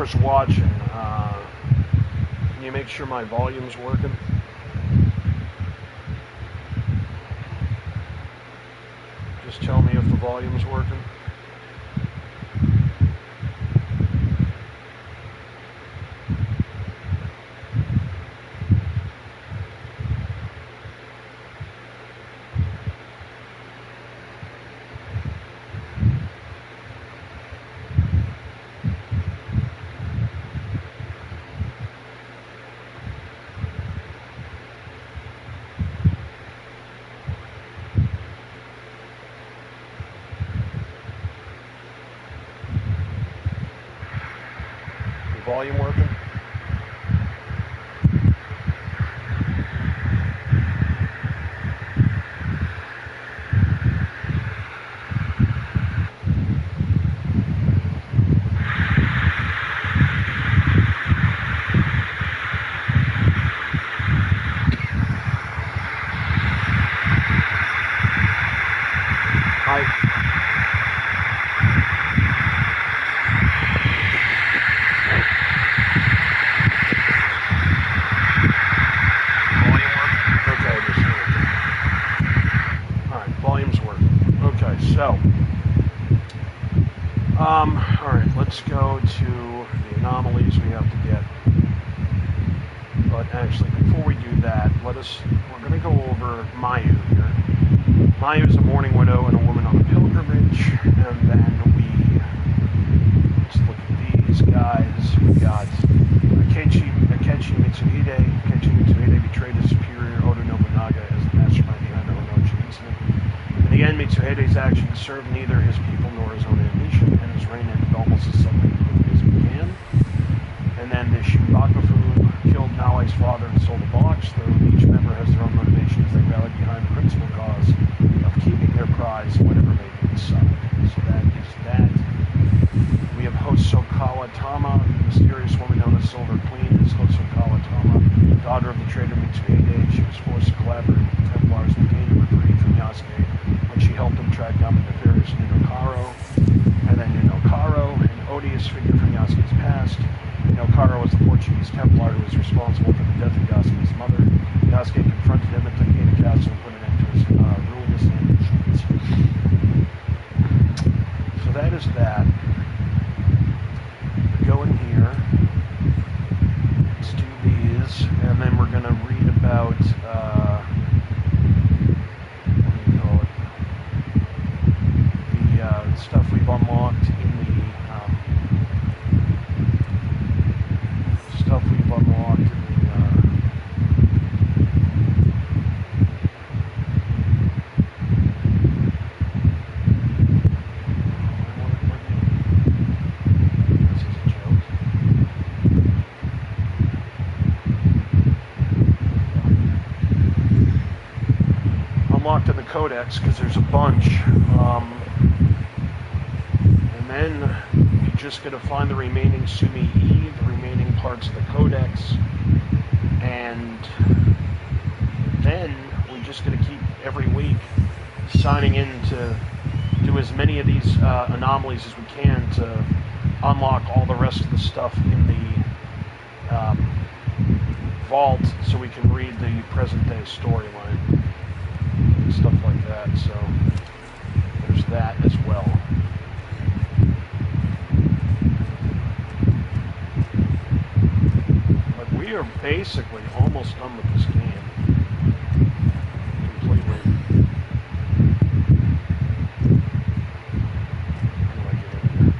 whoever's watching, can you make sure my volume's working? Just tell me if the volume's working. Volume working? Alright, let's go to the anomalies we have to get. But actually, before we do that, we're going to go over Mayu here. Mayu is a mourning widow and a woman on a pilgrimage, and then let's look at these guys. We got Akechi Mitsuhide. Akechi Mitsuhide betrayed his superior Oda Nobunaga as the mastermind behind the Onochi incident. In the end, Mitsuhide's actions served neither his people nor his own ambition, and his reign ended almost as suddenly as it began. And then the Shinbakufu killed Naoi's father and sold a box, though each member has their own motivations. They rally behind the principal cause of keeping their prize, whatever may be decided. So that is that. We have Hosokawa Tama, the mysterious woman known as Silver Queen, is Hosokawa Tama, daughter of the traitor Mitsuhide. She was forced to collaborate with the Templars and gained a reprieve from Yasuke when she helped him track down the nefarious Ninokaro. And then Ninokaro, an odious figure from Yasuke's past. Ninokaro was the Portuguese Templar who was responsible for the death of Yasuke's mother. Yasuke confronted him at Takeda Castle and put an end to his ruinous ambitions. So that is that. Go in here. Let's do these, and then we're going to read about the stuff we've unlocked in the codex, because there's a bunch, and then we just got to find the remaining Sumi-E, the remaining parts of the codex, and then we just got to keep every week signing in to do as many of these anomalies as we can to unlock all the rest of the stuff in the vault so we can read the present day storyline. Stuff like that, so there's that as well. But we are basically almost done with this game. Completely. How do I get in here?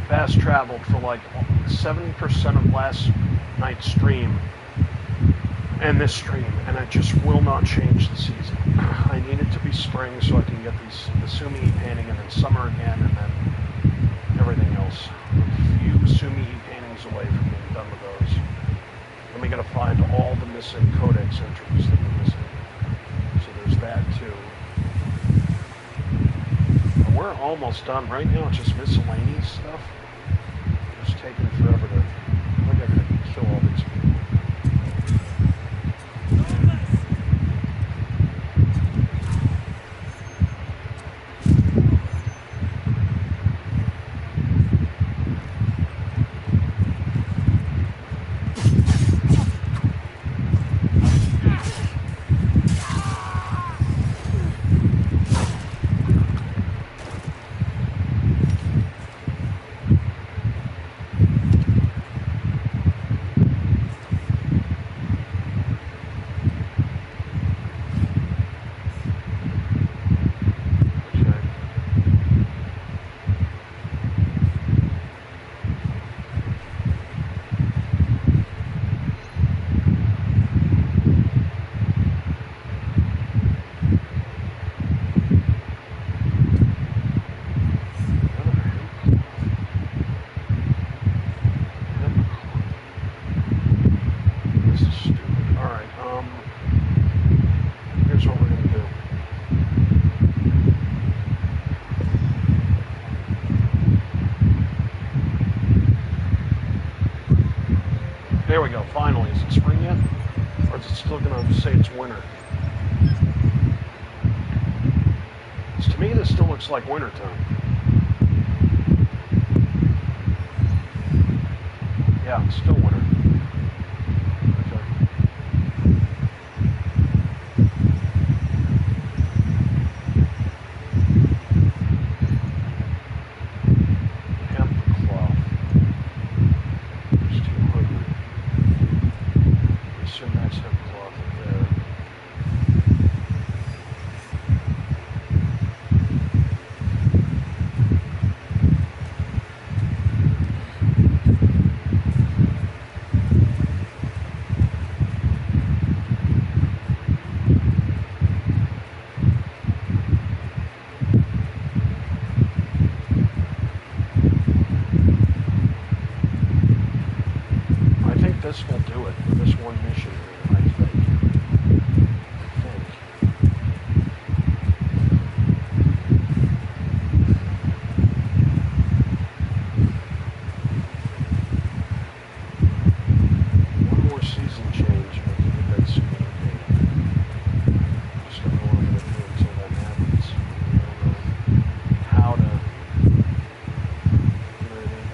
fast traveled for like 70% of last night's stream and this stream, and I just will not change the season. I need it to be spring so I can get the Sumi painting, and then summer again, and then everything else. A few Sumi paintings away from being done with those. Then we got to find all the missing codex entries that we're missing. So there's that too. And we're almost done. Right now it's just miscellaneous stuff. It's taking forever to... I think I gotta kill all these people. There we go, finally. Is it spring yet? Or is it still going to say it's winter? To me, this still looks like winter time. Yeah, it's still winter. Okay. Hemp cloth. There's 200. I assume that's hemp cloth up there. This will do it for this one mission, I think. One more season change, and I can get that soon. Just don't know what I'm going to do until that happens. I don't know how to get everything.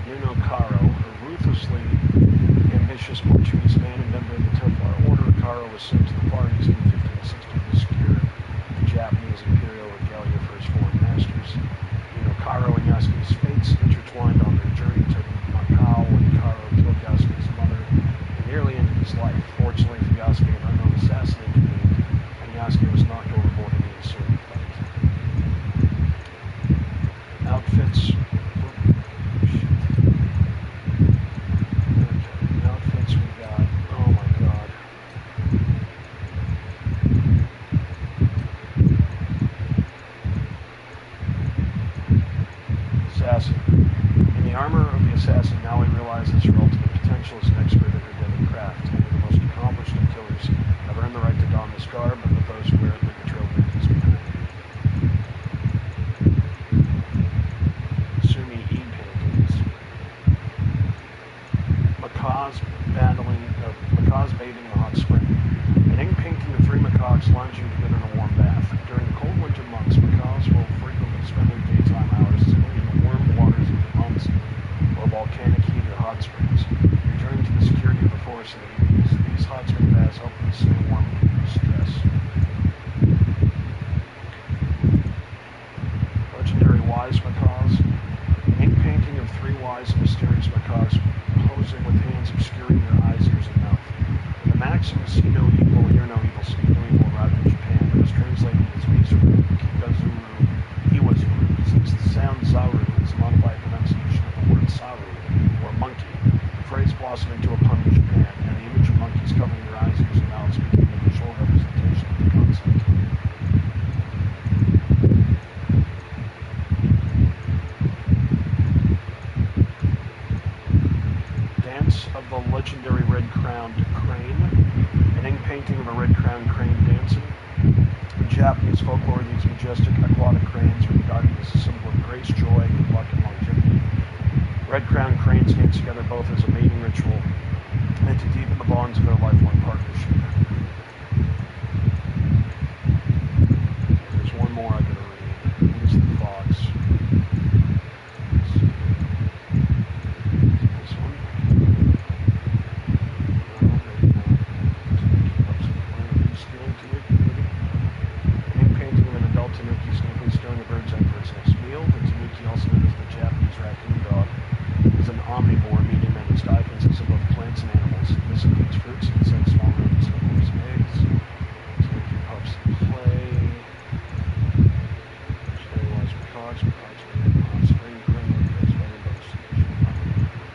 Nuno Caro, a ruthlessly ambitious Portuguese man and member of the Templar Order. Caro was sent to the Far East in 1560 to secure the Japanese imperial regalia for his foreign masters. Caro and Yasuke's fates intertwined on their journey to Macau when Caro killed Yasuke's mother and nearly ended his life. Fortunately for Yasuke, an unknown assassin intervened, and Yasuke was knocked overboard in the ensuing fight. Outfits. Outfits we got. Oh my god. Assassin. In the armor of the assassin, Naoi realizes her ultimate potential as an expert in her deadly craft. Only the most accomplished of killers have earned the right to don this garb, but those who wear it leave a trail of victims behind. Sumi E paintings. Macaws bathing in a hot spring. An ink painting of 3 macaques lounging together in a warm bath. During the cold winter months, macaws will frequently spend their daytime hours sitting in the warm waters of the months or volcanic heat or hot springs. Returning to the security of the forest in the evenings, these hot spring baths help them stay warm and reduce stress. Legendary wise macaws. An ink painting of 3 wise and mysterious macaques posing with hands obscuring their eyes, ears, and mouth. The maxim, see no evil, hear no evil, speak no evil, arrived in Japan. It was translated as Mizuru, Kikazuru, Iwazuru, since the sound Zaru is a modified pronunciation of the word Saru, or monkey. The phrase blossomed into a pun in Japan, and the image of monkeys covering their eyes, ears, and mouths became a visual representation of the concept. Dance of the legendary red-crowned crane. An ink painting of a red-crowned crane dancing. In Japanese folklore, these majestic aquatic cranes are regarded as a symbol of grace, joy, good luck, and longevity. Red-crowned cranes dance together both as a mating ritual and to deepen the bonds of their lifelong partnership. There's one more I gotta read. Here's the fox. This one. Painting of an adult tanuki sneakily stirring a bird's egg for its next meal. The tanuki, also known as the Japanese raccoon dog, is an omnivore, meaning that its diet consists of both plants and animals. This includes fruits, insects, small rodents, and of course eggs. Tanuki pups play. Sterilize macaques, spring,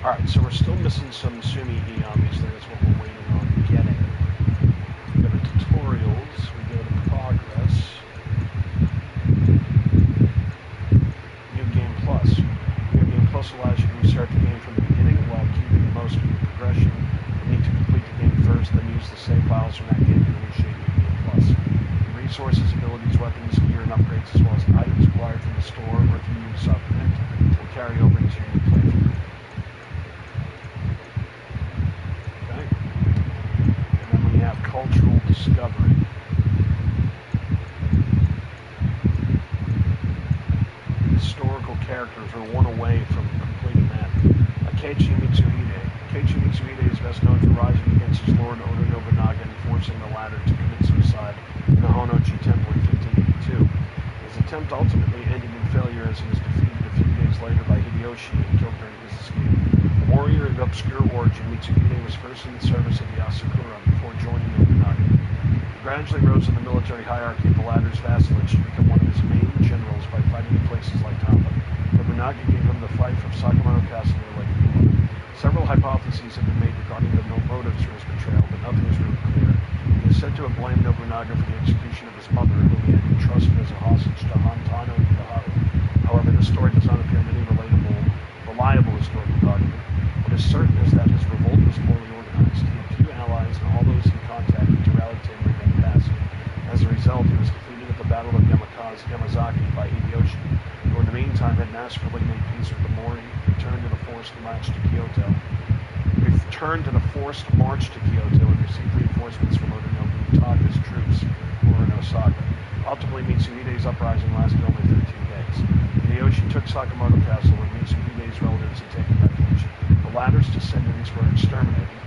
Alright, so we're still missing some Sumi E, obviously. That's what we're waiting on getting. We go to tutorials, we go to progress. New Game Plus. New Game Plus allows you to restart the game from the beginning while keeping most of your progression. You need to complete the game first, then use the save files from that game to initiate New Game Plus. The resources, abilities, weapons, gear, and upgrades, as well as items acquired from the store or through Ubisoft Connect, will carry over into your new playthrough. Okay. And then we have Cultural Discovery. Historical characters are one away from completing that. Keiichi Mitsuhide. Keiichi Mitsuhide is best known for rising against his lord Oda Nobunaga and forcing the latter to commit suicide in the Honnoji Temple in 1582. His attempt ultimately ended in failure as he was defeated a few days later by Hideyoshi and killed during his escape. A warrior of obscure origin, Mitsuhide was first in the service of the Asakura before joining Nobunaga. He gradually rose in the military hierarchy of the latter's vassalage to become one of his main generals by fighting in places like Tamba. Nobunaga gave him the fief of Sakamoto Castle near Lake Biwa. Several hypotheses have been made regarding the motives for his betrayal, but nothing is really clear. He is said to have blamed Nobunaga for the execution of his mother, whom he had entrusted as a hostage to Hantano Hidehara. However, this story does not appear in any reliable historical document. What is certain is that his revolt was poorly organized. He had few allies, and all those he contacted to rally to him remained passive. As a result, he was defeated at the Battle of Yamazaki by Hideyoshi, who in the meantime had masterfully made peace with the Mori, returned to the forced march to Kyoto, and received reinforcements from Oda Nobutaga's troops who were in Osaka. Ultimately, Mitsuhide's uprising lasted only 13 days. Hideyoshi took Sakamoto Castle, and Mitsuhide's relatives had taken refuge. descendants were exterminated,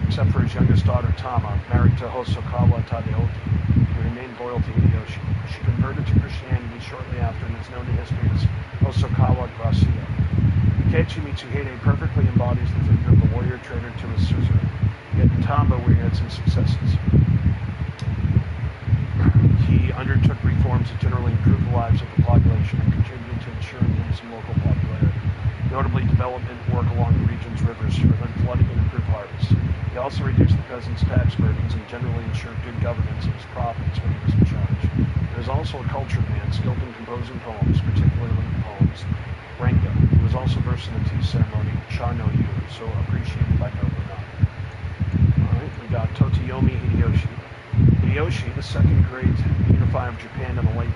except for his youngest daughter Tama, married to Hosokawa Tadeoki, who remained loyal to Hideyoshi. She converted to Christianity shortly after and is known in history as Hosokawa Gracia. Akechi Mitsuhide perfectly embodies the figure of the warrior traitor to his suzerain, yet in Tamba we had some successes. He undertook reforms that generally improved the lives of the population and contributed to ensuring him some local popularity, notably development work along the region's rivers to prevent flooding and improve harvests. He also reduced the peasants' tax burdens and generally ensured good governance of his province when he was in charge. He was also a cultured man, skilled in composing poems, particularly poems Renga. He was also versed in the tea ceremony Cha no Yu, so appreciated by Nobunaga. Alright, we got Toyotomi Hideyoshi. Hideyoshi, the second great unifier of Japan in the late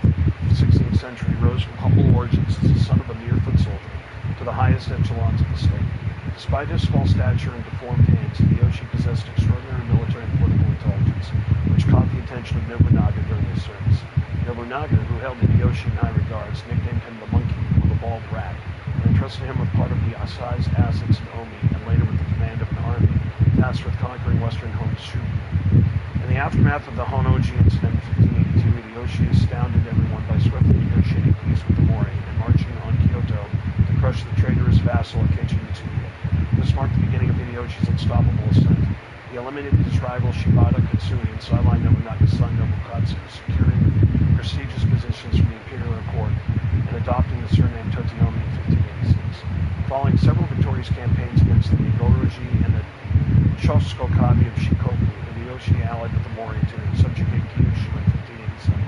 16th century, rose from humble origins as the son of a mere foot soldier to the highest echelons of the state. Despite his small stature and deformed hands, Hideyoshi possessed extraordinary military and political intelligence, which caught the attention of Nobunaga during his service. Nobunaga, who held Hideyoshi in high regards, nicknamed him the monkey or the bald rat, and entrusted him with part of the Asai's assets in Omi, and later with the command of an army tasked with conquering western Honshu. In the aftermath of the Honnoji incident in 1582, Hideyoshi astounded everyone by swiftly negotiating peace with the Mori and marching on Kyoto to crush the traitorous vassal Akechi Mitsuhide. This marked the beginning of Hideyoshi's unstoppable ascent. He eliminated his rival Shibata Katsui and sidelined Nobunaga's son Nobukatsu, securing prestigious positions from the imperial court and adopting the surname Toyotomi in 1586. Following several victorious campaigns against the Nigoroji and the Chosokabe of Shikoku, Hideyoshi allied with the Mori to subjugate Kyushu in 1587,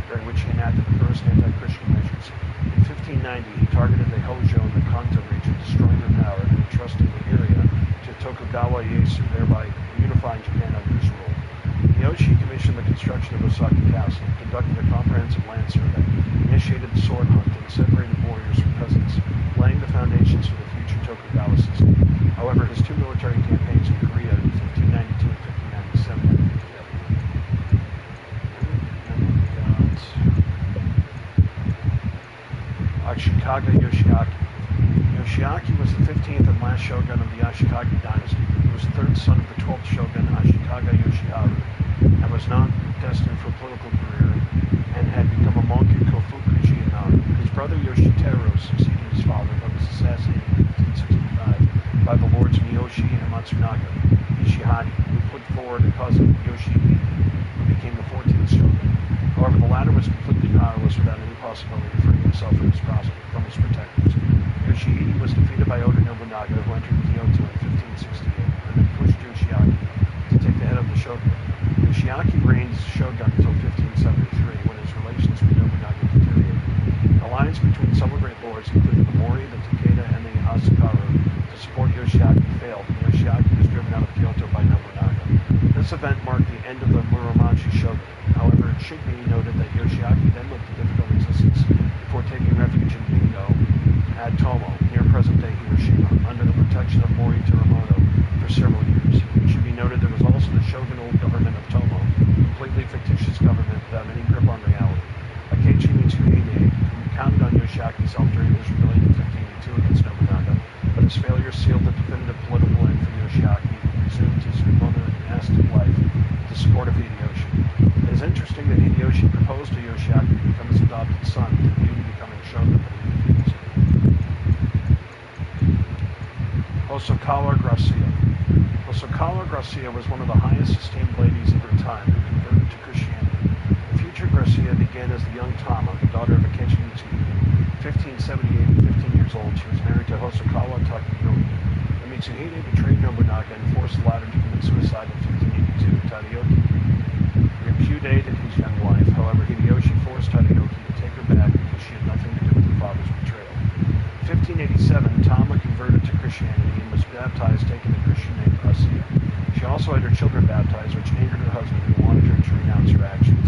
during which he enacted the first anti-Christian measures. In 1590, he targeted the Hojo and the Kanto region, destroying their power and entrusting the area to Tokugawa Ieyasu, thereby unifying Japan under his rule. Hideyoshi commissioned the construction of Osaka Castle, conducted a comprehensive land survey, initiated the sword hunt, and separated warriors from peasants, laying the foundations for the future Tokugawa system. However, his two military campaigns in Korea in 1592 and 1597 ended together. Ashikaga Yoshiaki. Yoshiaki was the 15th and last shogun of the Ashikaga dynasty. He was the third son of the 12th shogun Ashikaga Yoshiharu, and was not destined for a political career, and had become a monk in Kofukuji in Nara. His brother Yoshiteru succeeded his father, but was assassinated in 1565 by the lords Miyoshi and Matsunaga Ishihari, who put forward a cousin, Yoshihide, who became the 14th shogun. However, the latter was completely powerless without any possibility of freeing himself from his protectors. Yoshihide was defeated by Oda Nobunaga, who entered Kyoto in 1568, and then pushed Yoshiaki to take the head of the shogunate. Yoshiaki reigned as shogun until 1573, when his relations with Nobunaga deteriorated. An alliance between several great lords, including the Mori, the Takeda, and the Asakaru, to support Yoshiaki failed, and Yoshiaki was driven out of Kyoto by Nobunaga. This event marked the end of the Muromachi shogunate. However, it should be noted that Yoshiaki then lived a difficult existence before taking refuge in Bingo at Tomo, near present-day Hiroshima, under the protection of Mori Teramoto for several years. It should be noted there was also the shogunal government of Tomo, a completely fictitious government without any grip on reality. Akechi Mitsuhide, who counted on Yoshiaki's help during his rebellion in 1582 against Nobunaga, but his failure sealed the definitive political end for Yoshiaki, who resumed his remote monastic life with the support of Hideyoshi. It is interesting that Hideyoshi proposed to Yoshiaki to become his adopted son, with a view to becoming shogun, but he refused. Hosokawa Gracia. Hosokawa Gracia was one of the highest esteemed ladies of her time who converted to Christianity. The future Gracia began as the young Tama, the daughter of Akechi Mitsuhide. In 1578, at 15 years old, she was married to Hosokawa Takeyoki. The Mitsuhide betrayed Nobunaga and forced the latter to commit suicide in 1582. Takeyoki repudiated his young wife. However, Hideyoshi forced Takeyoki to take her back because she had nothing to do with her father's betrayal. In 1587, Tama converted to Christianity and was baptized, taking the Christian name Gracia. She also had her children baptized, which angered her husband, who wanted her to renounce her actions.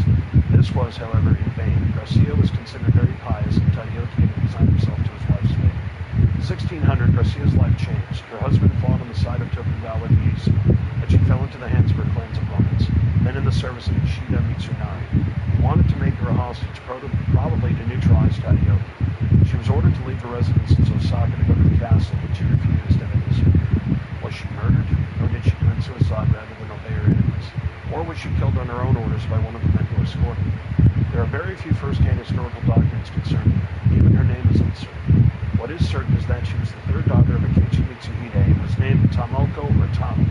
This was, however, in vain. Gracia was considered very pious, and Takeyoki had resigned himself to his wife's fate. In 1600, Gracia's life changed. Her husband fought on the side of Tokugawa Ieyasu, but she fell into the hands of her clan's opponents, then in the service of Ishida Mitsunari. He wanted to make her a hostage, probably to neutralize Takeyoki. She was ordered to leave her residence in Osaka to go to the castle, but she refused, and it was daughters by one of the men who escorted her. There are very few first-hand historical documents concerning her. Even her name is uncertain. What is certain is that she was the third daughter of Akechi Mitsuhide and was named Tomoko or Tomo.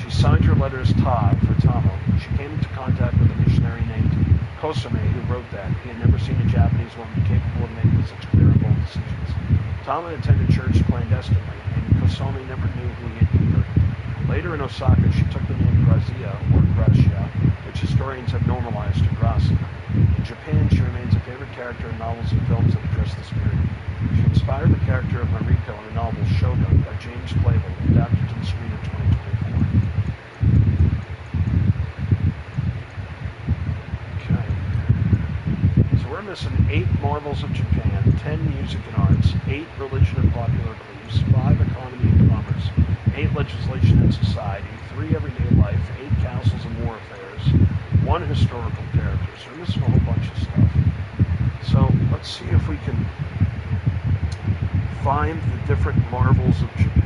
She signed her letters Ta for Tomo. She came into contact with a missionary named Kosame who wrote that he had never seen a Japanese woman capable of making such clear and bold decisions. Tomo attended church clandestinely, and Kosame never knew who he had converted. Later in Osaka, she took the name Grazia, or Gracia, which historians have normalized to Gracia. In Japan, she remains a favorite character in novels and films that address this period. She inspired the character of Mariko in the novel Shogun by James Clavell, adapted to the screen in 2024. Okay. So we're missing 8 marvels of Japan, 10 music and arts, 8 religion and popular beliefs, 5 economy and commerce, 8 legislation and society, 3 everyday life, 8 castles and war affairs, 1 historical character. So we're missing a whole bunch of stuff. So let's see if we can find the different marvels of Japan.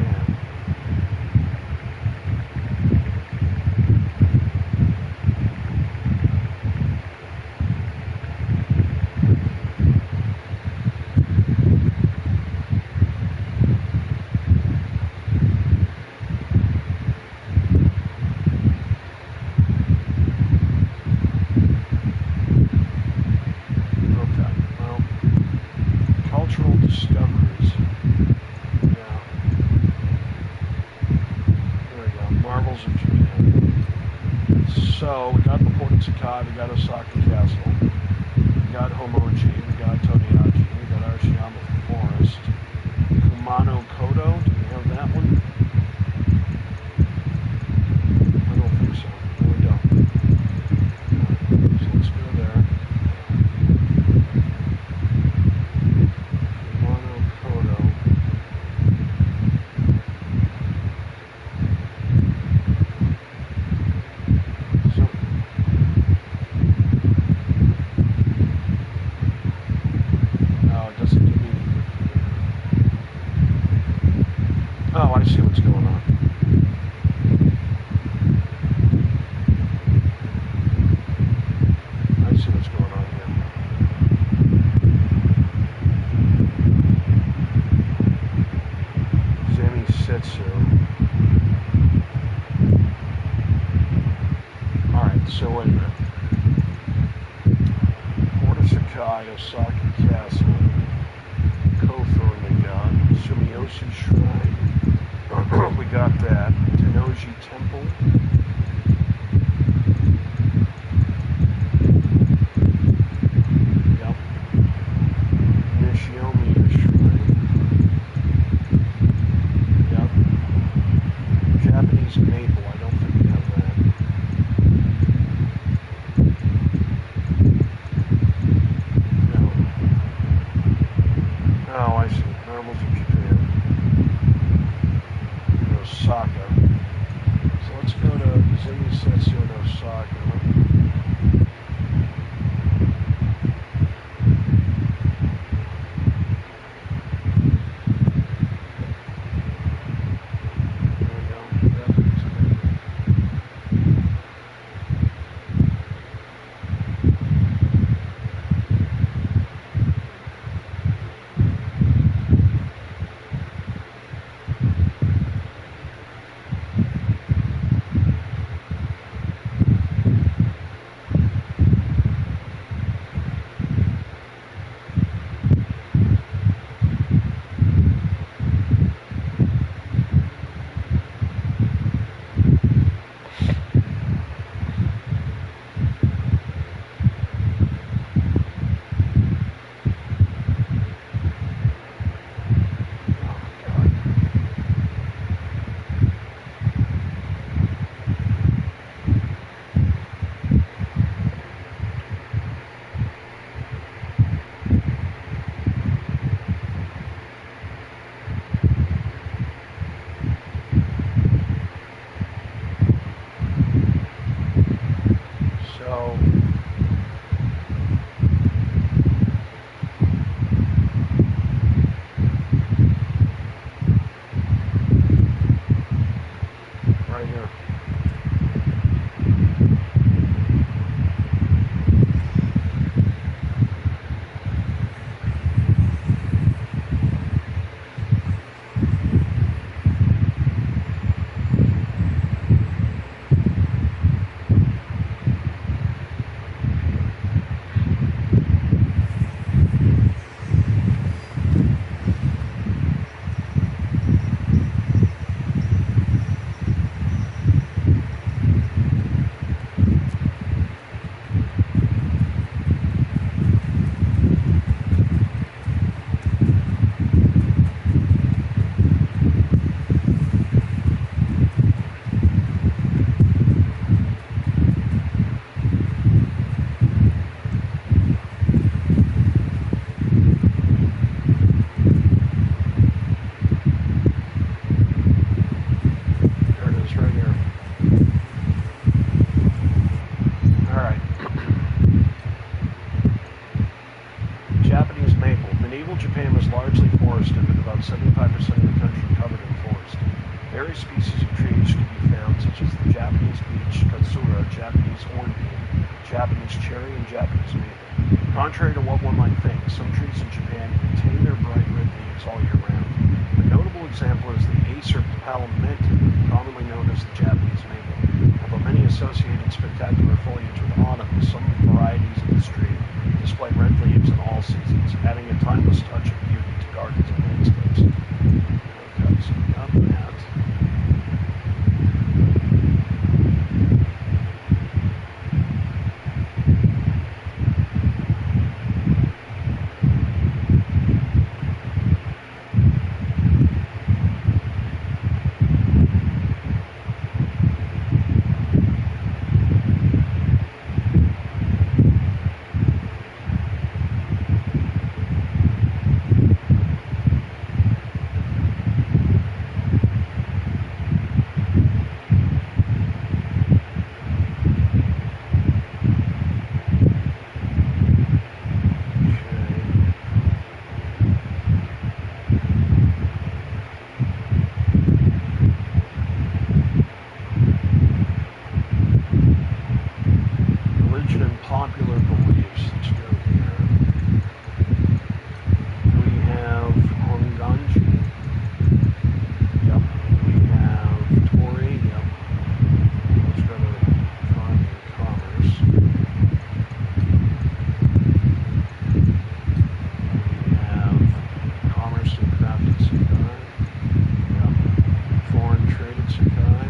Discoveries. Yeah. There we go. Marvels of Japan. So, we got the Port of Sakai, we got Osaka Castle, we got Homoji, we got Toniaji, we got Arashiyama Forest, Kumano Kodo, do we have that one? I don't think so. No, we don't. So let's go there. Oh, I see what's going on. I see what's going on here. Zamisetsu. Alright, so wait a minute. Port of Sakai, Osaka Castle, Kotho Nagan, Sumiyoshi Shrine. We got that. Tennoji Temple. Yep. Nishinomiya Shrine. Yep. Japanese maple. I don't think we have that. No. Oh, I see. Marvels of Japan. Osaka. So let's go to Various species of trees can be found, such as the Japanese beech, katsura, Japanese hornbeam, Japanese cherry, and Japanese maple. Contrary to what one might think, some trees in Japan retain their bright red leaves all year round. A notable example is the Acer palamentum, commonly known as the Japanese maple. Although many associated spectacular foliage with autumn, some varieties of this tree display red leaves in all seasons, adding a timeless touch of beauty to gardens and landscapes. Okay, so we got that. Popular beliefs. Let's go here. We have Honganji. Yep. We have Tori. Yep. Let's go to Economy and Commerce. We have Commerce and Crafted Sakai. Yep. Foreign Traded Sakai.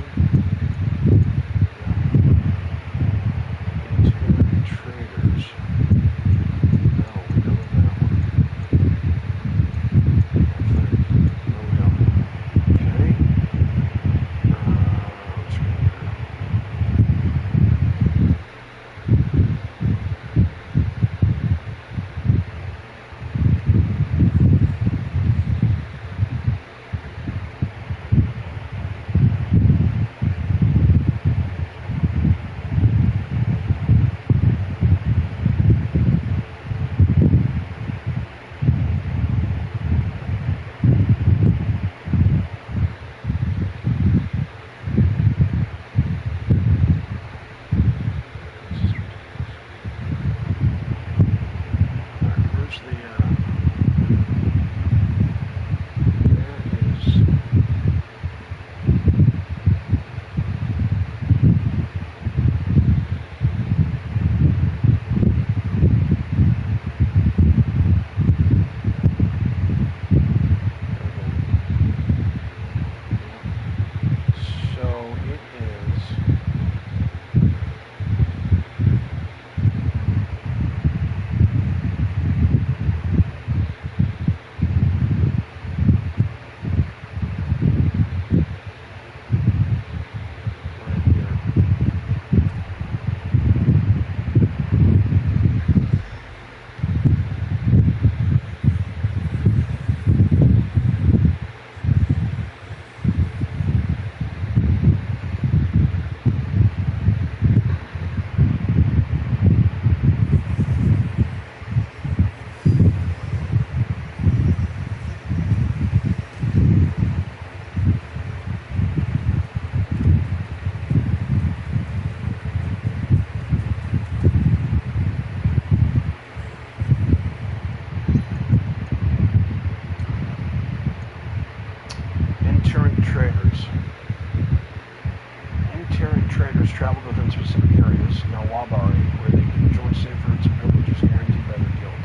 Traders traveled within specific areas, now Wabari, where they could enjoy safe routes and privileges guaranteed by their guild.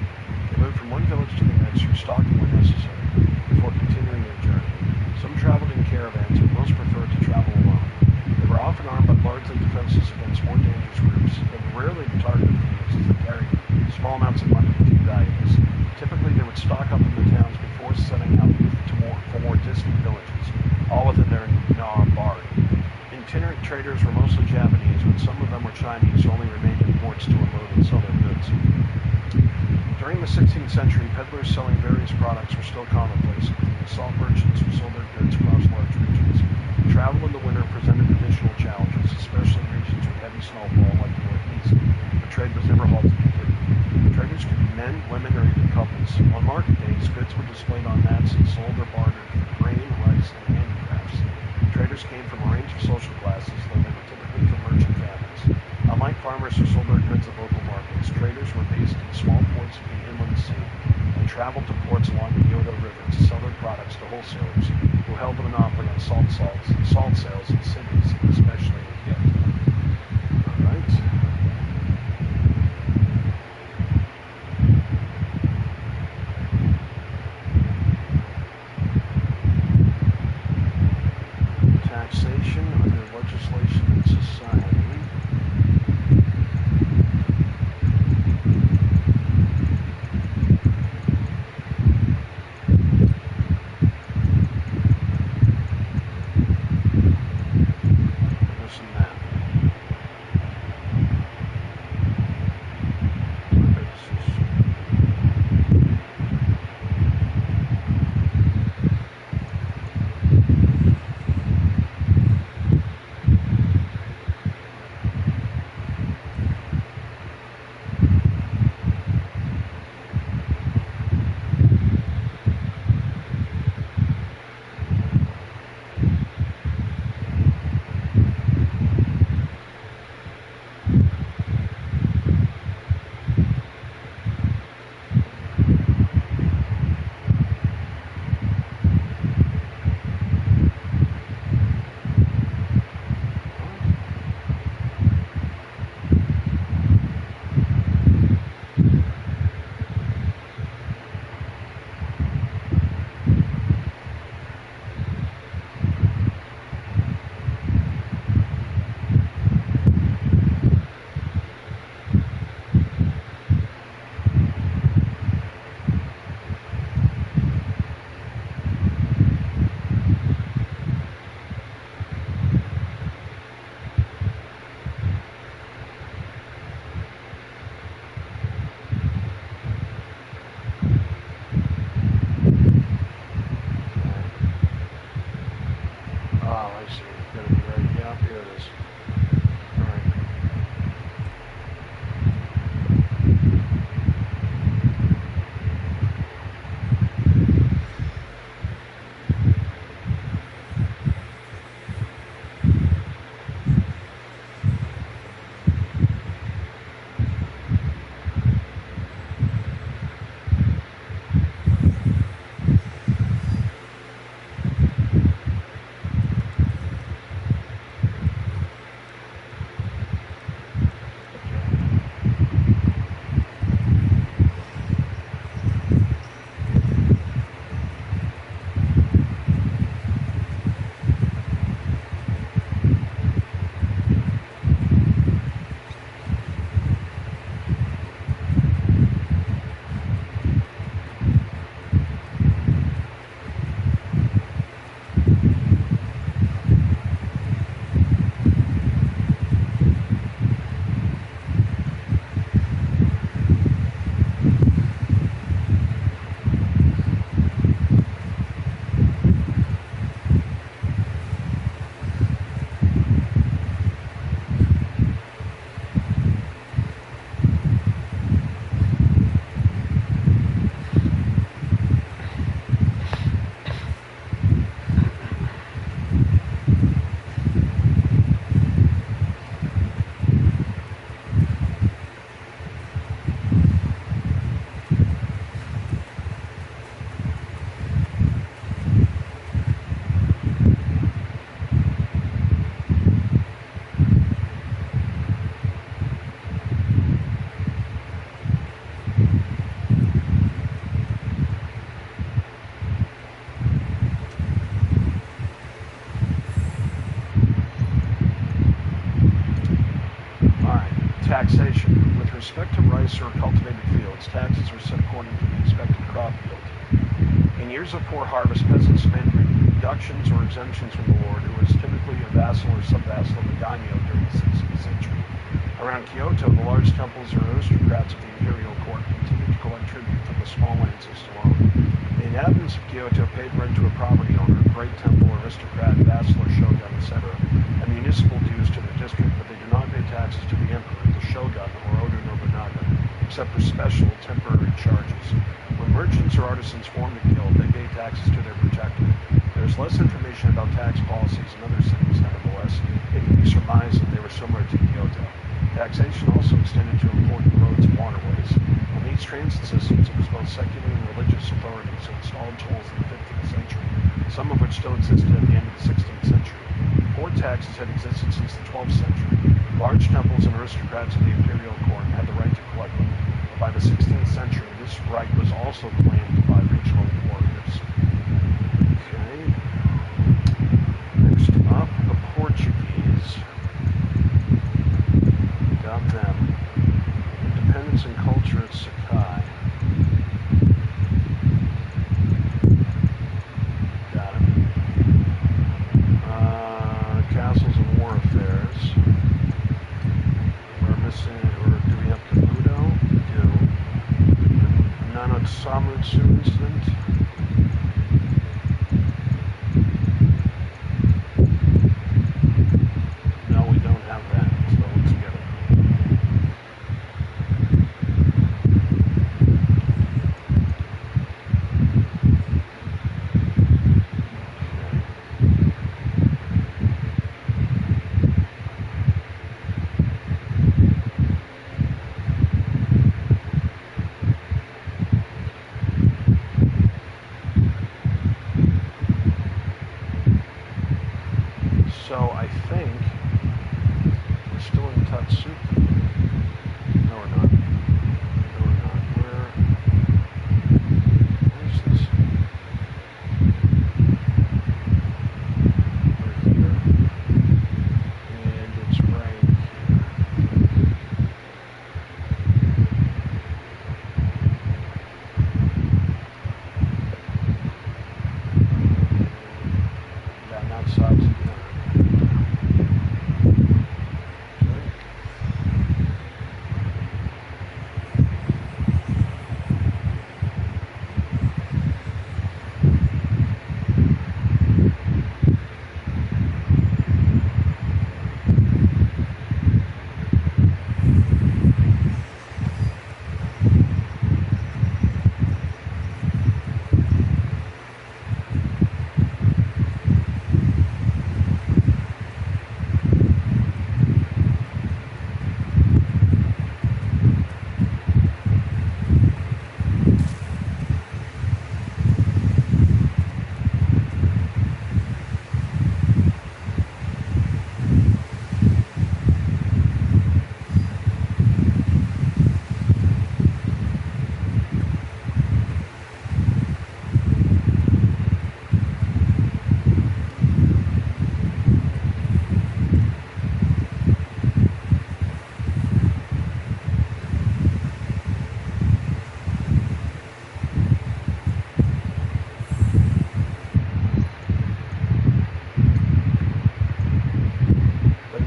They moved from one village to the next, restocking when necessary, before continuing their journey. Some traveled in caravans, but most preferred to travel alone. They were often armed but largely defenseless against more dangerous groups, and rarely the target of thieves as they carried small amounts of money and few valuables. Typically, they would stock up in the towns before setting out for more distant villages, all within their Nawabari. Itinerant traders were mostly Japanese, but some of them were Chinese who only remained in ports to unload and sell their goods. During the 16th century, peddlers selling various products were still commonplace, including salt merchants who sold their goods across large regions. Travel in the winter presented additional challenges, especially in regions with heavy snowfall like the Northeast, but trade was never halted completely. Traders could be men, women, or even couples. On market days, goods were displayed on mats and sold or bartered for grain, rice, and handicrafts. wholesalers who held a monopoly on salt sales in cities, especially in Kyoto. All right. Taxation under legislation and society. Taxation. With respect to rice or cultivated fields, taxes are set according to the expected crop yield. In years of poor harvest, peasants demanded reductions or exemptions from the lord, who was typically a vassal or sub-vassal of the daimyo during the 16th century. Around Kyoto, the large temples or aristocrats of the imperial court continued to collect tribute from the small lands alone. The inhabitants of Kyoto paid rent to a property owner, great temple, aristocrat, vassal or shogun, etc., and municipal dues to their district, but they do not pay taxes to the emperor, the shogun, or Oda Nobunaga, except for special temporary charges. When merchants or artisans formed a guild, they pay taxes to their protector. There is less information about tax policies in other cities, nevertheless, it can be surmised that they were similar to Kyoto. Taxation also extended to important roads and waterways. On these transit systems, it was both secular and religious authorities who installed tolls in the 15th century, some of which still existed at the end of the 16th century. Port taxes had existed since the 12th century. Large temples and aristocrats of the imperial court had the right to collect them. By the 16th century, this right was also claimed by regional warriors. Okay. Next up, the Portuguese. Got them. Independence and culture at Sakai. Got it. Castles and war affairs. We're missing, or do we have Caputo? We do. Nanotsamutsu incident. No, we don't have that, so let's get it. So I think we're still in Tatsuki. No, we're not. No, we're not. Where's this? We're here. And it's right here. Yeah, not Satsuki.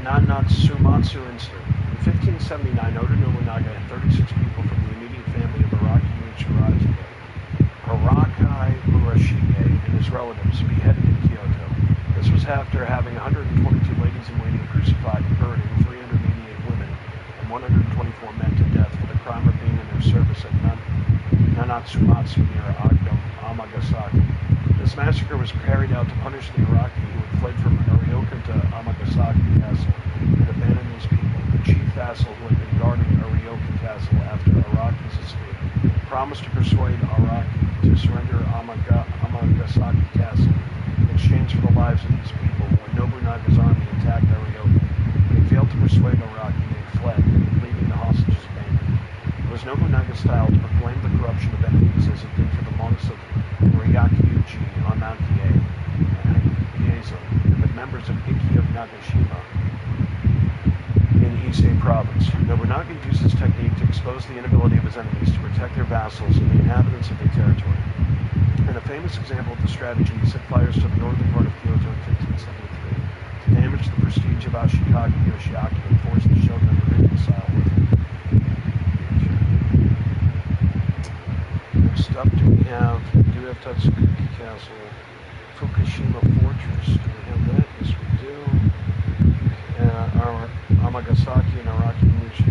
Nanatsumatsu incident. In 1579, Oda Nobunaga and 36 people from the immediate family of Araki Muchirage, Arakai Murashige, and his relatives beheaded in Kyoto. This was after having 122 ladies in waiting crucified and burning 388 women and 124 men to death for the crime of being in their service at Nanatsumatsu near Amagasaki. This massacre was carried out to punish the Araki who had fled from Arioka to Amagasaki Castle and abandoned these people. The chief vassal who had been guarding Arioka Castle after Araki's escape promised to persuade Araki to surrender Amagasaki Castle in exchange for the lives of these people. When Nobunaga's army attacked Arioka, they failed to persuade Araki and they fled, leaving the hostages abandoned. It was Nobunaga's style to proclaim the corruption of enemies as he did for the monks of Ryakyuji on Mount Hiezo, and the members of Ikki of Nagashima in Ise province. Nobunaga used this technique to expose the inability of his enemies to protect their vassals and the inhabitants of their territory. In a famous example of the strategy, he set fires to the northern part of Kyoto in 1573 to damage the prestige of Ashikaga Yoshiaki and force the shogun to reconcile with him. Next up, we do have Tatsukuki Castle, Fukushima Fortress. Do we have that? Yes, we do. Our Amagasaki and Araki Mushi.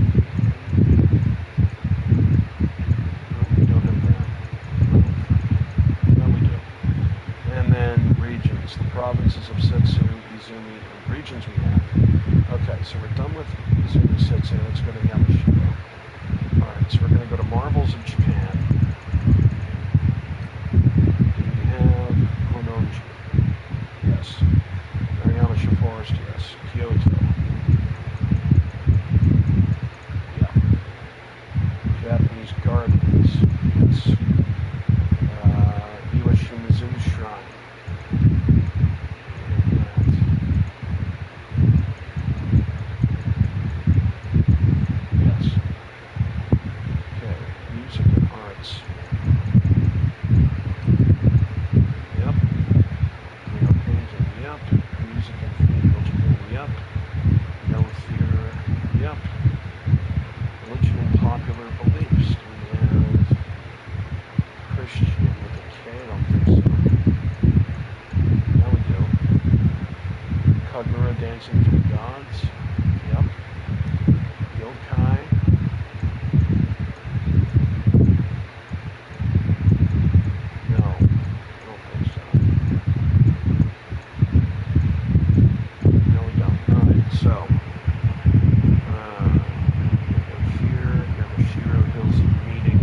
No, we don't have that. No, we do. And then regions. The provinces of Setsu, Izumi, and regions we have. Okay, so we're done with Izumi, Setsu. Let's go to Yamashiro. Alright, so we're going to go to Marvels of Japan. We have Hononji. Yes. Mariyamasha Forest, yes. Kyoto. Yeah. Japanese Gardens, yes. Iwashimazu Shrine. Yes. Okay, music and arts. Yep. Video painting, yep. Music and theater, Japan, yep. No theater, yep. Religion and popular beliefs. We have Christian with a K, I don't think so. Now we do. Kagura, Dancing to the Gods, yep. Yokai. No, I don't think so. No, we don't. Alright, so. Here, Yamashiro Hills meeting.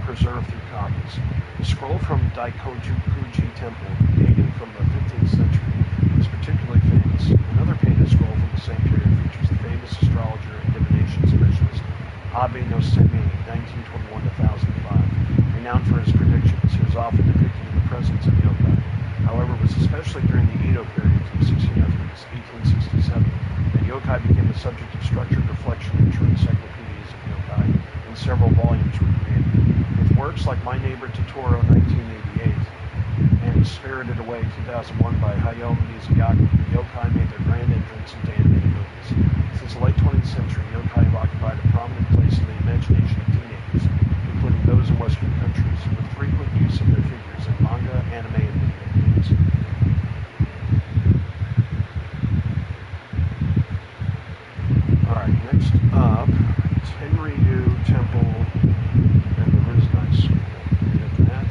preserved through copies. The scroll from Daikokuji Temple, dating from the 15th century, is particularly famous. Another painted scroll from the same period features the famous astrologer and divination specialist Abe no Seimei, 1921 to 1005. Renowned for his predictions, he was often depicted in the presence of yokai. However, it was especially during the Edo period from 1603 to 1867 that yokai became the subject of structured reflection in true encyclopedias of yokai, and several volumes were created. With works like My Neighbor Totoro 1988 and Spirited Away 2001 by Hayao Miyazaki, yokai made their grand entrance into animated movies. Since the late 20th century, yokai have occupied a prominent place in the imagination of teenagers, including those in Western countries, with frequent use of their figures in manga, anime, and video games. Alright, next up, Tenryu Temple and the Rinzai School. Get that.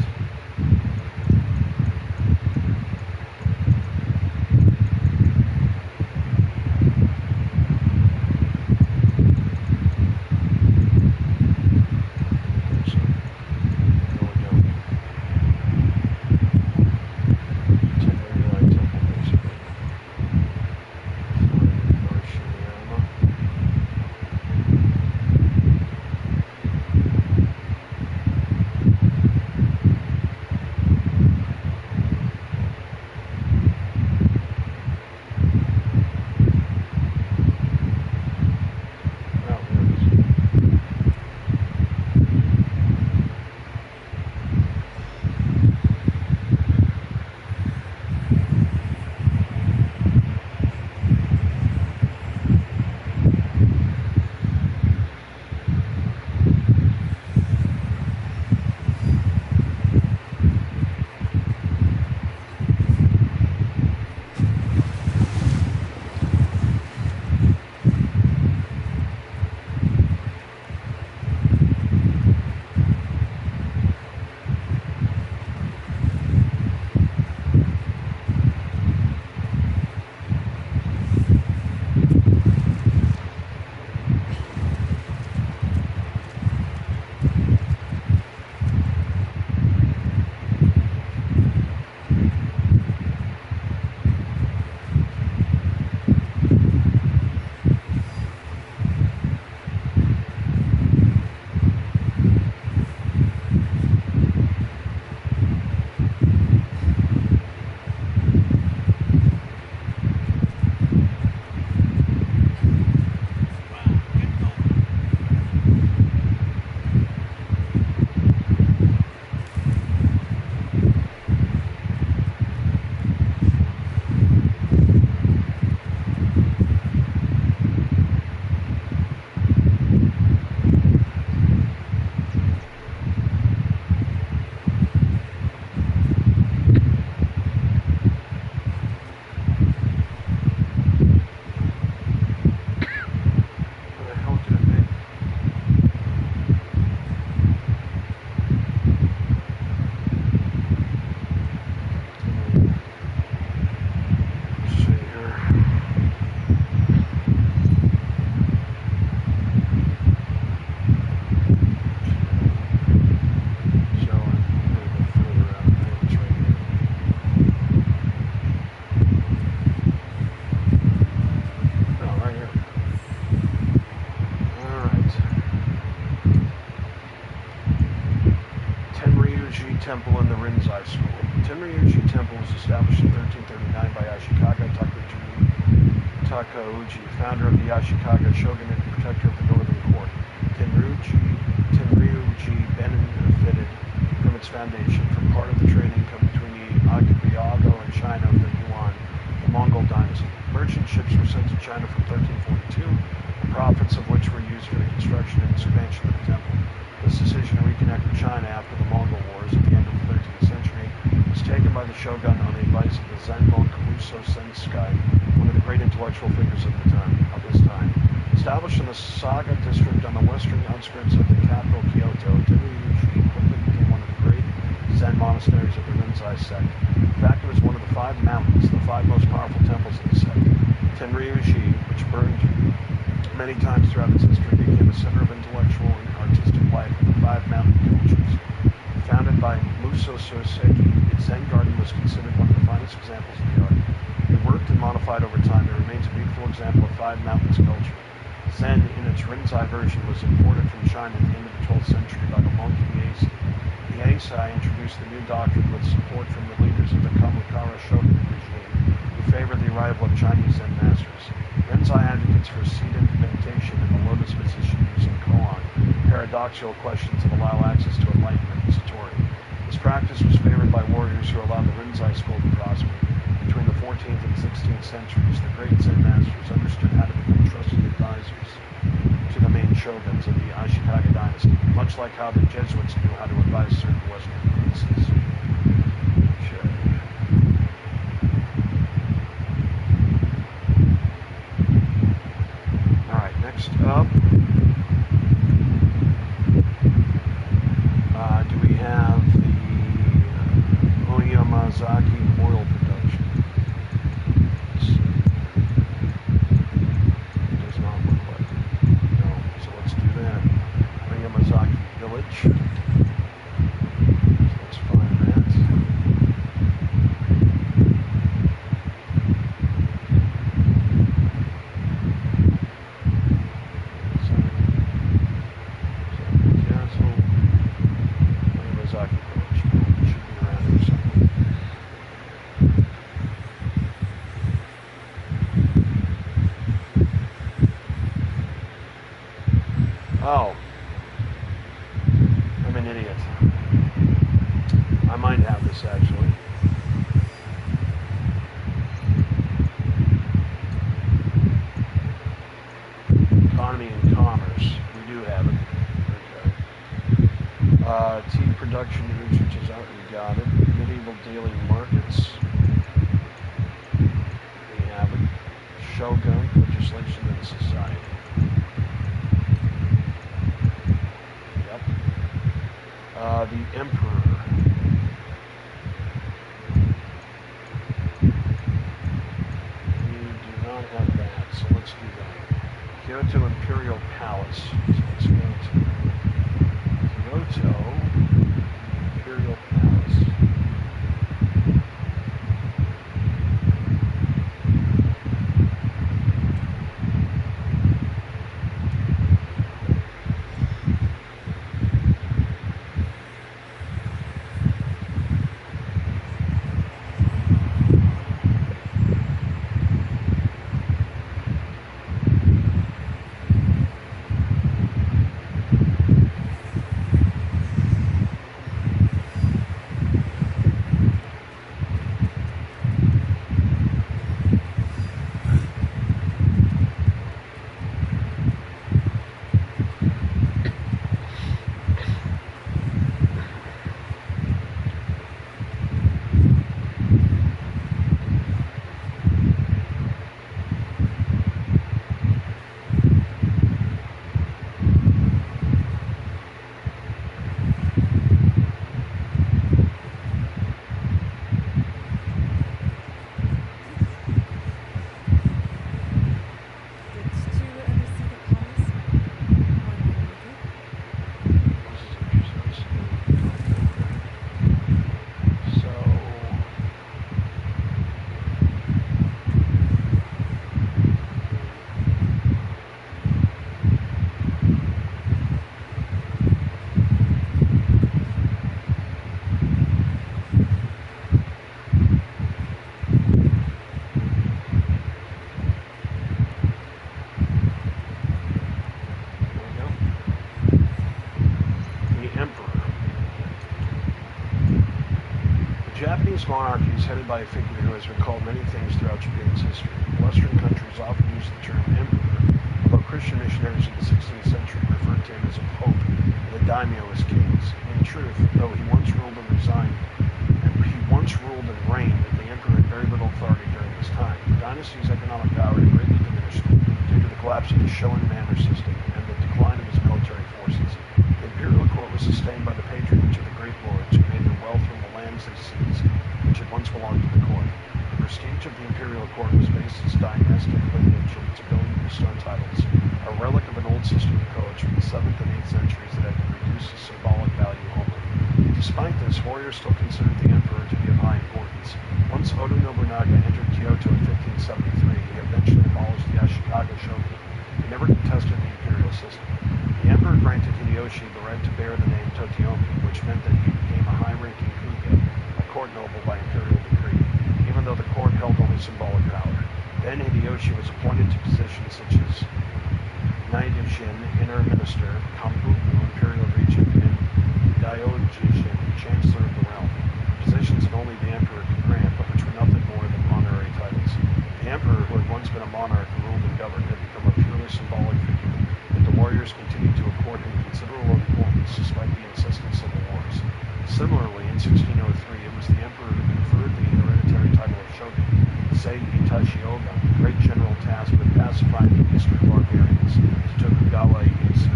Temple and the Rinzai School. Tenryuji Temple was established in 1339 by Ashikaga Takauji, founder of the Ashikaga shogunate and protector of the northern court. Tenryuji benefited from its foundation from part of the trade income between the Archipelago and China of the Yuan, the Mongol dynasty. Merchant ships were sent to China from 1342, the profits of which were used for the construction and expansion of the temple. This decision to reconnect with China after the Mongol Wars at the end of the 13th century was taken by the shogun on the advice of the Zen monk Muso Sensei, one of the great intellectual figures of this time. Established in the Saga district on the western outskirts of the capital Kyoto, Tenryuji quickly became one of the great Zen monasteries of the Rinzai sect. In fact, it was one of the 5 mountains, the 5 most powerful temples of the sect. Tenryuji, which burned many times throughout its history, became a center of intellectual and artistic life of the 5 mountain cultures. Soseki, its Zen garden was considered one of the finest examples of the art. Reworked and modified over time, it remains a beautiful example of Five Mountains culture. Zen, in its Rinzai version, was imported from China at the end of the 12th century by the monk Ieyasu. Ieyasu introduced the new doctrine with support from the leaders of the Kamakura Shogun regime, who favored the arrival of Chinese Zen masters. Rinzai advocates for seated meditation in the lotus position using koan, paradoxical questions that allow access to enlightenment and satori. This practice was favored by warriors who allowed the Rinzai school to prosper. Between the 14th and 16th centuries, the great Zen masters understood how to become trusted advisors to the main shoguns of the Ashikaga dynasty, much like how the Jesuits knew how to advise certain Western princes. Okay. Alright, next up, do we have the Oyamazaki oil production? Let's see. It does not look like it. No, so let's do that. Oyamazaki Village. So let's find that. Castle. Oyamazaki Village. It should be around here somewhere. Oh. I'm an idiot. I might have this actually. Economy and commerce. We do have it. Okay. Tea production usage is out. We got it. Medieval daily markets. We have it. Shogun legislation and society. Yep. The emperor. We do not have that, so let's do that. Kyoto Imperial Palace. So let's go to Kyoto Imperial Palace. Japanese monarchy is headed by a figure who has been called many things throughout Japan's history. Western countries often use the term emperor, although Christian missionaries in the 16th century referred to him as a pope and the daimyo as kings. In truth, though he once ruled and reigned, the emperor had very little authority during his time. The dynasty's economic power had greatly diminished due to the collapse of the Shogun manor system and the decline of his military forces. The imperial court was sustained by the patronage of the great lords who made their wealth from the lands they seized, which had once belonged to the court. The prestige of the imperial court was based its dynastic lineage and its ability to bestow titles, a relic of an old system of codes from the 7th and 8th centuries that had been reduced to symbolic value only. Despite this, warriors still considered the emperor to be of high importance. Once Oda Nobunaga entered Kyoto in 1573, he eventually abolished the Ashikaga shogunate. He never contested the imperial system. The emperor granted Hideyoshi the right to bear the name Totiomi, which meant that he became a high-ranking kuge, a court noble by imperial decree, even though the court held only symbolic power. Then Hideyoshi was appointed to positions such as Naidushin, inner minister, Kambuku, imperial regent, and Daijushin, chancellor of the realm, positions that only the emperor could grant, but which were nothing more than honorary titles. The emperor, who had once been a monarch who ruled and governed, had become a purely symbolic figure, yet the warriors continued to accord him considerable importance despite the incessant civil wars. Similarly, in 1603, it was the emperor who conferred the hereditary title of shogun, Seiki Tashioga, great general tasked with pacifying the eastern barbarians, to Tokugawa Ieyasu.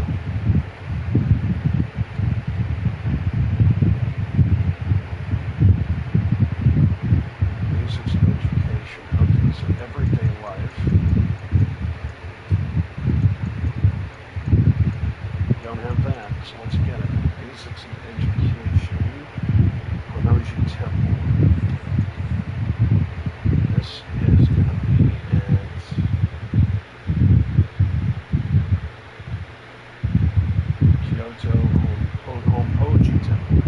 Basics of education. Okay, so everyday life. Don't have that, so let's get it. Basics of education. Honoji Temple. This is going to be at Kyoto Honpoji Temple.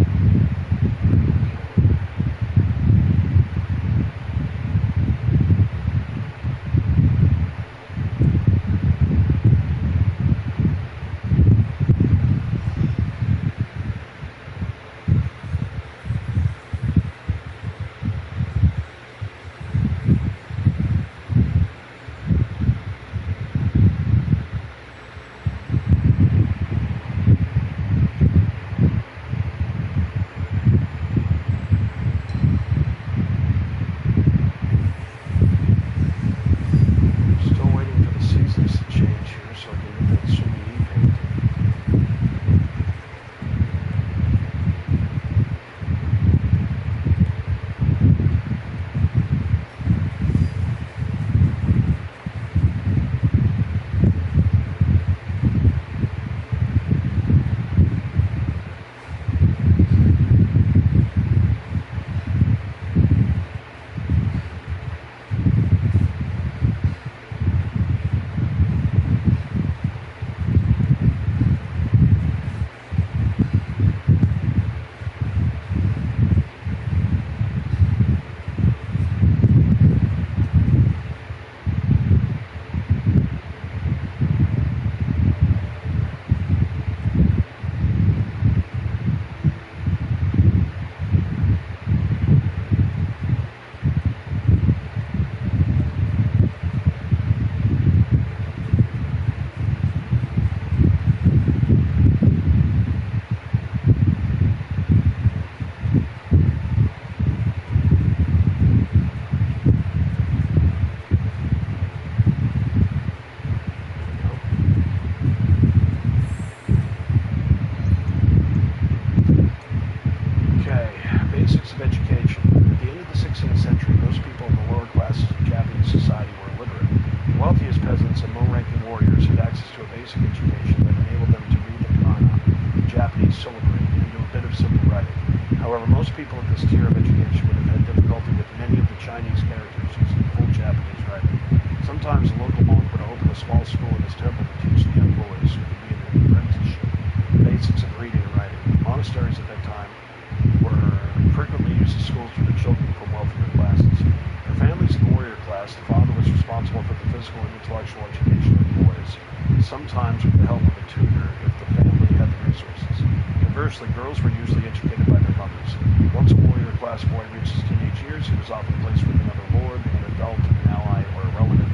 Sometimes with the help of a tutor if the family had the resources. Conversely, girls were usually educated by their mothers. Once a warrior class boy reaches teenage years, he was often placed with another lord, an adult, an ally, or a relative,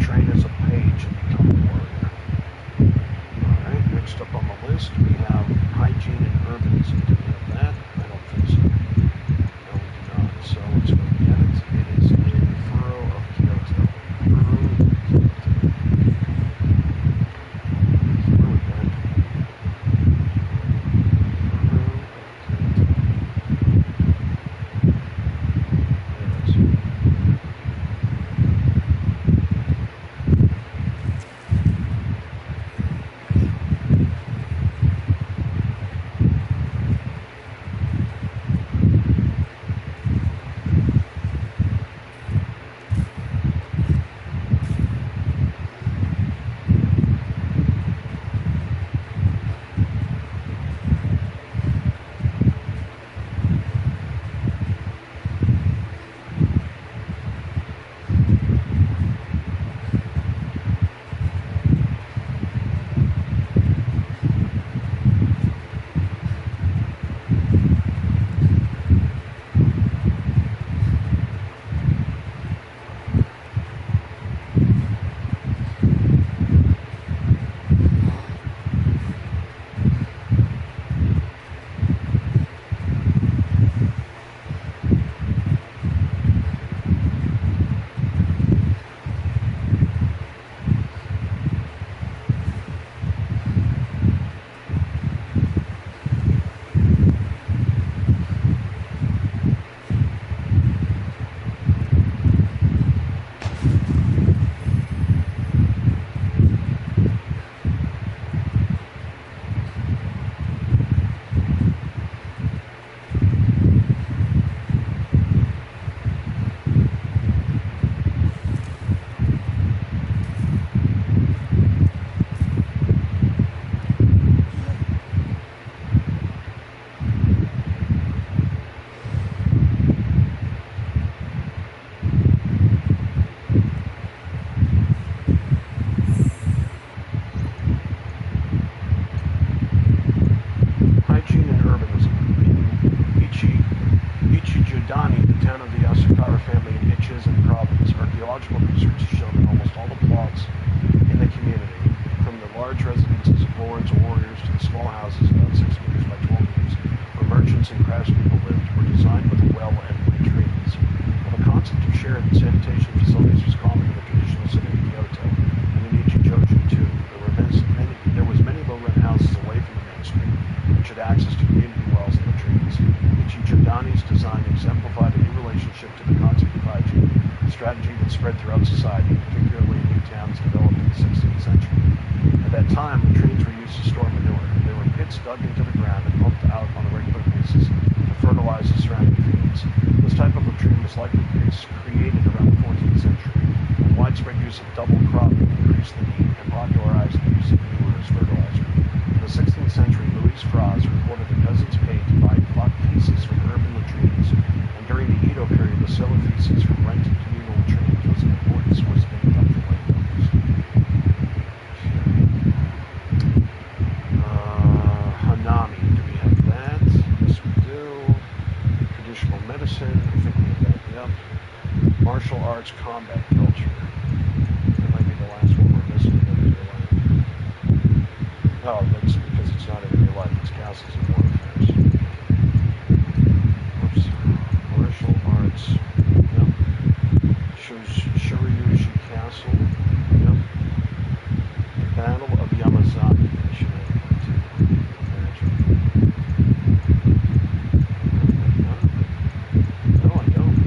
trained as a page and become a warrior. Alright, next up on the list we have hygiene and urbanism. Do we have that? I don't think so. No, we do not. So let's go get it. It is in Furo of Kyoto. provided access to community wells and latrines. Ichi-Chodani's design exemplified a new relationship to the concept of hygiene, a strategy that spread throughout society, particularly in new towns developed in the 16th century. At that time, latrines were used to store manure. They were pits dug into the ground and pumped out on a regular basis to fertilize the surrounding fields. This type of latrine was likely created around the 14th century, when widespread use of double cropping increased the need and popularized the use of manure as fertilizer. In the 16th century, Louis Fraz recorded that peasants paid to buy block pieces from urban latrines, and during the Edo period, the sale of feces from rented communal latrines was an important source of income for landowners. Hanami, do we have that? Yes, we do. Traditional medicine, I think we have that, yep. Martial arts, combat culture. That might be the last one we're missing. Oh, that's because it's not in real life. It's castles and warfares. Oops. Martial arts. Yep. Shoryuji Castle. Yep. The Battle of Yamazaki. I should have that too. Imagine. No, I don't.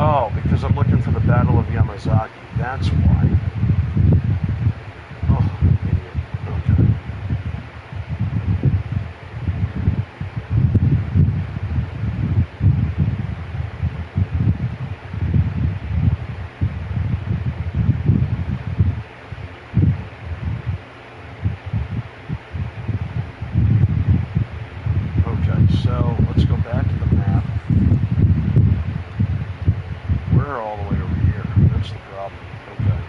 Oh, because I'm looking for the Battle of Yamazaki. That's why. Oh, idiot. Okay. Okay, so let's go back to the map. We're all the way over here. That's the problem. Okay.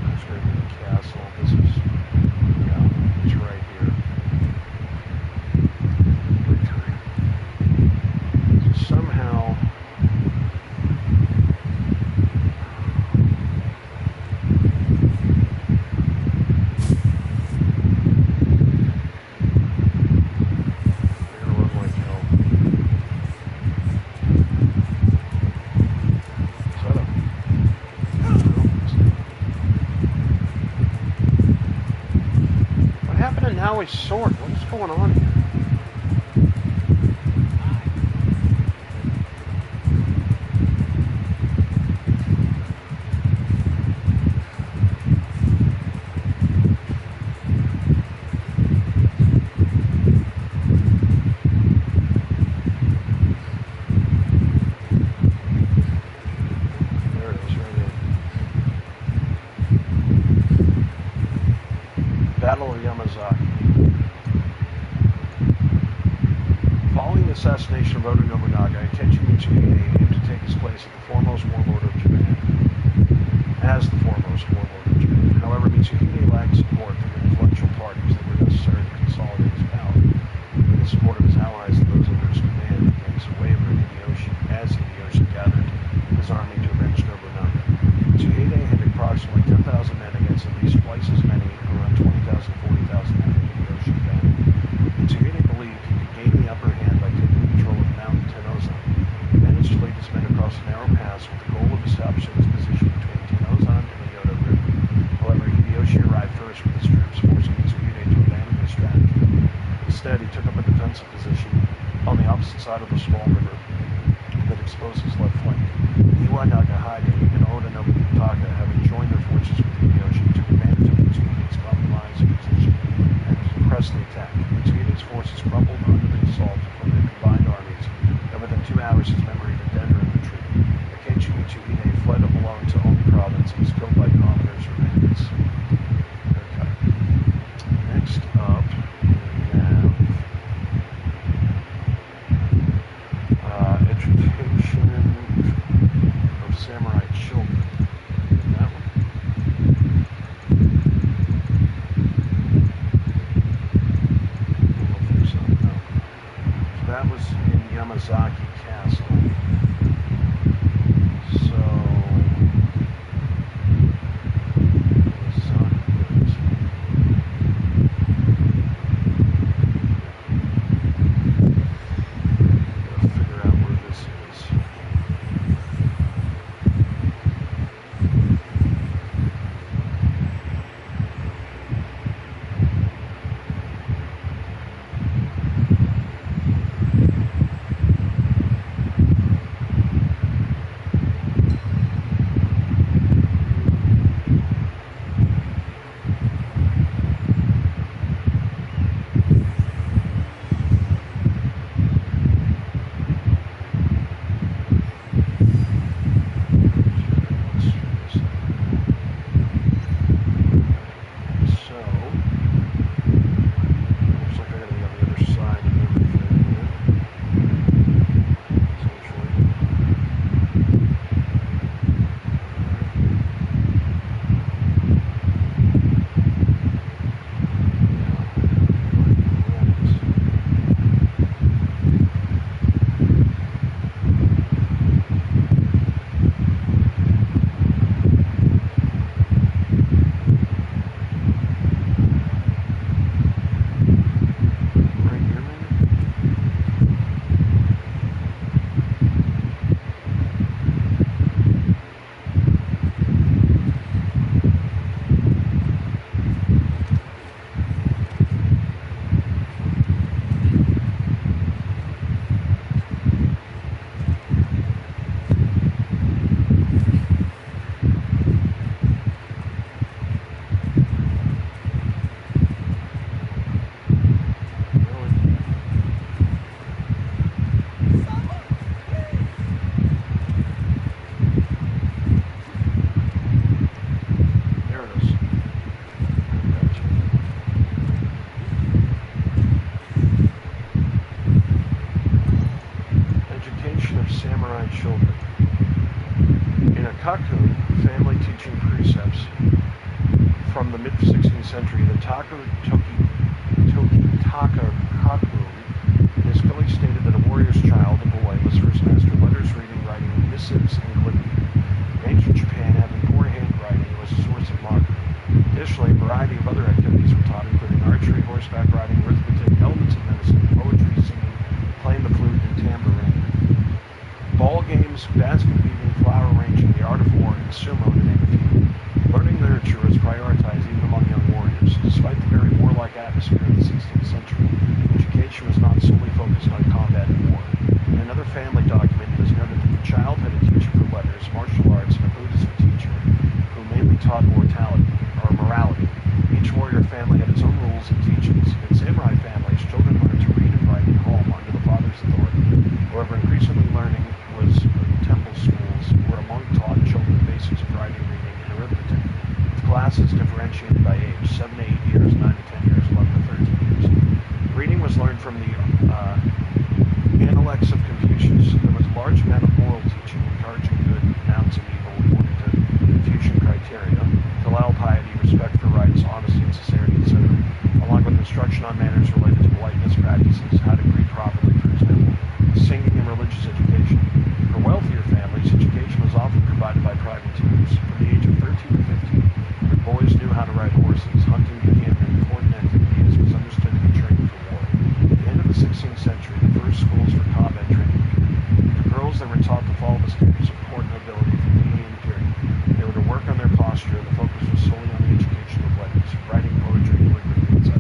Let's go to the castle. This is, yeah, it's right here. Okay. So somehow, now his sword. What is going on here? There it is, right there. Battle of Yamazaki. Following the assassination of Oda Nobunaga, Ieyasu Mitsuhide aimed to take his place as the foremost warlord of Japan. However, Mitsuhide lacked support from the influential parties that were necessary to consolidate his power. With the support of his allies and those under his command, he began to waver as Hideyoshi gathered his army to avenge Nobunaga. Mitsuhide had approximately 10,000 men against at least twice as many, around 20,000, 40,000 men in Hideyoshi battle. Mitsuhide believed he could gain the upper hand by taking control of Mount Tenozan. He managed to lead his men across a narrow pass with the goal of establishing his position between Tenozan and the Yoda River. However, Hideyoshi arrived first with his troops, forcing Mitsuhide to abandon his strategy. Instead, he took up a defensive position on the opposite side of the small river that exposed his left flank. Iwa Nagahide and Oda Nobunaga, having joined their forces with Hideyoshi, took advantage of Mitsuhide's compromised position and pressed the attack. Mitsuhide's forces crumbled under the assault from their combined armies, and within 2 hours his men were either dead or in retreat. Ieyasu Mitsuhide fled alone to Omi province and was killed by commoners or bandits. Okay. Next up, we have education of samurai children. That one. I don't think so. No. So that was in Yamazaki Castle. So figure out where this is. Takun family teaching precepts from the mid-16th century. The Tokitaka Kakun is clearly stated that a warrior's child, a boy, was first mastered letters, reading, writing, missives, and calligraphy. In ancient Japan, having poor handwriting was a source of mockery. Additionally, a variety of other activities were taught, including archery, horseback riding, arithmetic, elements of medicine, poetry, singing, playing the flute, and tambourine. Ball games, basket weaving, flower arranging, the art of war, and sumo, to name a few. Learning literature was prioritized even among young warriors. Despite the very warlike atmosphere of the 16th century, education was not solely focused on combat and war. In another family document, it is noted that the child had a teacher for letters, martial arts, and a Buddhist teacher who mainly taught morality. Each warrior family had its own rules and teachings. In samurai families, children learned to read and write at home under the father's authority. However, increasingly learning was temple schools where a monk taught children the basics of writing, reading, and arithmetic, with classes differentiated by age, 7 to 8 years, 9 to 10 years, 11 to 13 years. Reading was learned from the Analects of Confucius. There was a large amount of moral teaching, encouraging good, denouncing evil according to Confucian criteria, filial piety, respect for rights, honesty and sincerity, etc., along with instruction on manners related to politeness practices, how to greet properly, for example, singing and religious education. For wealthier families, education was often provided by private tutors. From the age of 13 to 15, when boys knew how to ride horses, hunting became an important activity as was understood to be training for war. At the end of the 16th century, the first schools for combat training appeared. For girls, they were taught to follow the standards of court nobility from the Heian period. They were to work on their posture. The focus was solely on the education of letters, writing, poetry, calligraphy, etc.,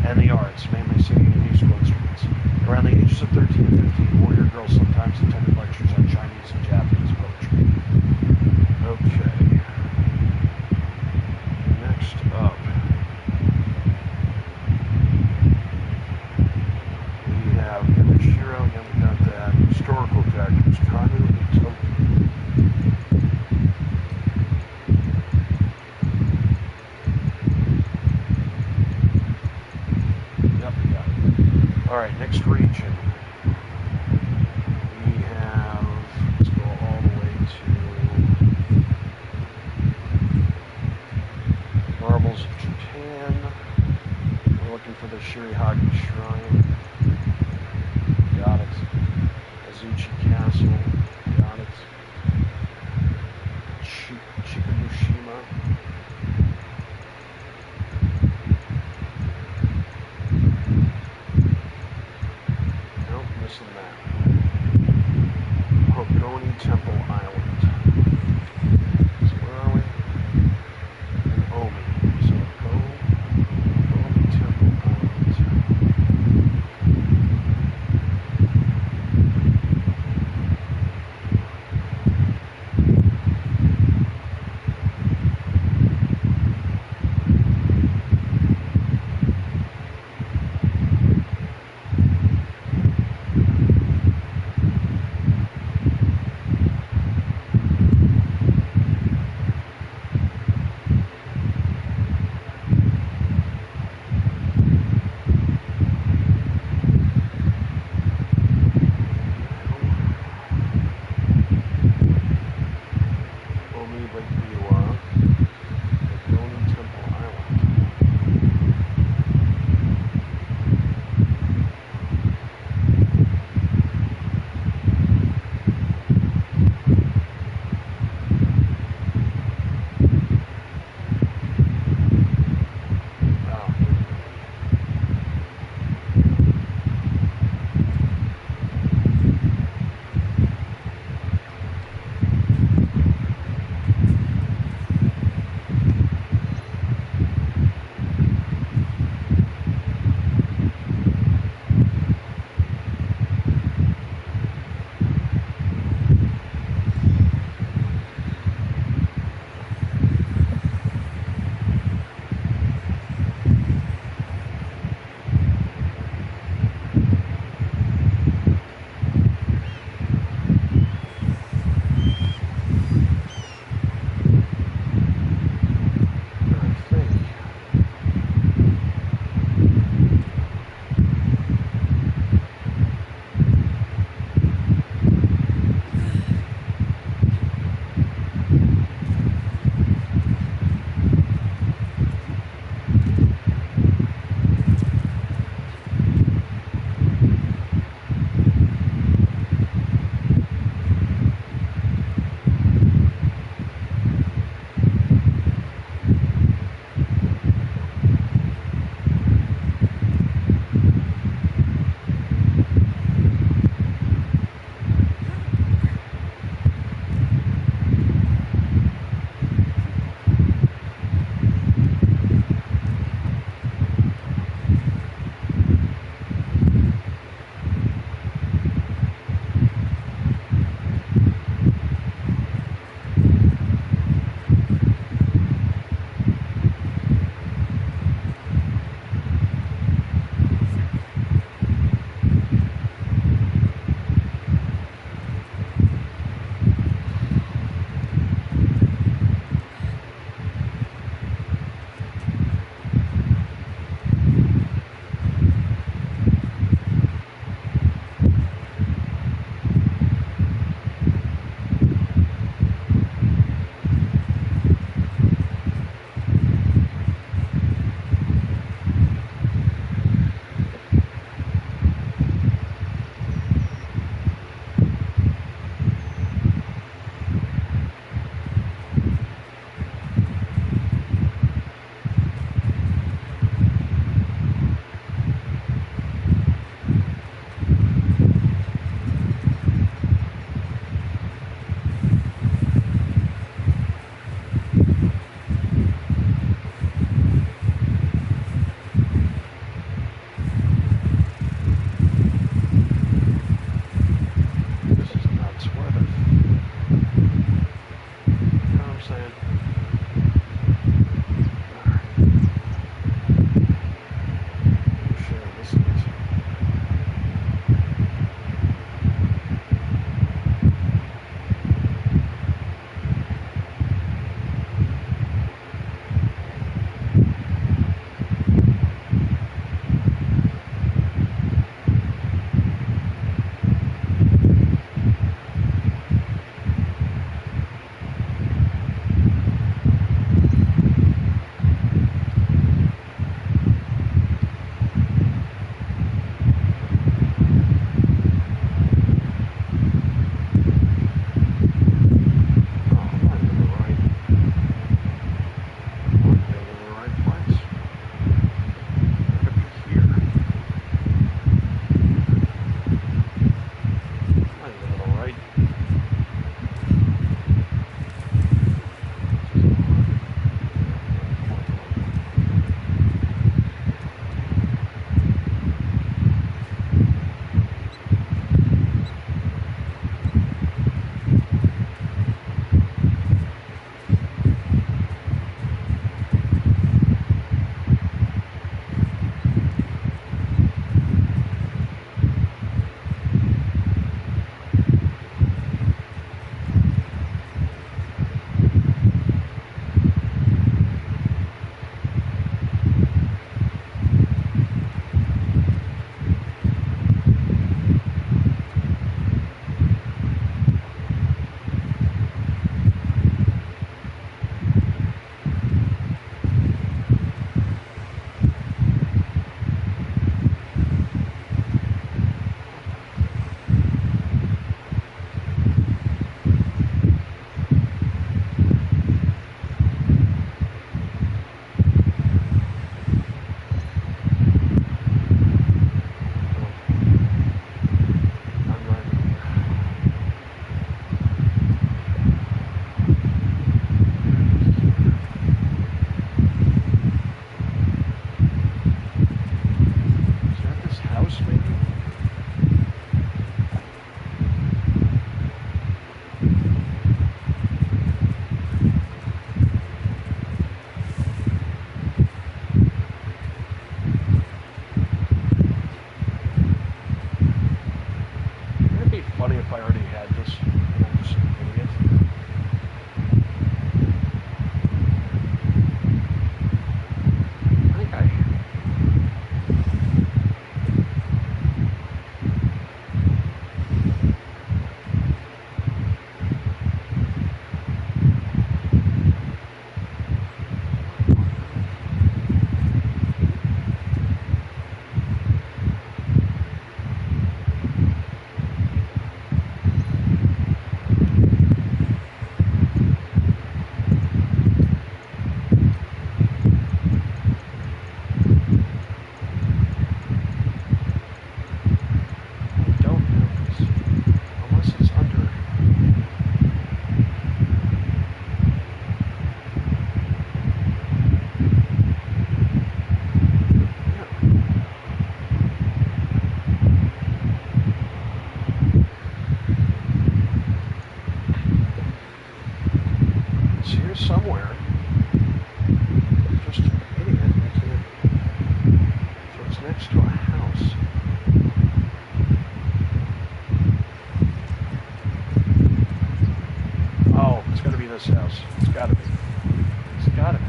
and the arts, mainly singing and musical instruments. Around the ages of 13 and 15, warrior girls sometimes attended lectures on Chinese and Japanese poetry. Okay. Next up, we have Yamashiro. Again, we got that. Historical characters, Kanu and Toki. Yep, we got it. All right, next region. We have, let's go all the way to Marbles of Japan. We're looking for the Shirihagi Shrine. Got it. Azuchi Castle. Got it. Chikubushima. Nope, missing that. Hogoni Temple Island. So where are we? In Omi. So Hogoni Temple Island. It's here somewhere. Just an idiot. I can't. So it's next to a house. Oh, it's got to be this house. It's got to be. It's got to be.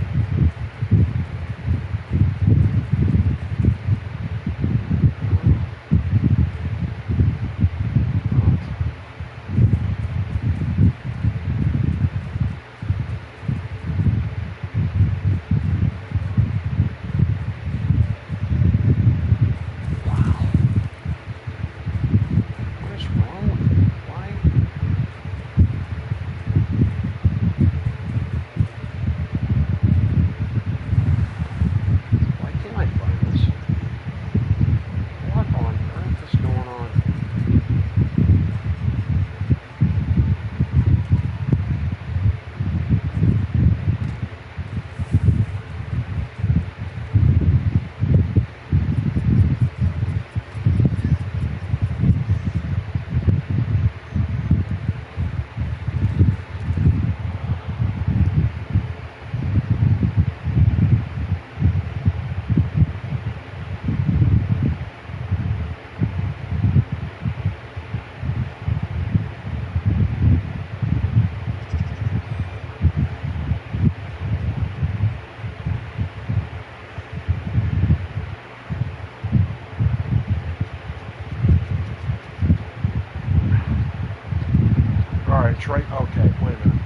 It's right. Okay, wait a minute.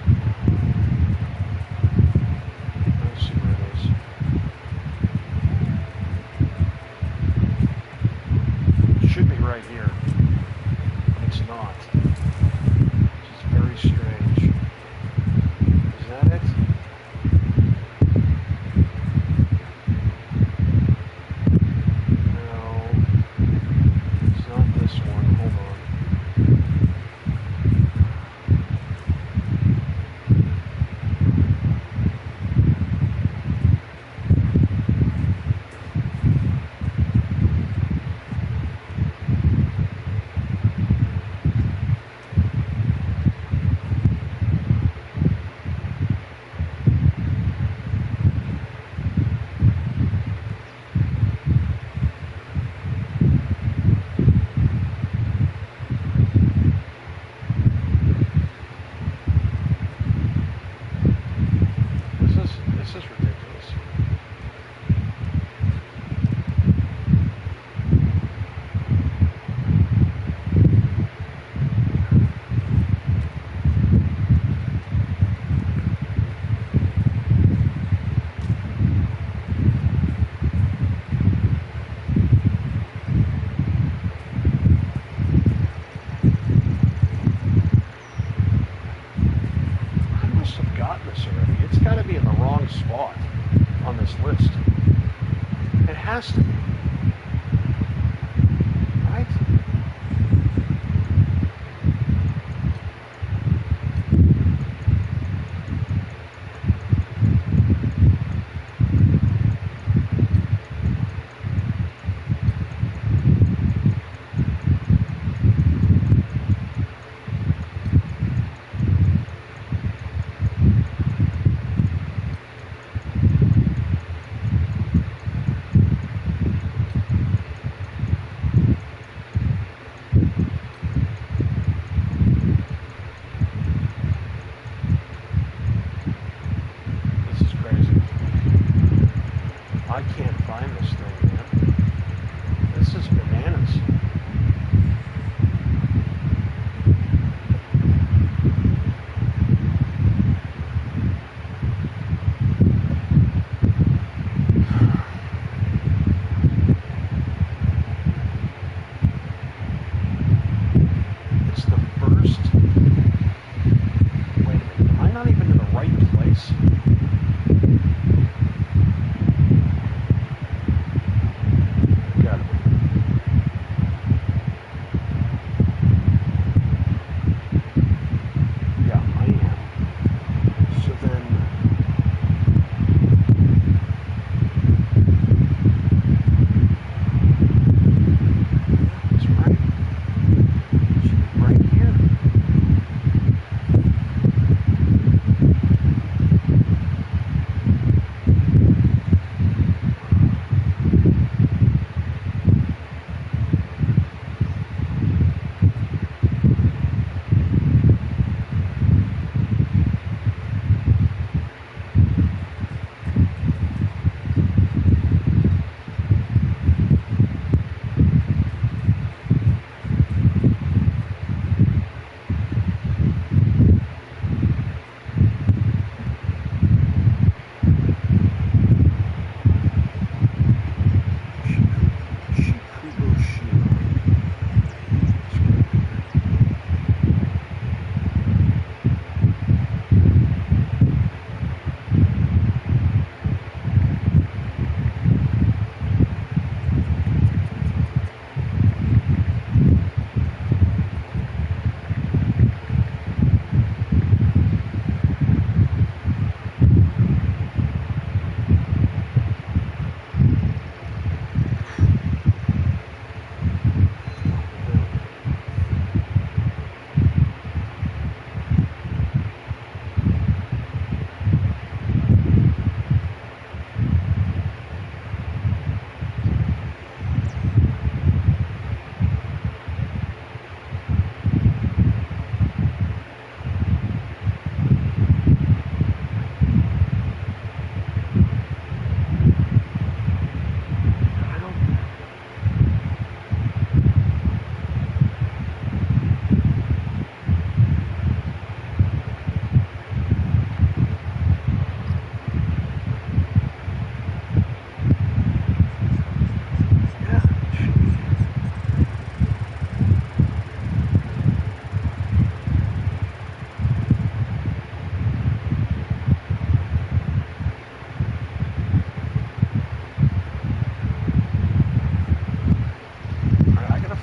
Let's see where it is. It should be right here, but it's not. Which is very strange. Is that it? No. It's not this one. Hold on. This is ridiculous. I must have gotten this already. It's got to be in the wrong spot on this list. It has to be. Right? I can't find this thing, man. This is bananas. It's the first. Wait a minute. Am I not even in the right place?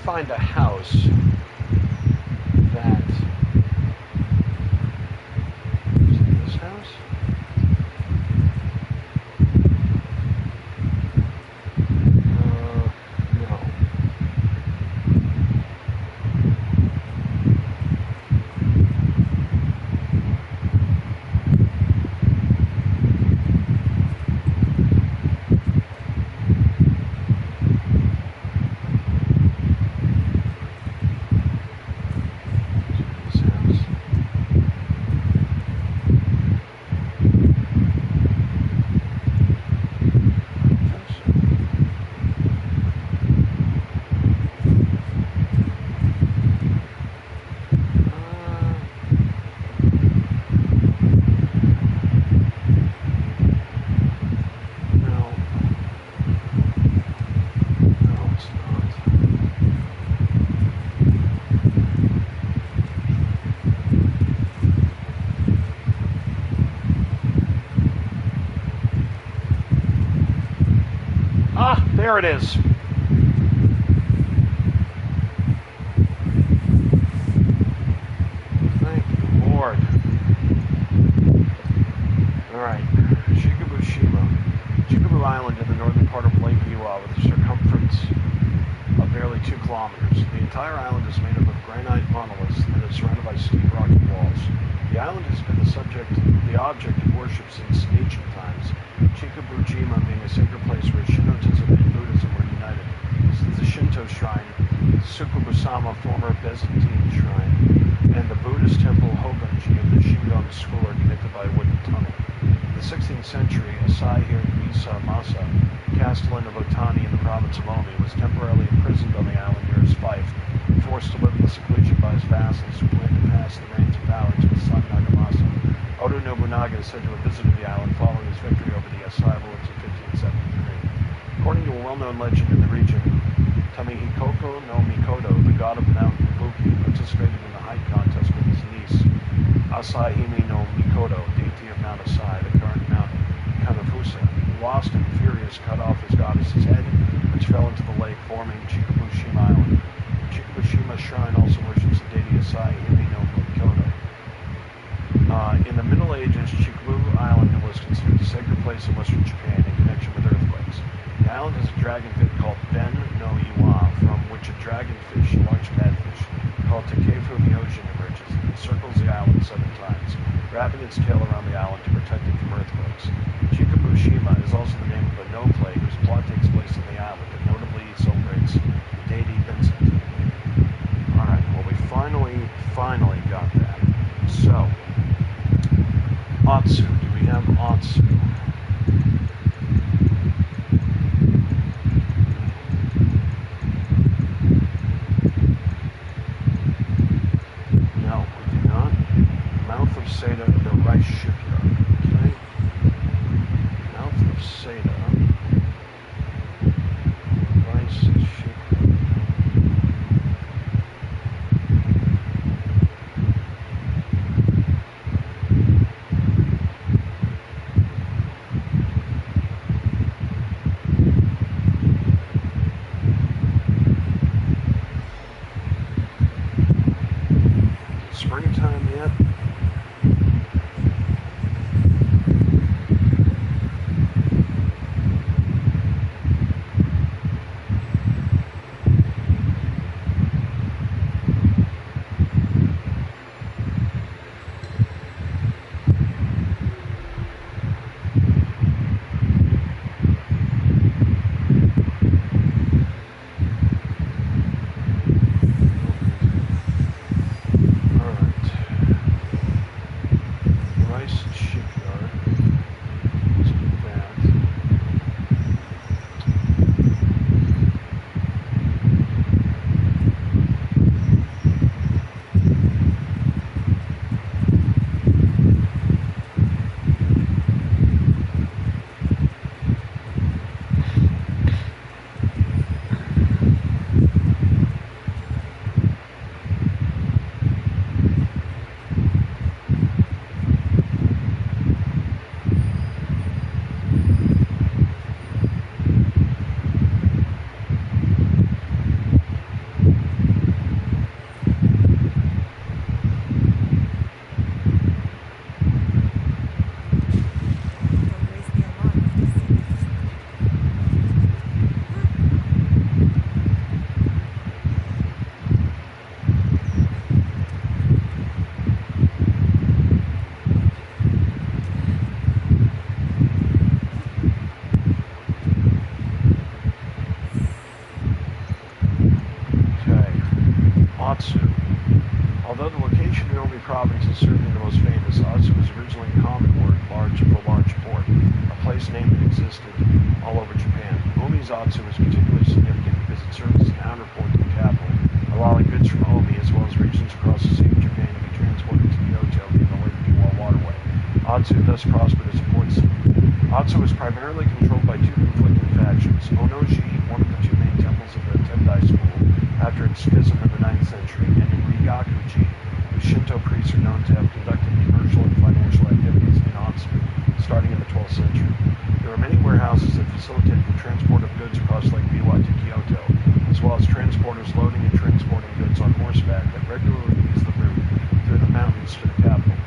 find a house that... Is it this house? No. There it is. Thank you, Lord. Alright, Chikubushima. Chikubu Island in the northern part of Lake Biwa with a circumference of barely 2 kilometers. The entire island is made up of granite monoliths and is surrounded by steep rocky walls. The island has been the object of worship since ancient times. Chikubushima being a sacred place where Shintoism and Buddhism were united. This is the Shinto shrine, Tsukubusama, former Byzantine shrine, and the Buddhist temple Hogonji of the Shingon school are connected by a wooden tunnel. In the 16th century, Asahir Misa Masa, castellan of Otani in the province of Omi, was temporarily imprisoned on the island near his fief, forced to live in the seclusion by his vassals who planned to pass the reins of power to his son Nagamasa. Oda Nobunaga is said to have visited the island following his victory over the Asai lords in 1573. According to a well-known legend in the region, Tamihikoko no Mikoto, the god of Mount Ibuki, participated in a height contest with his niece, Asahime no Mikoto, deity of Mount Asai, the current Mount Kanafusa. He lost and furious cut off his goddess's head, which fell into the lake, forming Chikubushima Island. Chikubushima Shrine also worships the deity Asahime no Mikoto. In the Middle Ages, Chikubu Island was considered a sacred place in western Japan in connection with earthquakes. The island has a dragon pit called Ben no Iwa, from which a dragonfish, a large catfish, called Takefu Myoji emerges and encircles the island 7 times, wrapping its tail around the island to protect it from earthquakes. Chikubushima is also the name of a no plague whose plot takes place on the island and notably celebrates deity Vincent. Alright, well we finally got that. So, Otsu. Do we have Otsu? No, we do not. Mouth of Seda, the rice shipyard. Okay. Mouth of Seda. Rice shipyard. certainly the most famous. Atsu was originally a common word for large port, a place name that existed all over Japan. Omi's Atsu is particularly significant because it serves as an outer port to the capital, allowing goods from Omi as well as regions across the Sea of Japan to be transported to Kyoto via the Lake Biwa waterway. Atsu thus prospered as a port city. Atsu was primarily controlled by two conflicting factions: Onoji, one of the two main temples of the Tendai school, after its schism in the 9th century, and Rigakuji, whose Shinto priests are known to have conducted commercial and financial activities in Atsu, starting in the 12th century. There are many warehouses that facilitated the transport of goods across Lake Biwa to Kyoto, as well as transporters loading and transporting goods on horseback that regularly use the route through the mountains to the capital.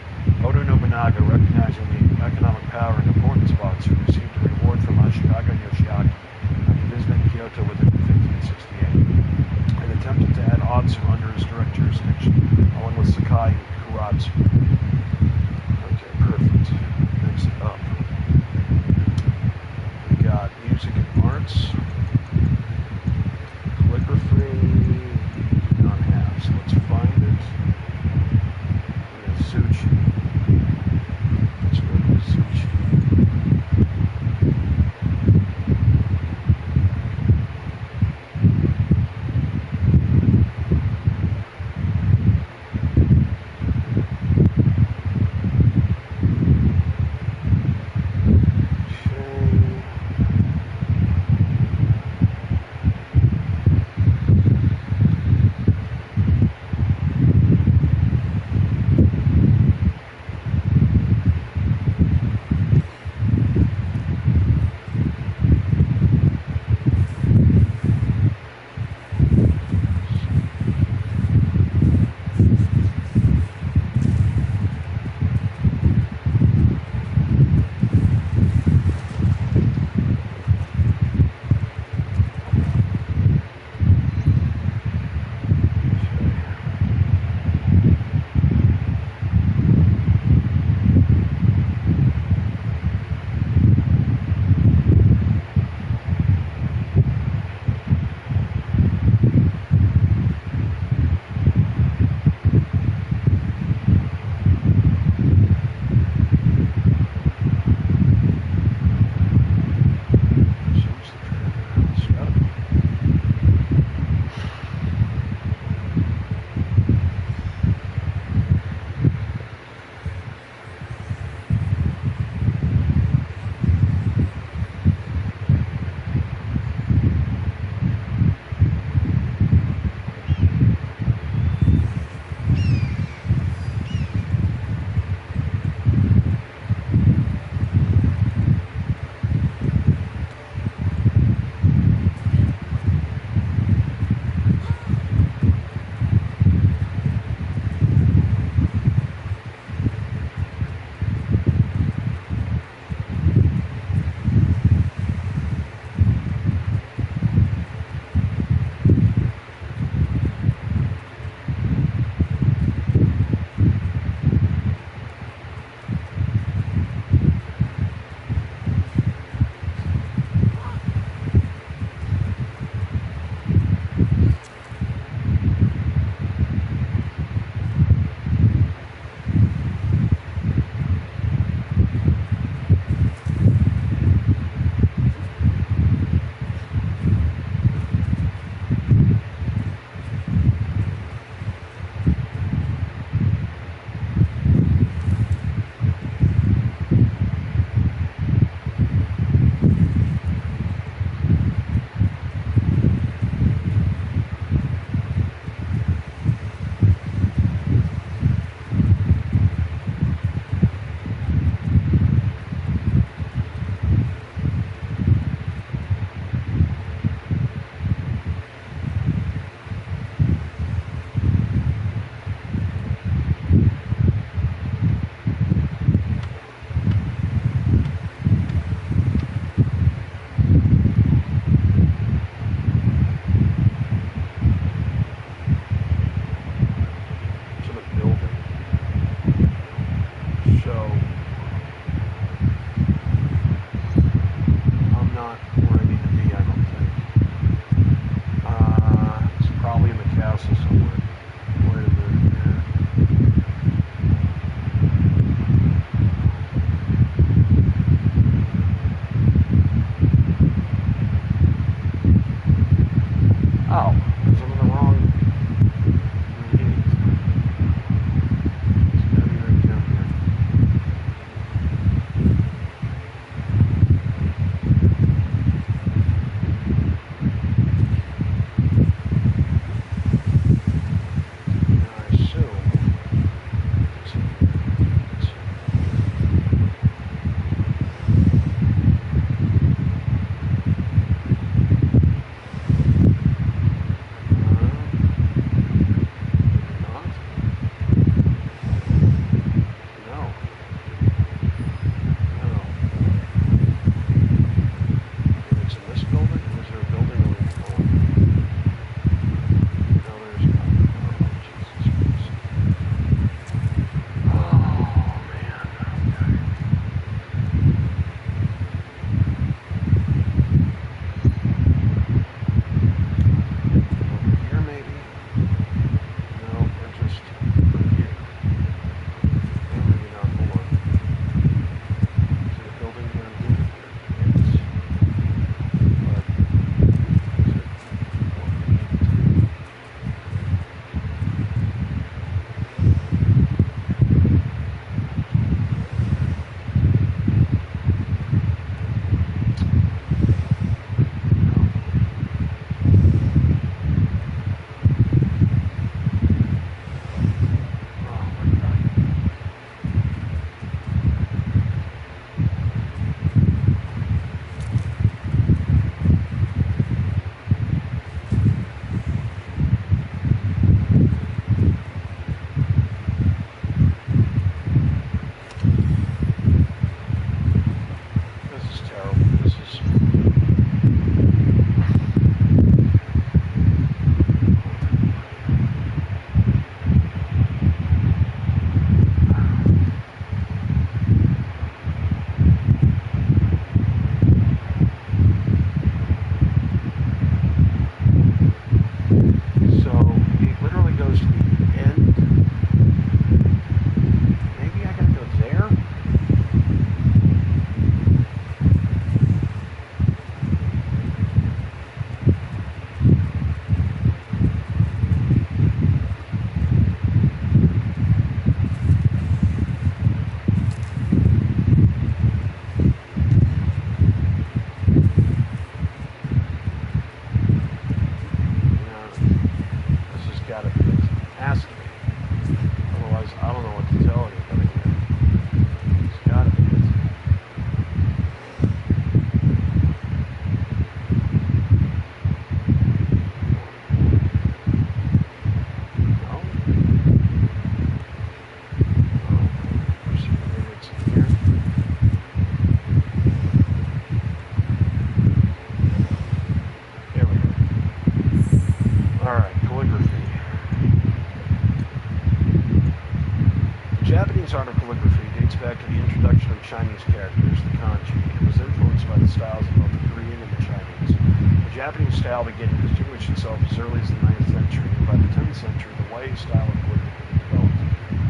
Oda Nobunaga, recognizing the economic power and importance of Atsu, received a reward from Ashikaga Yoshiaki after visiting Kyoto within 1568, and attempted to add Atsu under his direct jurisdiction, along with Sakai and Kuratsu. Okay, perfect. Next up, we got music and arts. Calligraphy, we do not have, so let's find it. Suchi. Let's go from Chinese characters, the kanji, and was influenced by the styles of both the Korean and the Chinese. The Japanese style began to distinguish itself as early as the 9th century, and by the 10th century, the Wei style of calligraphy developed.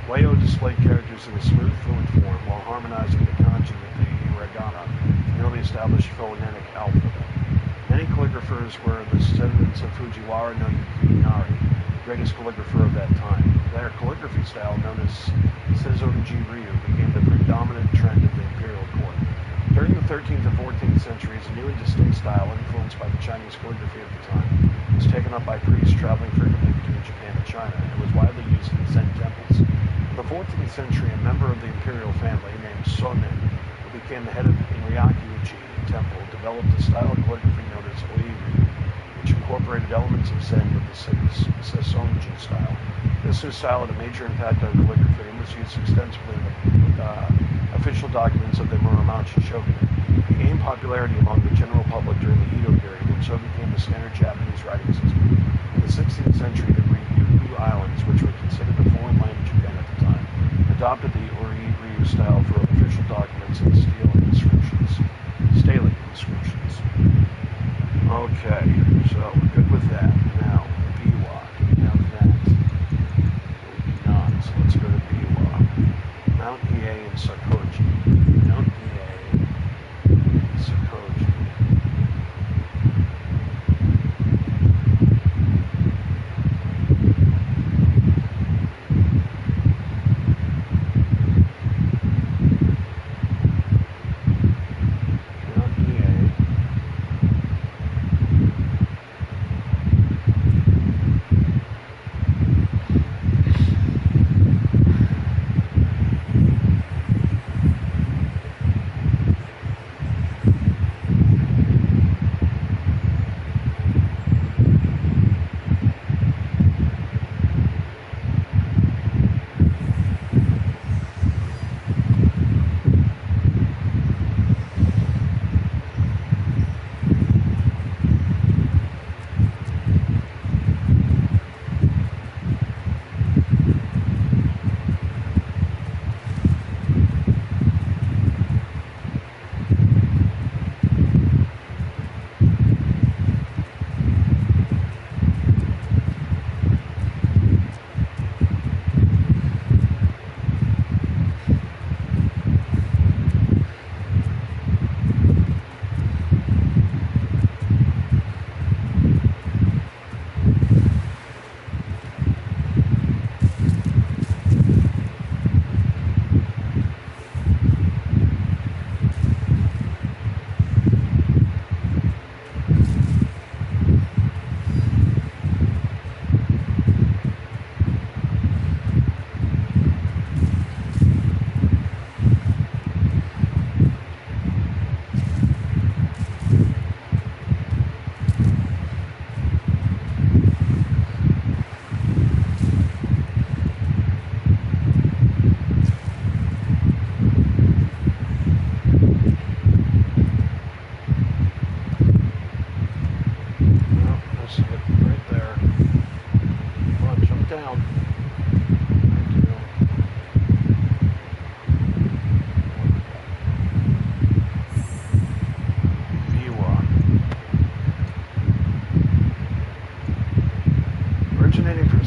Weiyo displayed characters in a smooth, fluent form while harmonizing the kanji with the hiragana, the newly established phonetic alphabet. Many calligraphers were the descendants of Fujiwara no Yukinari, the greatest calligrapher of that time. Their calligraphy style, known as Seizonji Ryu, became the predominant trend of the imperial court. During the 13th and 14th centuries, a new and distinct style, influenced by the Chinese calligraphy at the time, was taken up by priests traveling frequently between Japan and China, and was widely used in Zen temples. In the 14th century, a member of the imperial family named Sonnen, who became the head of Inryaku-ji Temple, developed a style of calligraphy known as Oiri, which incorporated elements of Zen with the Seizonji style. This new style had a major impact on calligraphy and was used extensively in the official documents of the Muromachi shogunate. It gained popularity among the general public during the Edo period, and so became the standard Japanese writing system. In the 16th century, the Ryukyu Islands, which were considered a foreign language again at the time, adopted the Ori-Ryu style for official documents and stele inscriptions. Okay, so we're good with that. Now, Biwa. We have that. So let's go to Biwa. Mount Hiei and Sakoji. Mount Hiei and Sakoji.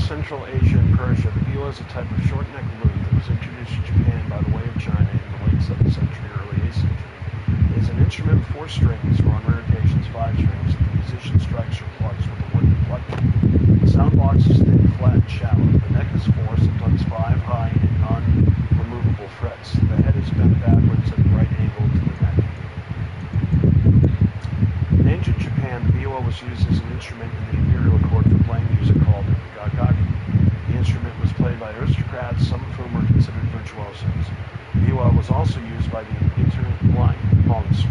Central Asia and Persia, the biwa is a type of short-necked lute that was introduced to Japan by the way of China in the late 7th century, early 8th century. It is an instrument with 4 strings, or on rare occasions 5 strings, that the musician strikes or plucks with a wooden plucking. The sound box is thick, flat, and shallow. The neck is 4, sometimes 5 high, and non-removable frets. The head is bent backwards at a right angle to the neck. In ancient Japan, the biwa was used as an instrument in the imperial court for playing music called gagagi. The instrument was played by aristocrats, some of whom were considered virtuosos. Biwa was also used by the internet-blind monks,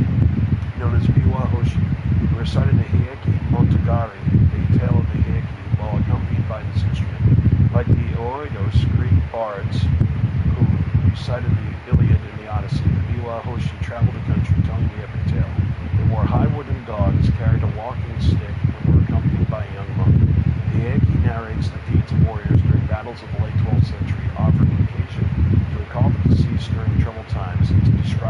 known as biwa hoshi, who recited the Heike Montagari, the tale of the Heike, while accompanied by this instrument. Like the Oidos, Greek bards, who recited the Iliad and the Odyssey, the biwa hoshi traveled the country telling the epic tale. They wore high wooden dogs, carried a walking stick, and were accompanied by a young monk. The Heike narrates the deeds of warriors during battles of the late 12th century, offering an occasion to recall the deceased during troubled times and to describe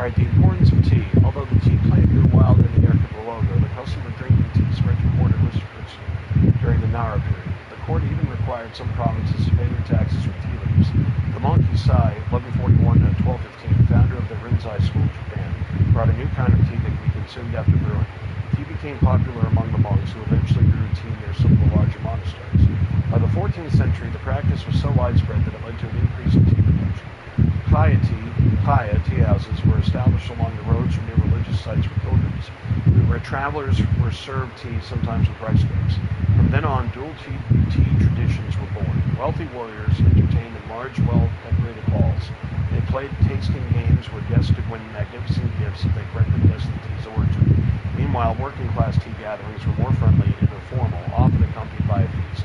Alright, the importance of tea. Although the tea plant grew wild in the archipelago, the custom of drinking tea spread to border districts during the Nara period. The court even required some provinces to pay their taxes with tea leaves. The monk Isai, 1141 to 1215, founder of the Rinzai school of Japan, brought a new kind of tea that could be consumed after brewing. Tea became popular among the monks, who eventually grew tea near some of the larger monasteries. By the 14th century, the practice was so widespread that it led to an increase in tea production. Kaya tea houses were established along the roads from near religious sites for pilgrims, where travelers were served tea, sometimes with rice cakes. From then on, dual tea traditions were born. Wealthy warriors entertained in large, well-decorated halls. They played tasting games where guests could win magnificent gifts if they correctly guessed the tea's origin. Meanwhile, working-class tea gatherings were more friendly and informal, often accompanied by a feast.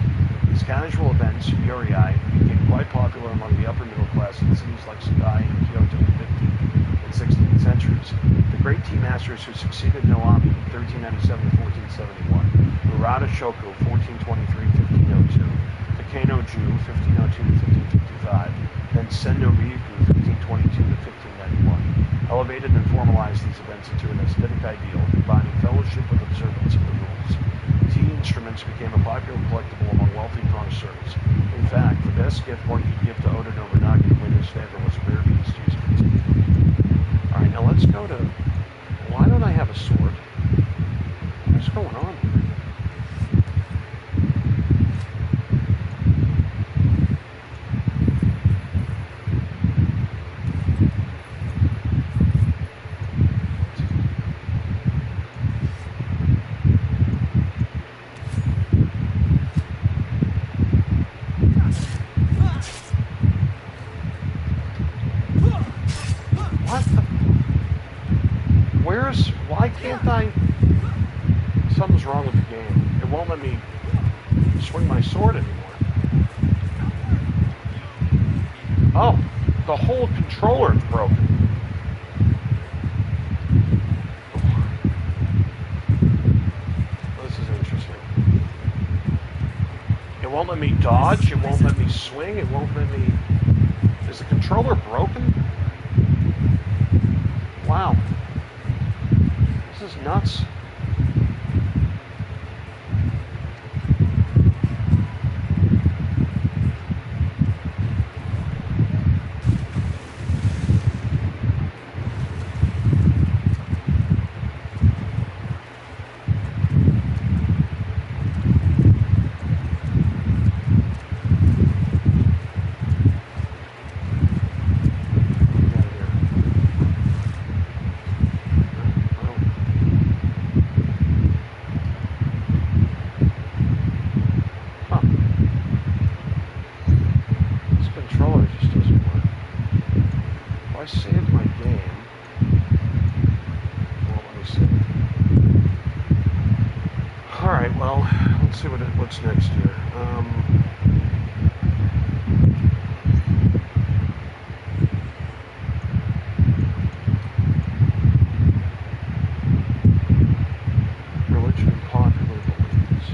These casual events, yuriai, became quite popular among the upper middle class in cities like Sakai and Kyoto in the 15th and 16th centuries. The great tea masters who succeeded Noami, 1397 to 1471, Murata Shoku, 1423-1502, Takeno Ju, 1502 to 1555, then Sendo Ryuku, 1522 to 1591, elevated and formalized these events into an aesthetic ideal, combining fellowship with observance of the rules. Tea instruments became a popular collectible among wealthy connoisseurs. In fact, the best gift one could give to Oda Nobunaga to win his favor was a rare beast used for tea. Alright, now let's go to... Why don't I have a sword? What's going on here? Why can't I? Something's wrong with the game. It won't let me swing my sword anymore. Oh, the whole controller is broken. This is interesting. It won't let me dodge. It won't let me swing. It won't let me... Is the controller broken? Wow. This is nuts. I saved my game. Well, let me see. Alright, well, let's see what's next here. Religion and popular beliefs.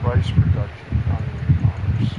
Rice production, economy, and commerce.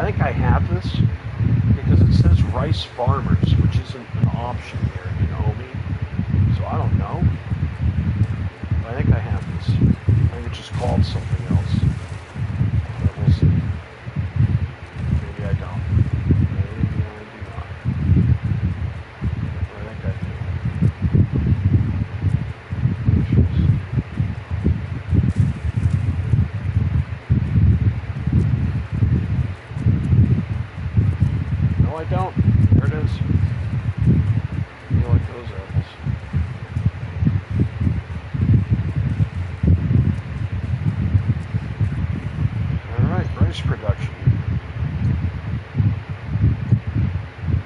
I think I have this because it says rice farmers, which isn't an option here, you know what I mean? So I don't know. But I think I have this. I think it's just called something else. But we'll see. Maybe I don't. Maybe I do not. But I think I do. No, I don't. There it is. You like those apples. Alright, rice production.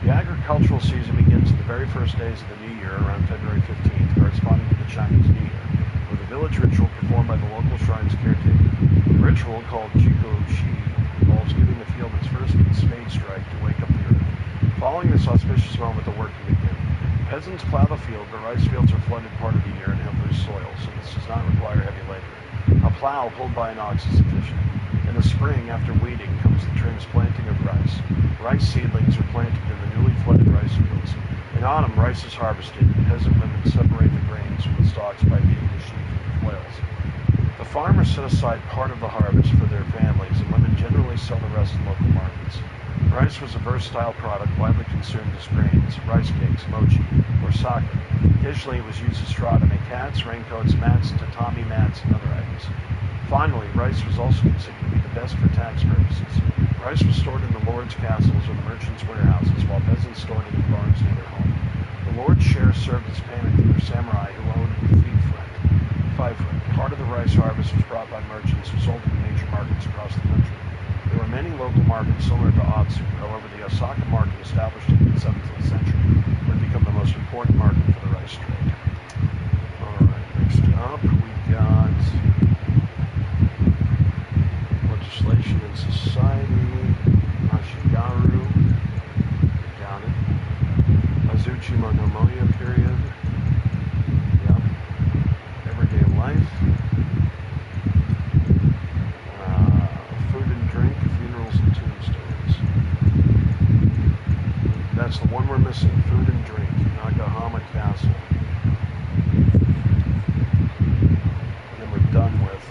The agricultural season begins in the very first days of the new year, around February 15th, corresponding to the Chinese New Year, with a village ritual performed by the local shrine's caretaker. The ritual, called Jiko Shi, involves giving the field its first spade strike to wake up the earth. Following this auspicious moment, the work can begin. Peasants plow the field, but rice fields are flooded part of the year and have loose soil, so this does not require heavy labor. A plow pulled by an ox is sufficient. In the spring, after weeding, comes the transplanting of rice. Rice seedlings are planted in the newly flooded rice fields. In autumn, rice is harvested, and peasant women separate the grains from the stalks by beating the sheaf with flails. The farmers set aside part of the harvest for their families, and women generally sell the rest in local markets. Rice was a versatile product widely consumed as grains, rice cakes, mochi, or sake. Occasionally it was used as straw to make hats, raincoats, mats, tatami mats, and other items. Finally, rice was also considered to be the best for tax purposes. Rice was stored in the lords' castles or the merchants' warehouses, while peasants stored it in barns near their home. The lord's share served as payment to their samurai who owed five rent. Part of the rice harvest was brought by merchants who sold to the major markets across the country. There were many local markets similar to Otsu. However, the Osaka market, established in the 17th century, would become the most important market for the rice trade. Alright, next up we got legislation and society, Ashigaru, got it. Azuchi Monomoya period, yep. Everyday life. Food and drink, funerals and tombstones. That's the one we're missing, food and drink, Nagahama Castle. And then we're done with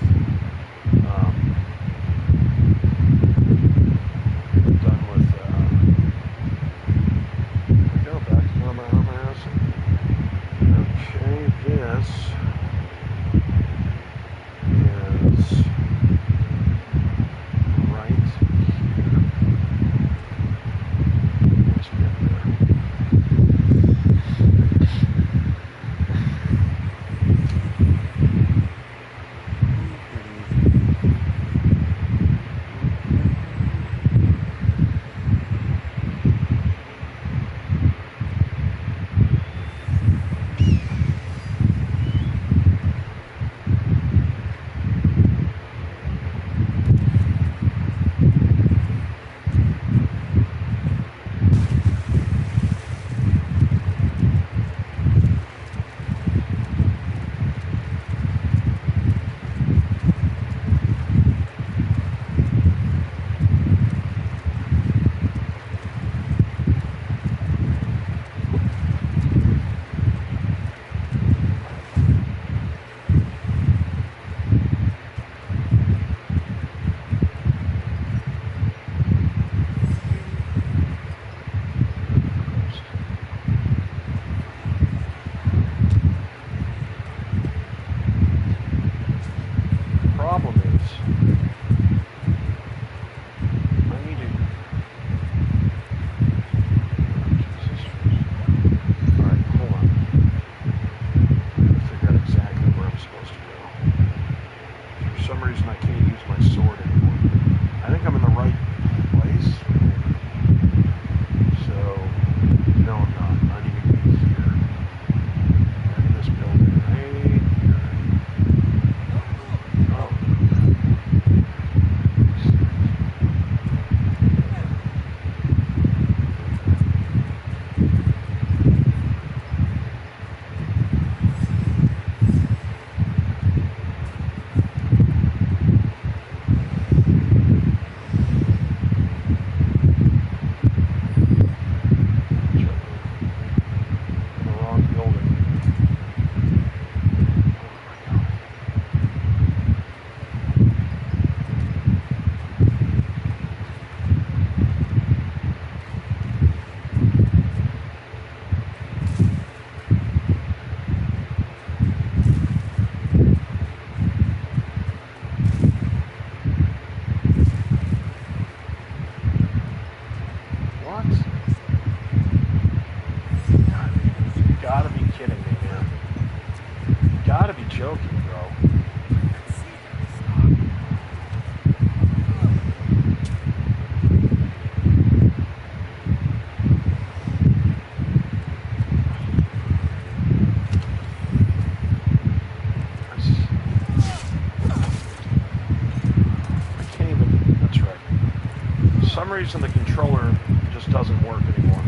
some reason the controller just doesn't work anymore.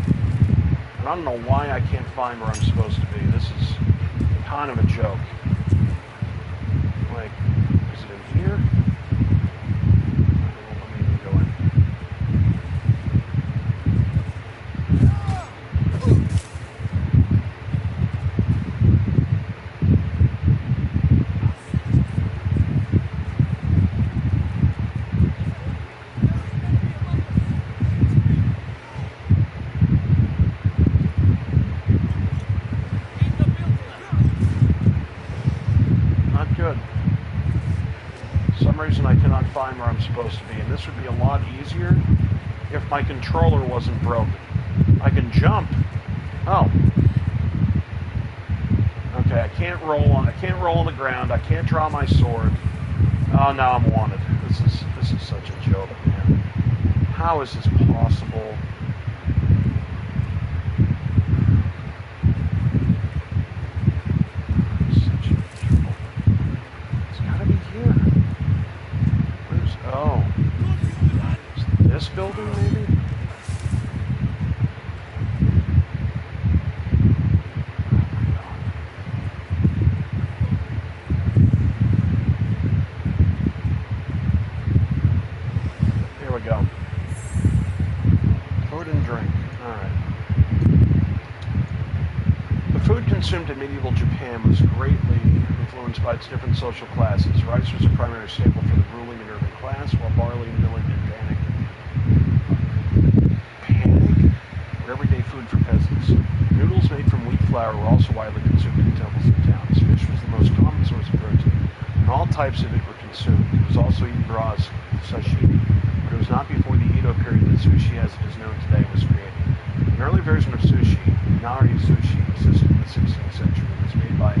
And I don't know why I can't find where I'm supposed to be. This is kind of a joke. Like, is it in here? Let me even go in. I cannot find where I'm supposed to be, and this would be a lot easier if my controller wasn't broken. I can jump. Oh. Okay, I can't roll on the ground. I can't draw my sword. Oh, now I'm wanted. This is such a joke, man. How is this possible? This building, maybe? Here we go. Food and drink. Alright. The food consumed in medieval Japan was greatly influenced by its different social classes. Rice was a primary staple for the ruling and urban class, while barley, millet, and everyday food for peasants. Noodles made from wheat flour were also widely consumed in temples and towns. Fish was the most common source of protein, and all types of it were consumed. It was also eaten raw as sashimi, but it was not before the Edo period that sushi as it is known today was created. An early version of sushi, nari sushi, existed in the 16th century. It was made by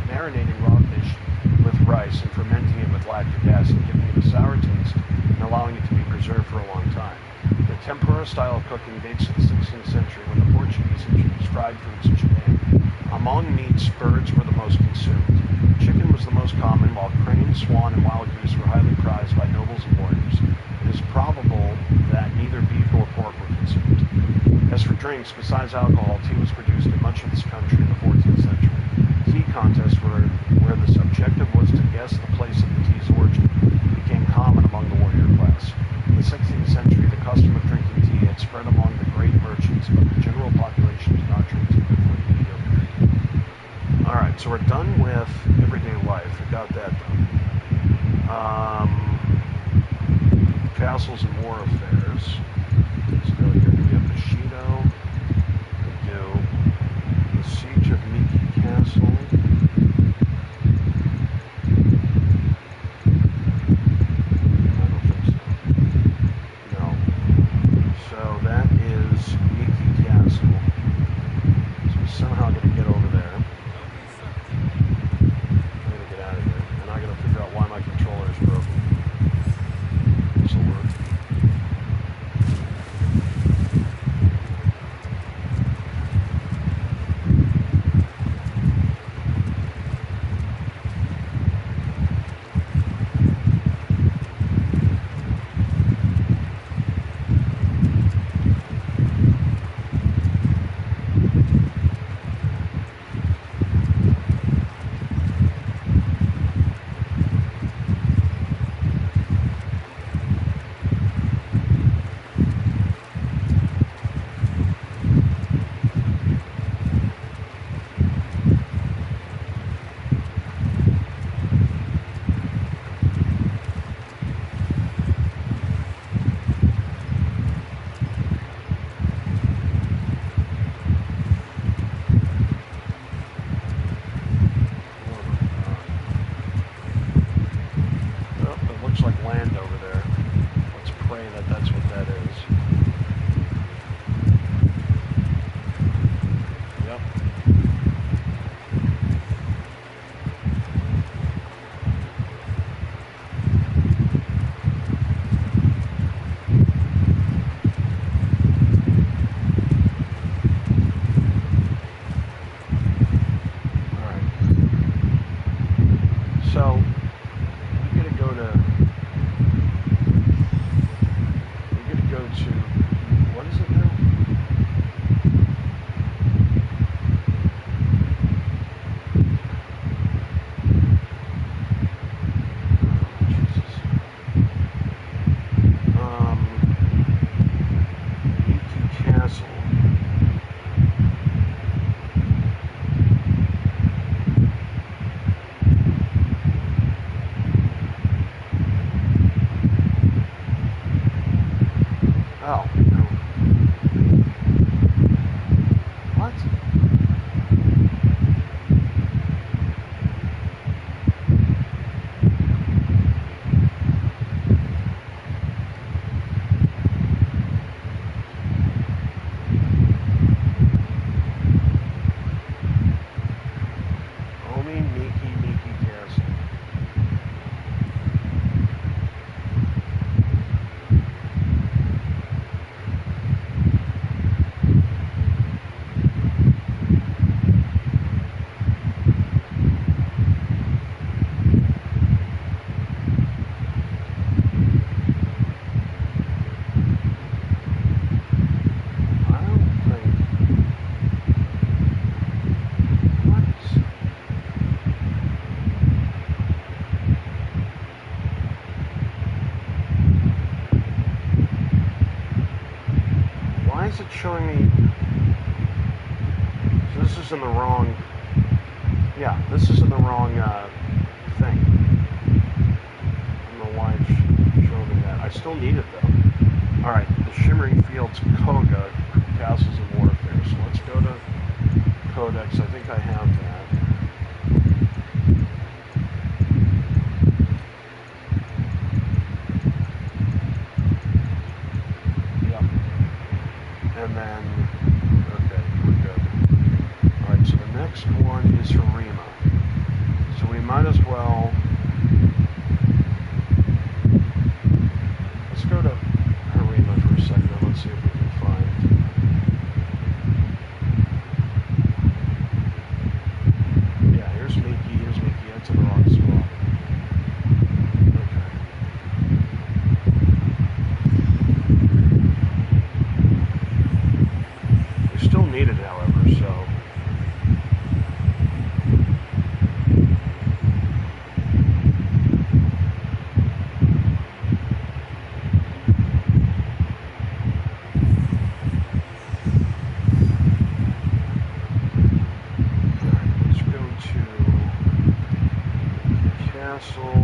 marinating raw fish with rice and fermenting it with lactic acid, giving it a sour taste and allowing it to be preserved for a long time. The tempura style of cooking dates to the 16th century when the Portuguese introduced fried foods in Japan. Among meats, birds were the most consumed. Chicken was the most common, while crane, swan, and wild goose were highly prized by nobles and warriors. It is probable that neither beef nor pork were consumed. As for drinks, besides alcohol, tea was produced in much of this country in the 14th century. Tea contests where the objective was to guess the place of the tea's origin became common among the warrior class. In the 16th century, the custom of drinking tea had spread among the great merchants, but the general population did not drink tea before the Edo period. Alright, so we're done with everyday life. We got that done. Castles and war affairs. Let's go here. We have Bushido. We do the Siege of Miki Castle. Somehow going to get over there. I'm going to get out of here. And I got to figure out why my controller is broken. This will work. it showing me? So this is in the wrong. Yeah, this is in the wrong thing. I don't know why it's showing me that. I still need it though. All right, the Shimmering Fields Koga, Castles of Warfare. So let's go to Codex. I think I have that. And then, okay, we're good. Alright, so the next one is Harima. So we might as well, let's go to Harima for a second and let's see if we can find. Yeah, here's Miki, that's in the wrong spot. Needed, however, so let's go to Castle,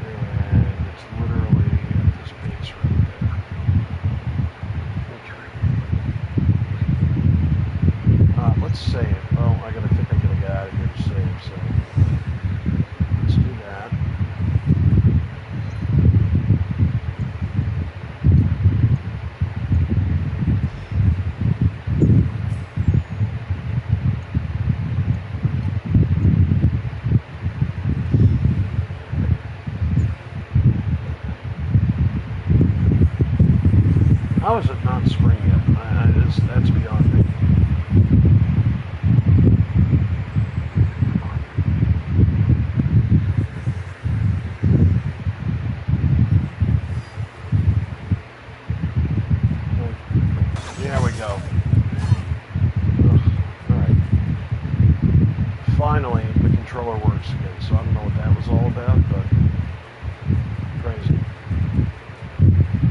and it's literally at this base right there. Let's save. Well, I think I gotta get out of here to save, so let's do that. How is it not spring yet? That's beyond me. There we go. Alright. Finally, the controller works again, so I don't know what that was all about, but crazy.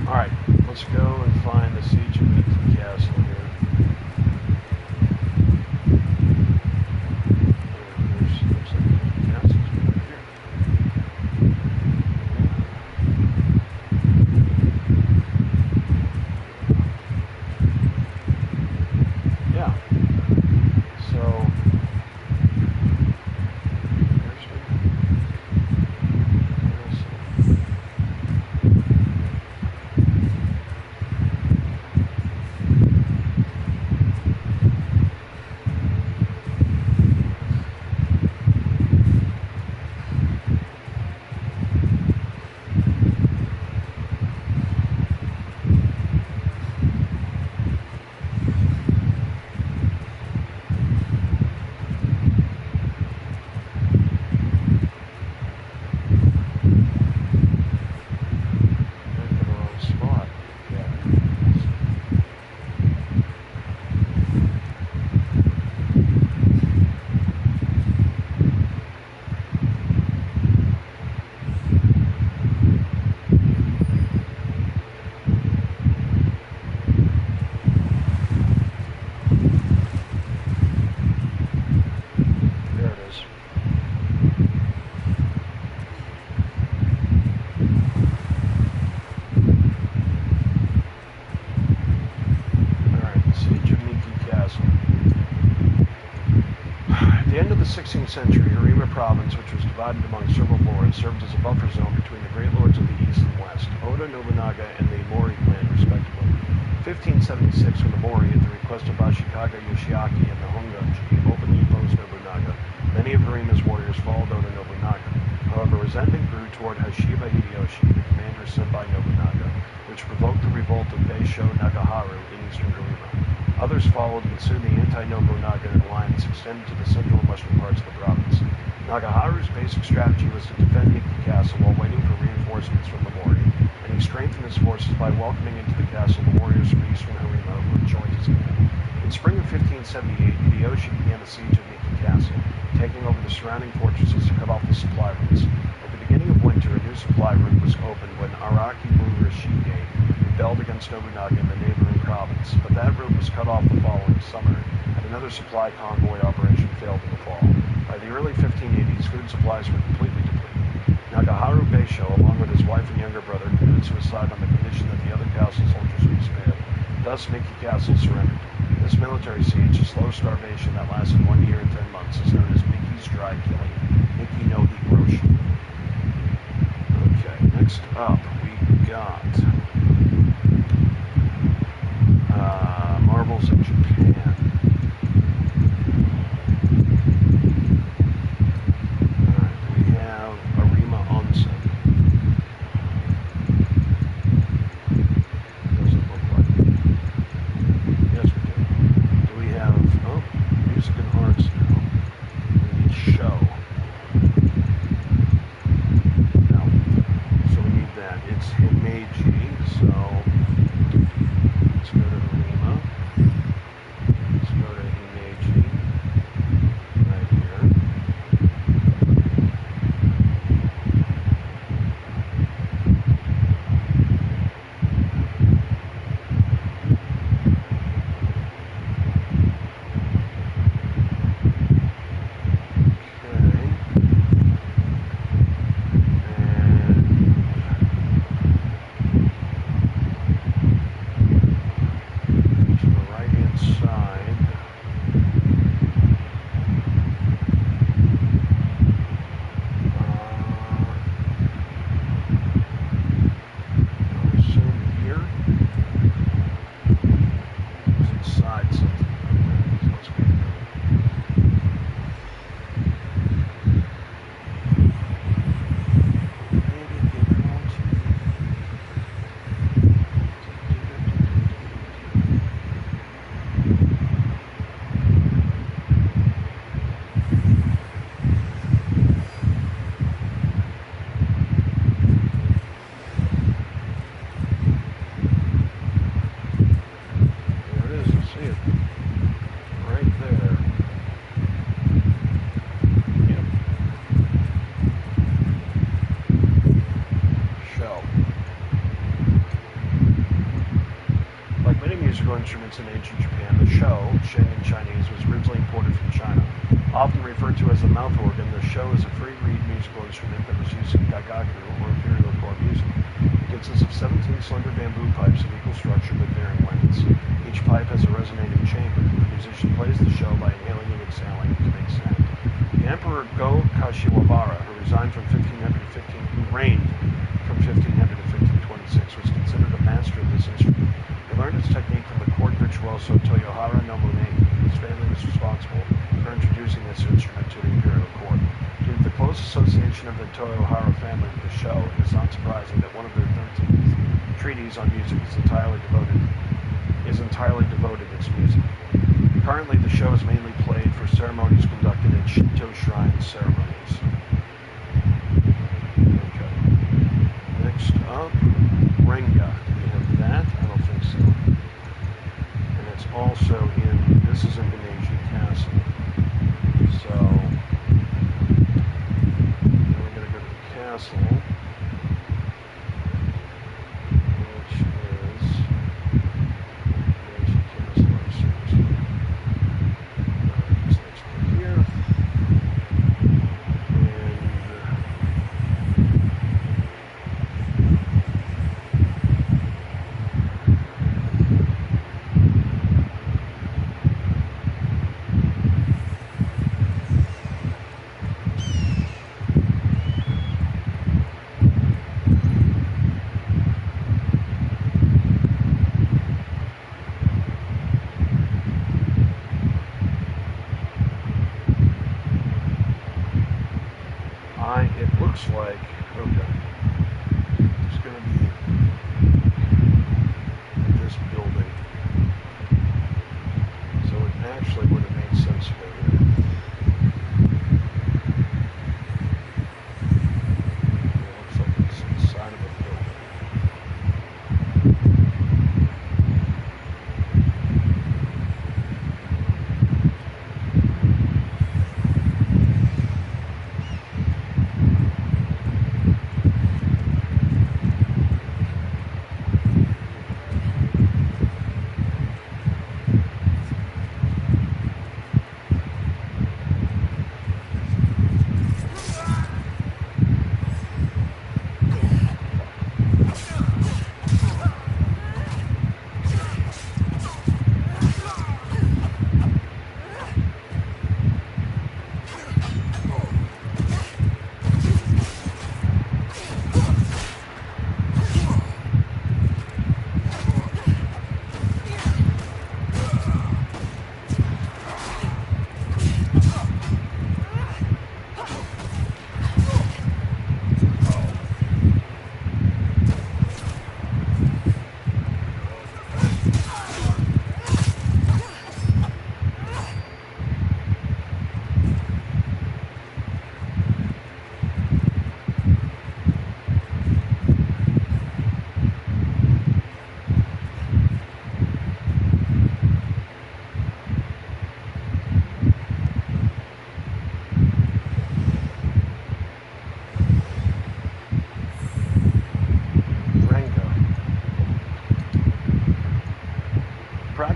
Alright, let's go and find the Siege of Miki Castle here. Looks like Miki Castle's right here. Yeah. So, At the end of the 16th century, Harima province, which was divided among several lords, served as a buffer zone between the great lords of the east and west, Oda Nobunaga and the Mori clan, respectively. 1576, when the Mori, at the request of Ashikaga Yoshiaki and the Honganji, openly opposed Nobunaga, many of Harima's warriors followed Oda Nobunaga. However, resentment grew toward Hashiba Hideyoshi, the commander sent by Nobunaga, which provoked the revolt of Beisho Nagaharu in eastern Harima. Others followed, and soon the anti-Nobunaga alliance extended to the central and western parts of the province. Nagaharu's basic strategy was to defend Miki Castle while waiting for reinforcements from the Mori, and he strengthened his forces by welcoming into the castle the warriors from eastern Harima who had joined his command. In spring of 1578, Hideyoshi began the siege of Miki Castle, taking over the surrounding fortresses to cut off the supply routes. At the beginning of winter, a new supply route was opened when Araki ruler Shige rebelled against Nobunaga in the neighboring province, but that route was cut off the following summer, and another supply convoy operation failed in the fall. By the early 1580s, food supplies were completely depleted. Nagaharu Beisho, along with his wife and younger brother, committed suicide on the condition that the other castle soldiers would be spared. Thus, Miki Castle surrendered. This military siege, a slow starvation that lasted 1 year and 10 months, is known as Miki's Dry Killing, Miki no Hiroshi. Okay, next up we got marbles of Japan. Alright, we have Arima Onsen. Doesn't look like it. Yes, we do. Do we have, music and arts now. We need show. No. So we need that. It's Himeji, so let's go to Arima. Let's go to Himeji. Right here. Instruments in ancient Japan, the shou, sheng in Chinese, was originally imported from China. Often referred to as a mouth organ, the shou is a free reed musical instrument that was used in gagaku, or imperial court music. It consists of 17 slender bamboo pipes of equal structure but varying lengths. Each pipe has a resonating chamber. The musician plays the shou by inhaling and exhaling to make sound. The Emperor Go Kashiwabara, who reigned from 1500 to 1526, was considered a master of this instrument. He learned its technique from the court virtuoso Toyohara no Munegi, whose family was responsible for introducing this instrument to the imperial court. Due to the close association of the Toyohara family with the shou, it is not surprising that one of their 13th treatises on music is entirely devoted to its music. Currently, the shou is mainly played for ceremonies conducted at Shinto shrine ceremonies. Okay. Next up, Renga. Do we have that? I don't think so. And it's also this is in Himeji Castle. So, we're going to go to the castle, which is Himeji Castle, seriously. Just next to here. It looks like, okay, it's going to be this building. So it actually would have made sense to go here. It looks like it's inside of a building.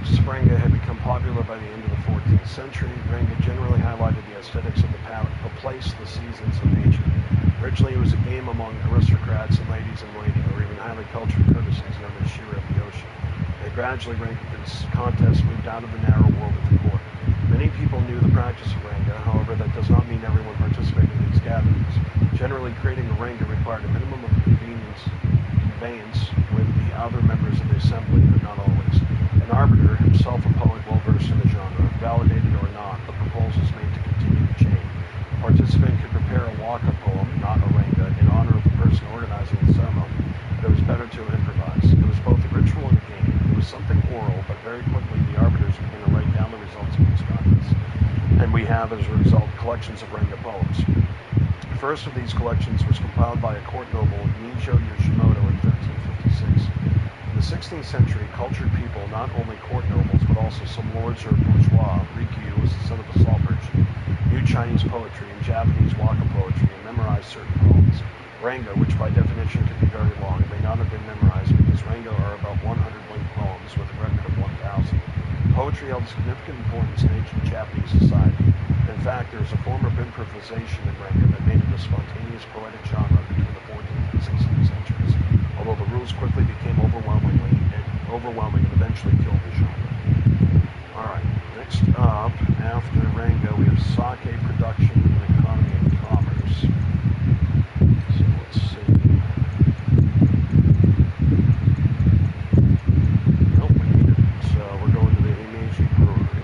practice of Renga had become popular by the end of the 14th century. Renga generally highlighted the aesthetics of the place, the seasons, and nature. Originally, it was a game among aristocrats and ladies in waiting, or even highly cultured courtesans known as Shira of the Ocean. They gradually, this contest moved out of the narrow world of the court. Many people knew the practice of Renga, however, that does not mean everyone participated in these gatherings. Generally, creating a Renga required a minimum of conveyance with the other members of the assembly, but not always. An arbiter, himself a poet well-versed in the genre, validated or not the proposals made to continue the chain. A participant could prepare a waka poem, not a Renga, in honor of the person organizing the ceremony, but it was better to improvise. It was both a ritual and a game. It was something oral, but very quickly the arbiters began to write down the results of these contests. And we have, as a result, collections of Renga poems. The first of these collections was compiled by a court noble, Nijo Yoshimoto, in 1356. In the 16th century, cultured people, not only court nobles, but also some lords or bourgeois, Rikyu was the son of a salt merchant, knew Chinese poetry and Japanese waka poetry and memorized certain poems. Renga, which by definition can be very long, may not have been memorized because Renga are about 100 linked poems with a record of 1,000. Poetry held significant importance in ancient Japanese society. In fact, there is a form of improvisation in Renga that made it a spontaneous poetic genre between the 14th and 16th centuries, although the rules quickly became overwhelming and eventually killed the genre. Alright, next up, after Renga, we have sake production and economy and commerce. So let's see. Nope, we need it. So we're going to the Himeji Brewery.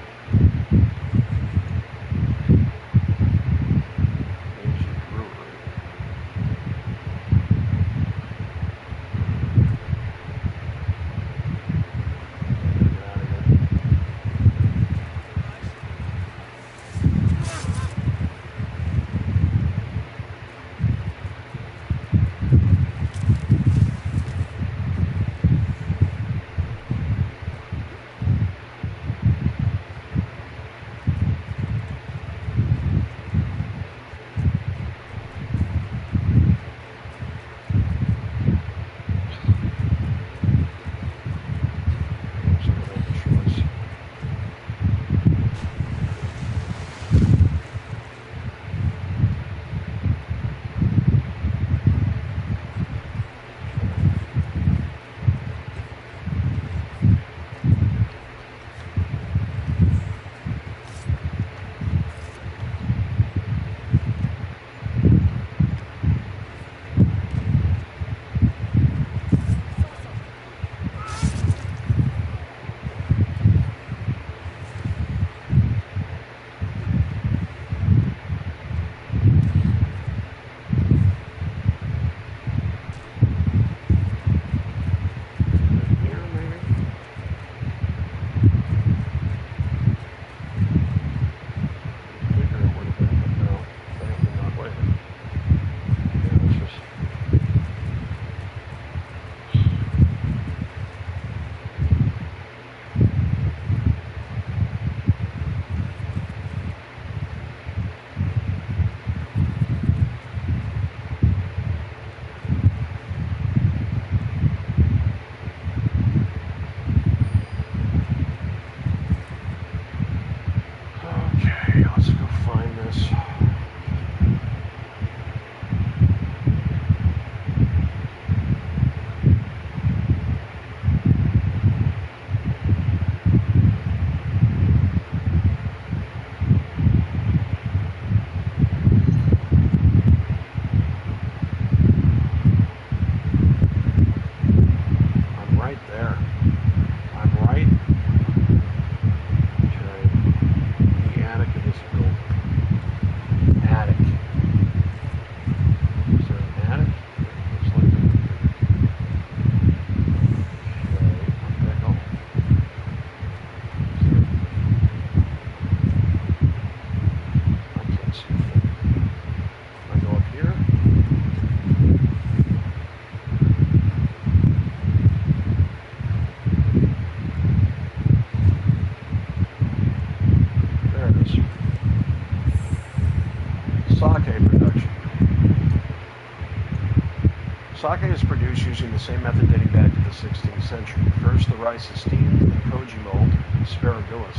Sake is produced using the same method dating back to the 16th century. First, the rice is steamed in koji mold, asparagus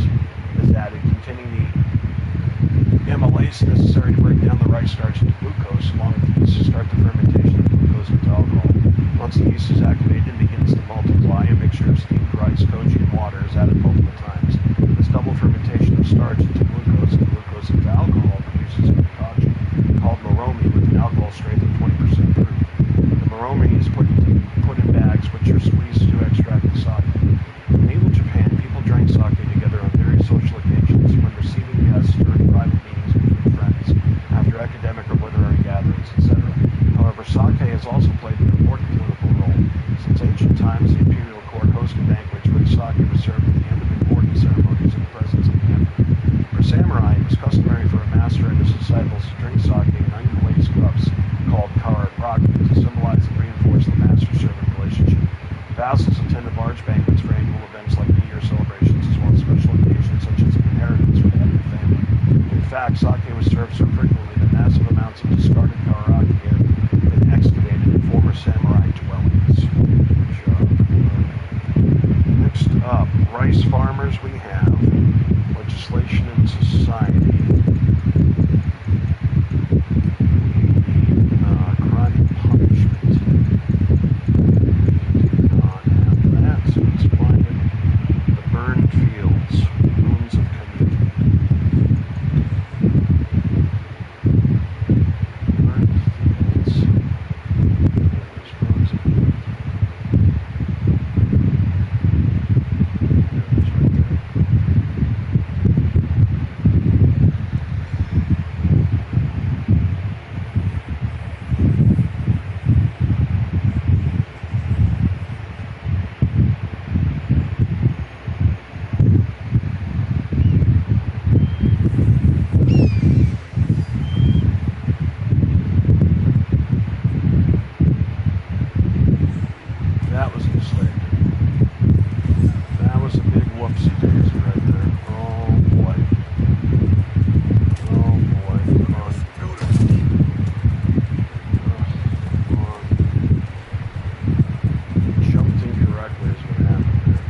is added, containing the amylase necessary to break down the rice starch into glucose, along with the yeast to start the fermentation of glucose into alcohol. Once the yeast is activated and begins to multiply, a mixture of steamed rice, koji, and water is added multiple times. This double fermentation of starch into glucose and glucose into alcohol produces a concoction called moromi with an alcohol strength of 20% proof. The moromi is put in bags which are squeezed to extract the sake. In medieval Japan, people drank sake together on various social occasions, when receiving guests, during private meetings between friends, after academic or literary gatherings, etc. However, sake has also played an important political role. Since ancient times, the imperial court hosted banquets where the sake was served at the end of important ceremonies in the presence of the emperor. For samurai, it was customary for a master and his disciples to drink sake in unglazed cups called kararaki to symbolize and reinforce the master-servant relationship. Vassals attended large banquets for annual events like New Year celebrations, as well as special occasions such as an inheritance for the head of the family. In fact, sake was served so frequently that massive amounts of discarded kararaki have been excavated in former samurai dwellings. Next up, rice farmers we have. Legislation and society. Crime and punishment. We do not have that, so let's find it. The burned fields. Ruins of Kaniki. Burned fields. There's ruins of Kaniki. There's right there. That was a mistake. That was a big whoopsie daisy right there. Oh boy. Oh boy. Come on. Come on. Jumped incorrectly is what happened there.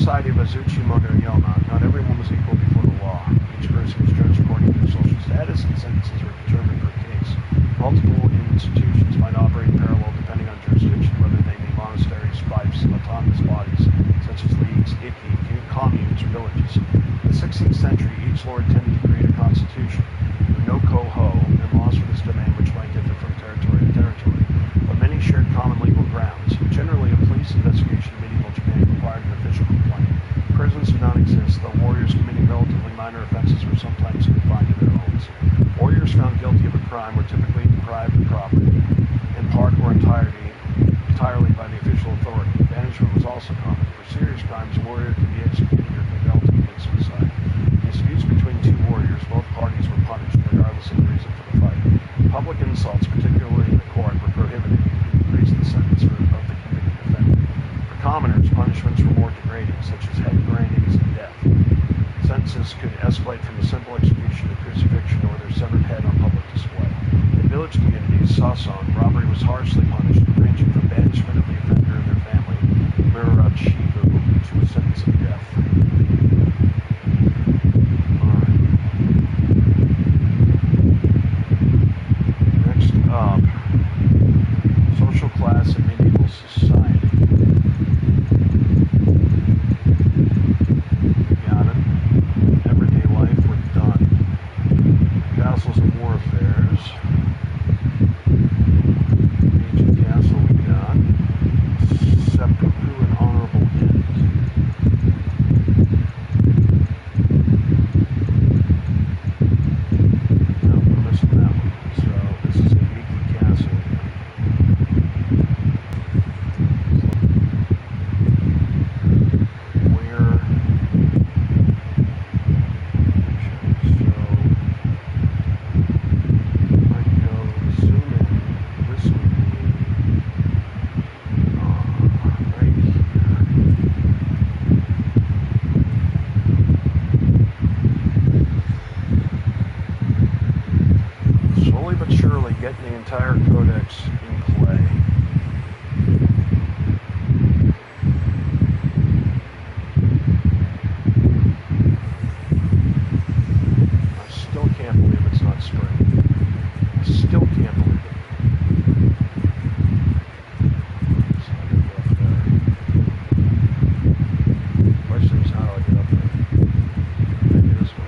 society of Azuchi Motoyama, not everyone was equal before the law. Each person was judged according to their social status, and sentences were determined per case. Multiple institutions might operate in parallel depending on jurisdiction, whether they be monasteries, fiefs, autonomous bodies, this lord tended to create a constitution with no coho and laws for this domain which might differ from territory to territory, but many shared common legal grounds. Generally, a police investigation in medieval Japan required an official complaint. Prisons did not exist, though warriors committing relatively minor offenses were sometimes confined to their homes. Warriors found guilty of a crime were typically deprived of property, in part or entirely by the official authority. Banishment was also common. For serious crimes, a warrior could be executed or compelled to commit suicide. In disputes between two warriors, both parties were punished, regardless of the reason for the fight. Public insults, particularly in the court, were prohibited and increased the sentence of the convicted defendant. For commoners, punishments were more degrading, such as head grindings and death. Sentences could escalate from a simple execution to crucifixion or their severed head on public display. In village communities, sasan, robbery was harshly punished, ranging from banishment of the offender and their family, Murachibu, to a sentence of death. Alright. Next up, social class in medieval society. Got it. Everyday life, we're done. Castles and war affairs. Ancient castle we got. Seppuku and honorable end. No, we're missing that one. So this is a Miki castle. Slowly but surely getting the entire codex in play. I still can't believe it's not spring. I still can't believe it. So I gotta go up there. Question is, how do I get up there? Maybe this way.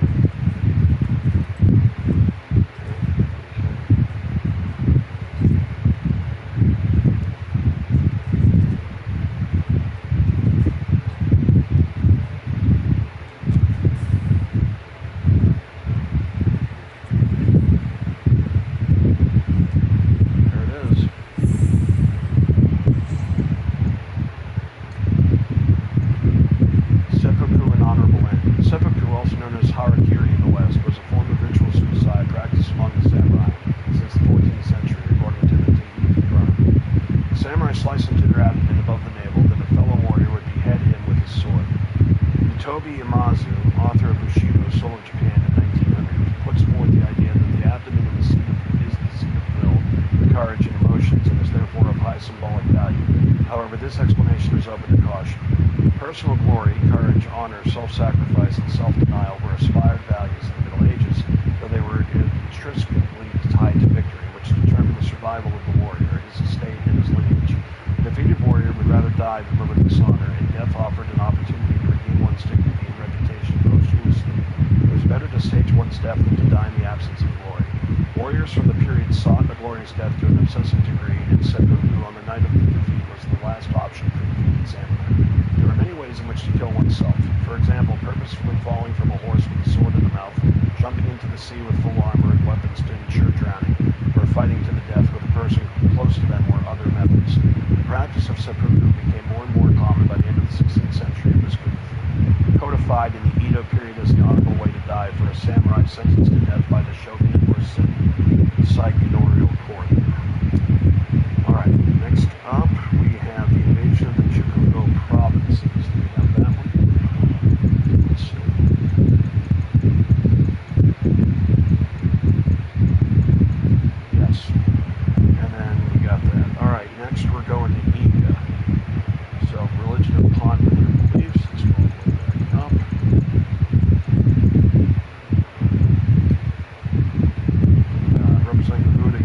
Seppuku, also known as harakiri in the West, was a form of ritual suicide practiced among the samurai since the 14th century, according to the Tengen Chronicle. The samurai sliced into their abdomen above the navel, then a fellow warrior would behead him with his sword. Tobi Imazu, author of Bushido, Soul of Japan in 1900, puts forth the idea that the abdomen is the seat of will, courage, and emotions, and is therefore of high symbolic value. However, this explanation is open to caution. Personal glory, courage, honor, self-sacrifice, and self-denial were aspired values in the Middle Ages, though they were intrinsically tied to victory, which determined the survival of the warrior, his estate, and his lineage. The defeated warrior would rather die than live with dishonor, and death offered an opportunity to regain one's dignity and reputation posthumously. It was better to stage one's death than to die in the absence of glory. Warriors from the period sought a glorious death to an obsessive degree, and seppuku on the night of the defeat was the last option for defeated samurai. There are many ways in which to kill oneself. For example, purposefully falling from a horse with a sword in the mouth, jumping into the sea with full armor and weapons to ensure drowning, or fighting to the death with a person close to them, or other methods. The practice of seppuku became more and more common by the end of the 16th century and was codified in the Edo period as the honorable way to die for a samurai sentenced to death by the shogunate or saigunial court. Alright, next up we have the invasion of the Chukogo provinces. Do we have that one? Let's see. Yes. And then we got that. Alright, next we're going to Iga. So, religion of popular beliefs. Let's go all the way back up. Representing the Buddha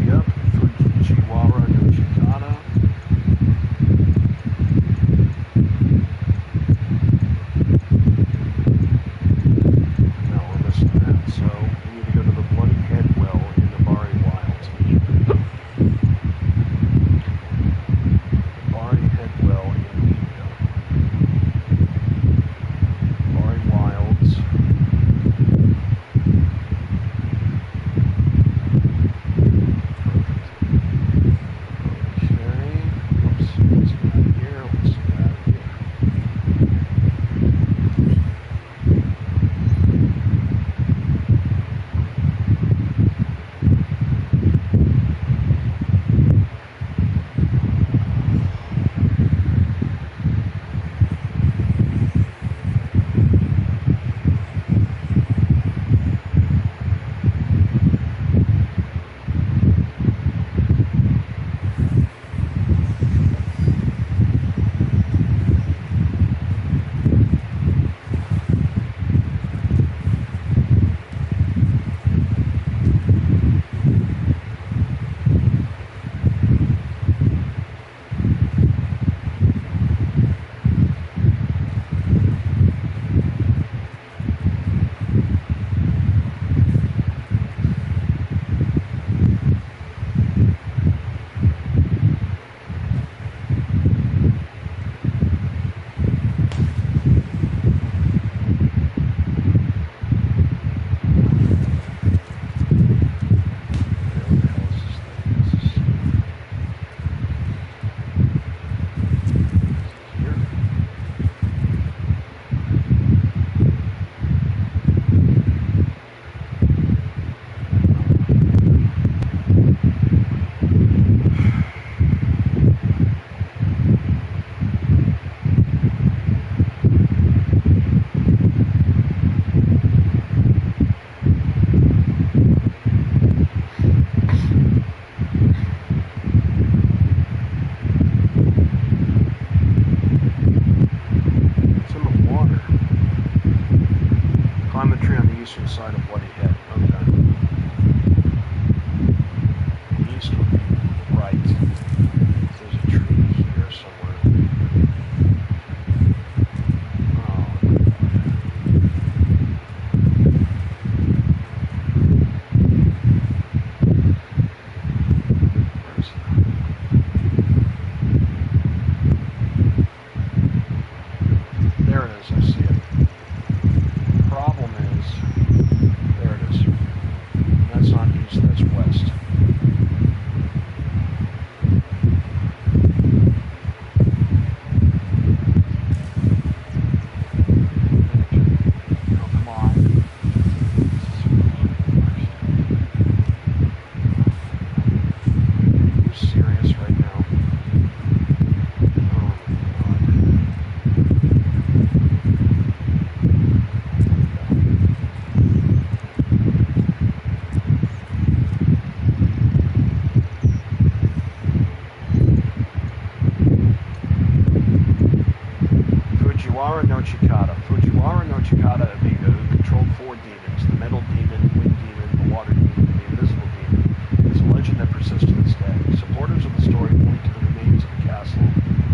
Fujiwara no Chikata. Fujiwara no Chikata of Iga, who controlled 4 demons, the metal demon, wind demon, the water demon, and the invisible demon, is a legend that persists to this day. Supporters of the story point to the remains of the castle,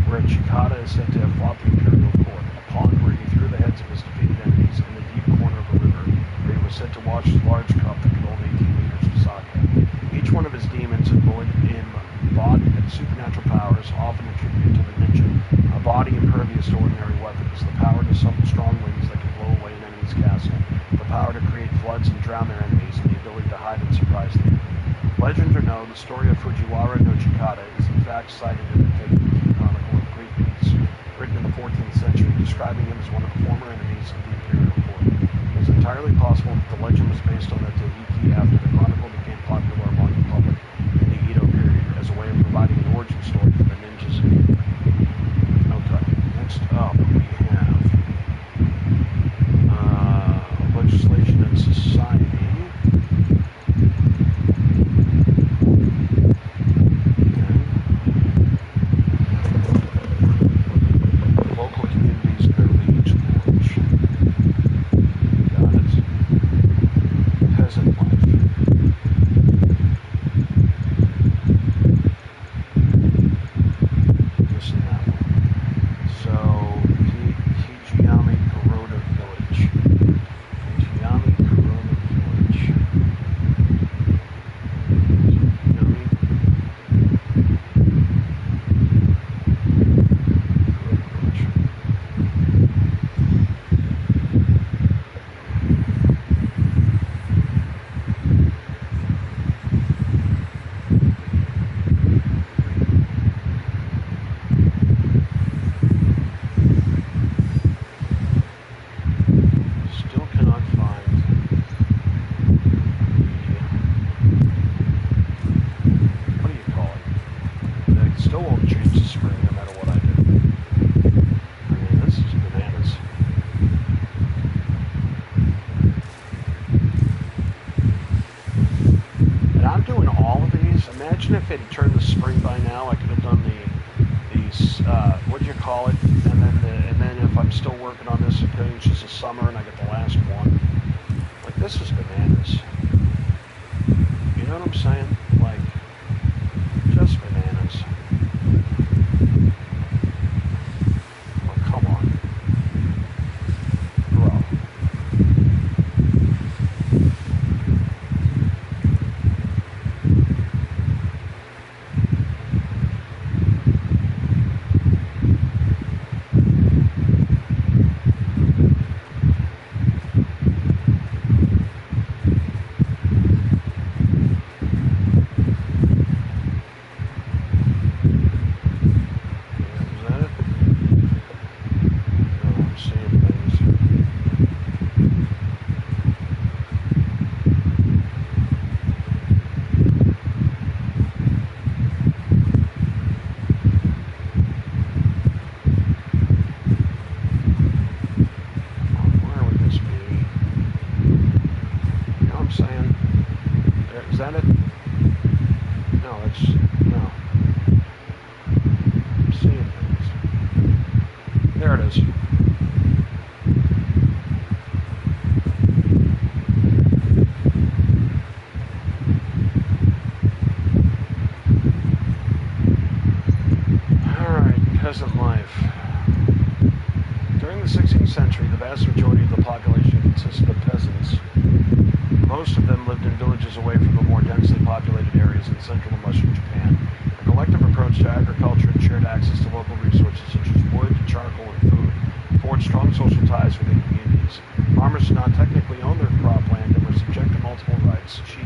where Chikata is said to have fought the imperial court, a pond where he threw the heads of his defeated enemies, and the deep corner of a river, where he was said to watch his large cup that could hold 18 liters of sake. Each one of his demons embodied supernatural powers, often attributed to the ninja, a body impervious to ordinary weapons, the power to summon strong winds that can blow away an enemy's castle, the power to create floods and drown their enemies, and the ability to hide and surprise them. Legend or no, the story of Fujiwara no Chikata is in fact cited in the Taiki Chronicle of Great Peace, written in the 14th century, describing him as one of the former enemies of the imperial court. It is entirely possible that the legend was based on the Taiki after the chronicle became popular among the public in the Edo period as a way of providing an origin story for the ninjas. Okay, next up we have legislation and society. Local communities and their liege lodge. Got it. Peasant life. Missing that one. So, Hijiyami Kuroda Village. Hijiyami Kuroda Village. Hijiyami Still cannot find what do you call it? They still won't change the spring no matter what I do. I mean, this is bananas. And I'm doing all of these. Imagine if it had turned the spring by now. I could have done these what do you call it? And then if I'm still working on this, it finishes the summer and I get the last one. Like, this is bananas. You know what I'm saying? Like, just bananas. Oh, come on. Bro. Is that it? No, it's no. I'm seeing things. There it is. Alright, peasant life. During the 16th century, the vast majority of the population consisted of peasants. Most of them lived in villages away from the more densely populated areas in central and western Japan. A collective approach to agriculture and shared access to local resources such as wood, charcoal, and food forged strong social ties within communities. Farmers did not technically own their cropland and were subject to multiple rights, shiki,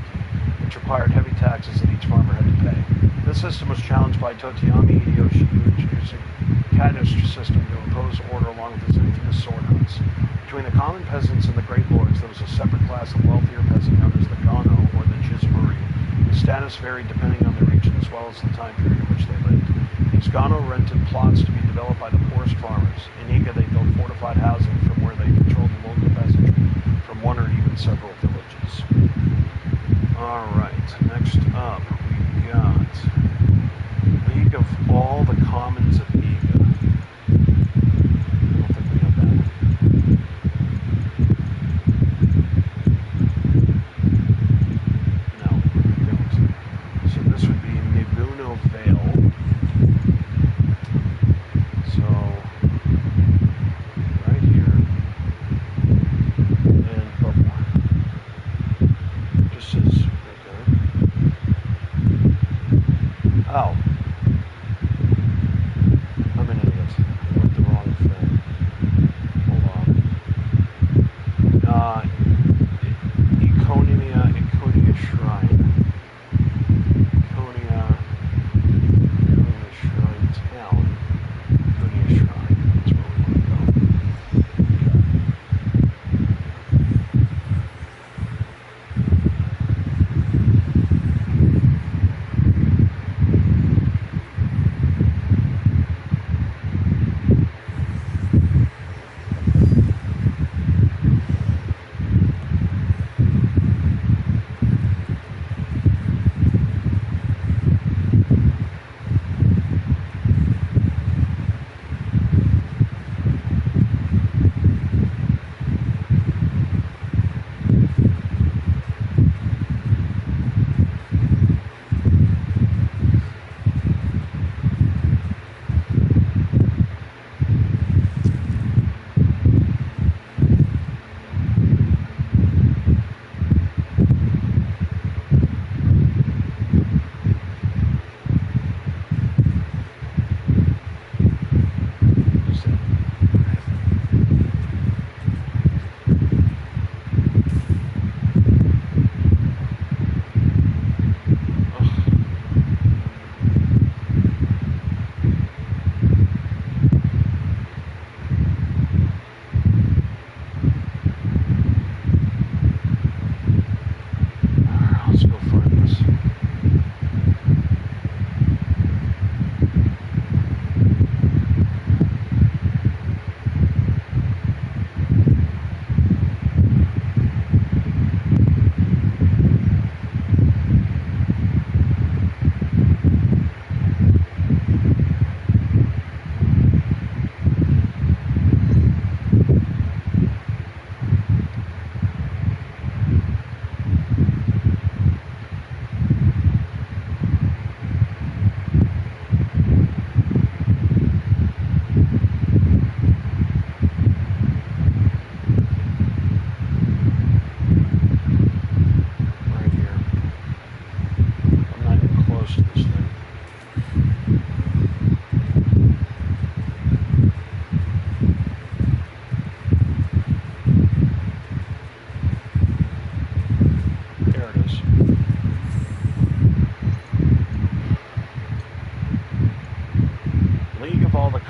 which required heavy taxes that each farmer had to pay. This system was challenged by Toyotomi Hideyoshi, introducing a cadastry system to impose order along with his infamous sword hunts. Between the common peasants and the great lords, there was a separate class of wealthier peasant known as the Gano, or the Jizumuri. The status varied depending on the region as well as the time period in which they lived. These Gano rented plots to be developed by the poorest farmers. In Iga, they built fortified housing from where they controlled the local peasantry from one or even several villages. Alright, next up we got League of all the commons of Iga. I don't think we have that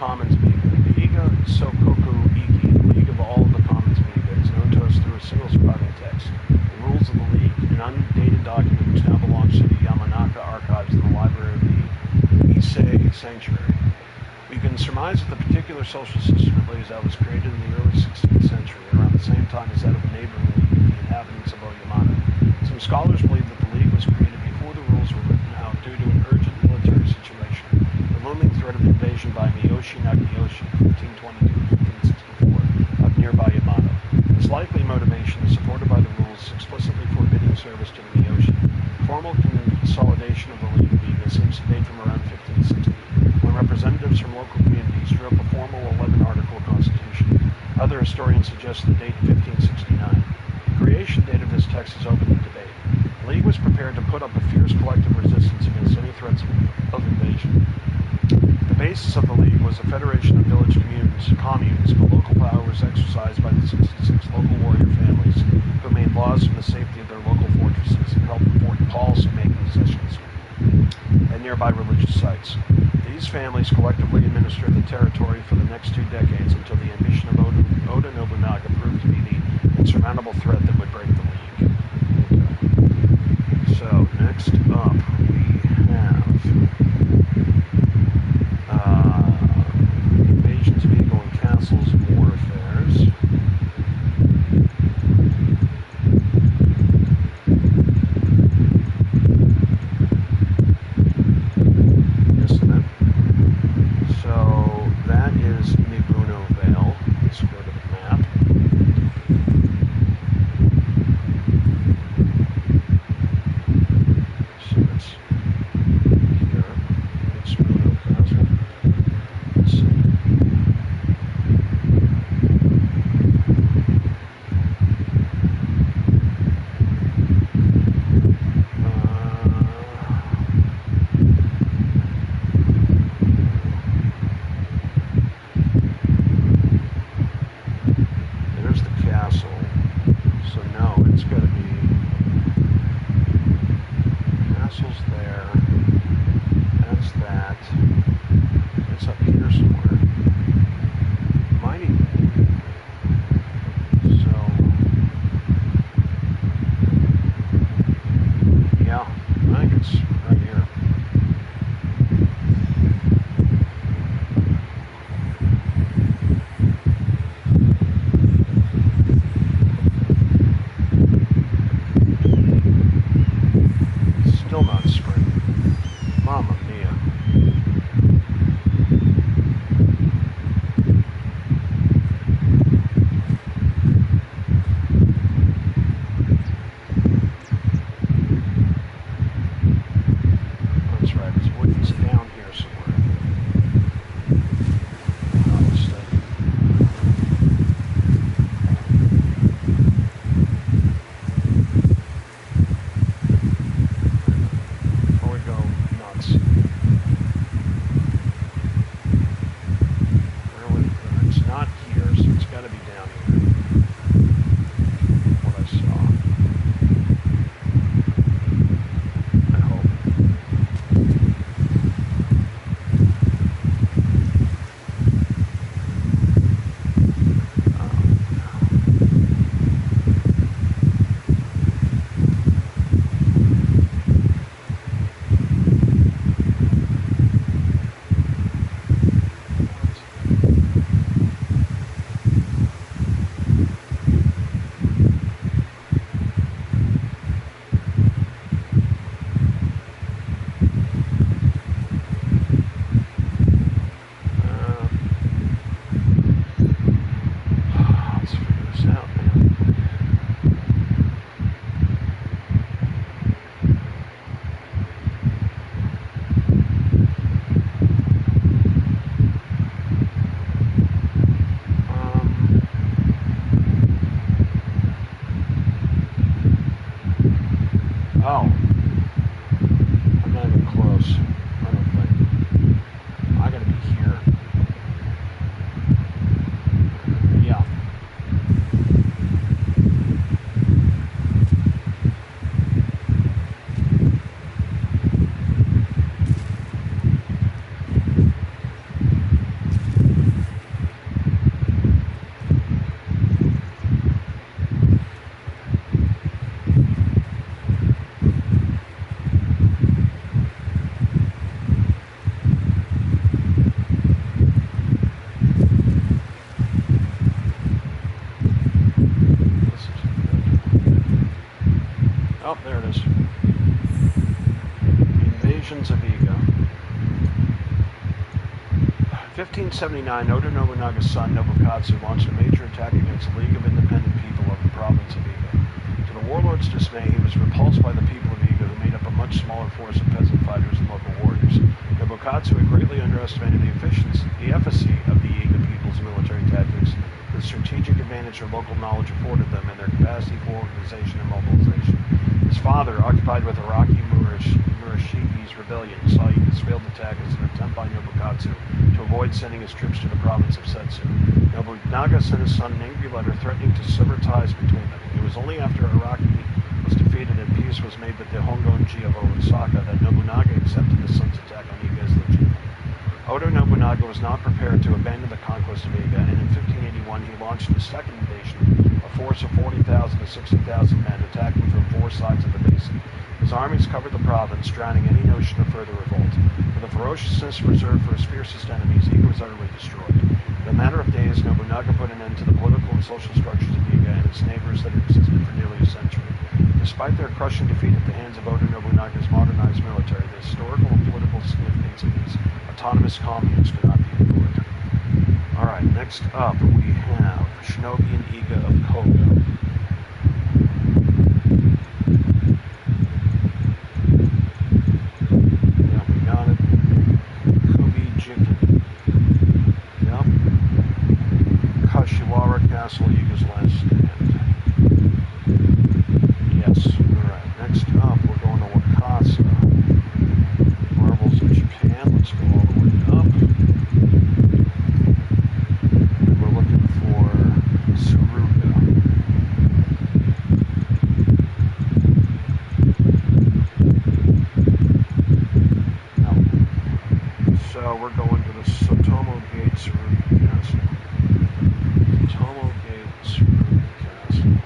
Commons Miga. Liga Sokoku Iki, the League of all of the Commons Miga, is known to us through a single surviving text. The rules of the League, an undated document which now belongs to the Yamanaka archives in the library of the Issei Sanctuary. We can surmise that the particular social system it lays out was created in the early 16th century, around the same time as that of a neighboring league of the inhabitants of Oyamata. Some scholars believe that the League was created before the rules were written out due to an urgent military situation, the looming threat of invasion by Miyoshi Nakayoshi, 1522-1564, of nearby Yamato. This likely motivation is supported by the rules explicitly forbidding service to the Miyoshi. Formal consolidation of the League of Iga seems to date from around 1560, when representatives from local communities drew up a formal 11-article constitution. Other historians suggest the date 1569. The creation date of this text is open to debate. The League was prepared to put up a fierce collective resistance against any threats of invasion. The basis of the League was a federation of village communes, but local power was exercised by the 66 local warrior families who made laws from the safety of their local fortresses and held important policy-making sessions at nearby religious sites. These families collectively administered the territory for the next 2 decades until the ambition of Oda Nobunaga proved to be the insurmountable threat that would break the League. Okay. So, next up we have invasions of Eagle and Castles of War Affairs. So that is Mibuno Vale. Let's go to the map. So it's here. 1579, Oda Nobunaga's son Nobukatsu launched a major attack against the League of Independent People of the province of Iga. To the warlord's dismay, he was repulsed by the people of Iga, who made up a much smaller force of peasant fighters and local warriors. Nobukatsu had greatly underestimated the efficacy of the Iga people's military tactics, the strategic advantage their local knowledge afforded them, and their capacity for organization and mobilization. His father, occupied with Araki Murashiki's rebellion, saw Iga's failed attack as an attempt by Nobukatsu to avoid sending his troops to the province of Setsu. Nobunaga sent his son an angry letter threatening to sever ties between them. It was only after Araki was defeated and peace was made with the Hongonji of Osaka that Nobunaga accepted his son's attack on Iga as legitimate. Oda Nobunaga was not prepared to abandon the conquest of Iga, and in 1581 he launched his second invasion, a force of 40,000 to 60,000 men attacking from four sides of the basin. His armies covered the province, drowning any notion of further revolt. With a ferociousness reserved for his fiercest enemies, Iga was utterly destroyed. In a matter of days, Nobunaga put an end to the political and social structures of Iga and its neighbors that had existed for nearly a century. Despite their crushing defeat at the hands of Oda Nobunaga's modernized military, the historical and political significance of these autonomous communes could not be ignored. Alright, next up we have Shinobi and Iga of Koga. Yeah, we got it. Kubi Jikin. Yep. Kashiwara Castle, Iga's last stand. Yes, alright. Next up we're going to Wakasa. Marvels of Japan. Let's go all the way up. We're looking for Suruga. No. So we're going to the Sotomo Gate Suruga Castle. Sotomo Gate Suruga Castle.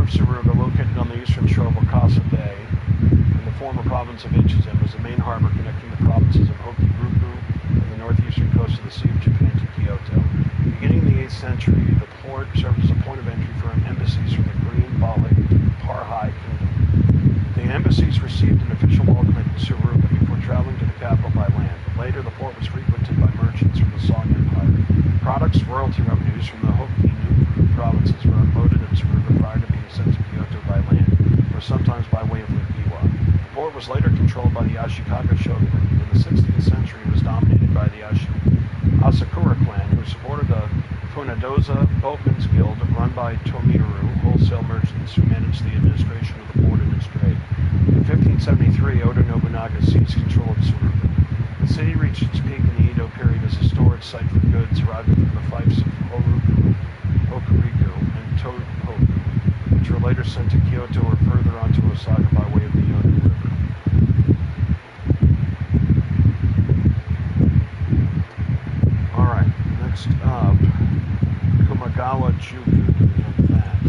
Suruga, located on the eastern shore of Wakasa Bay, province of Ichizen was the main harbor connecting the provinces of Hoki-Ryukyu and the northeastern coast of the Sea of Japan to Kyoto. Beginning in the 8th century, the port served as a point of entry for embassies from the Korean, Balik, Parhai Kingdom. The embassies received an official welcome at Suruga before traveling to the capital by land. Later, the port was frequented by merchants from the Song Empire. Products, royalty revenues from the Hoki-Ryukyu provinces were unloaded at Suruga prior to being sent to Kyoto by land, or sometimes by way of Lake Biwa. The port was later controlled by the Ashikaga shogunate. In the 16th century, it was dominated by the Asakura clan, who supported the Funadoza Boatmen's Guild run by Tomiuru, wholesale merchants who managed the administration of the port and its trade. In 1573, Oda Nobunaga seized control of Suruga. The city reached its peak in the Edo period as a storage site for goods arriving from the fiefs of Hokuriku and Tohoku, which were later sent to Kyoto or further on to Osaka by way of the Yonne River. Alright, next up, Kumagawa Juku. We have that.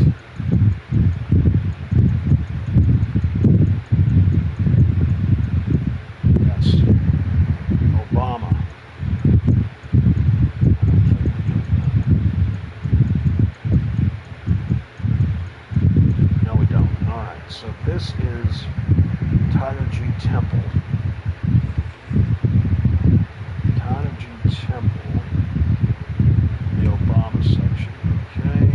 Yes. Obama. No, we don't. Alright, so this is Tadaji Temple. Tadaji Temple. The Obama section. Okay.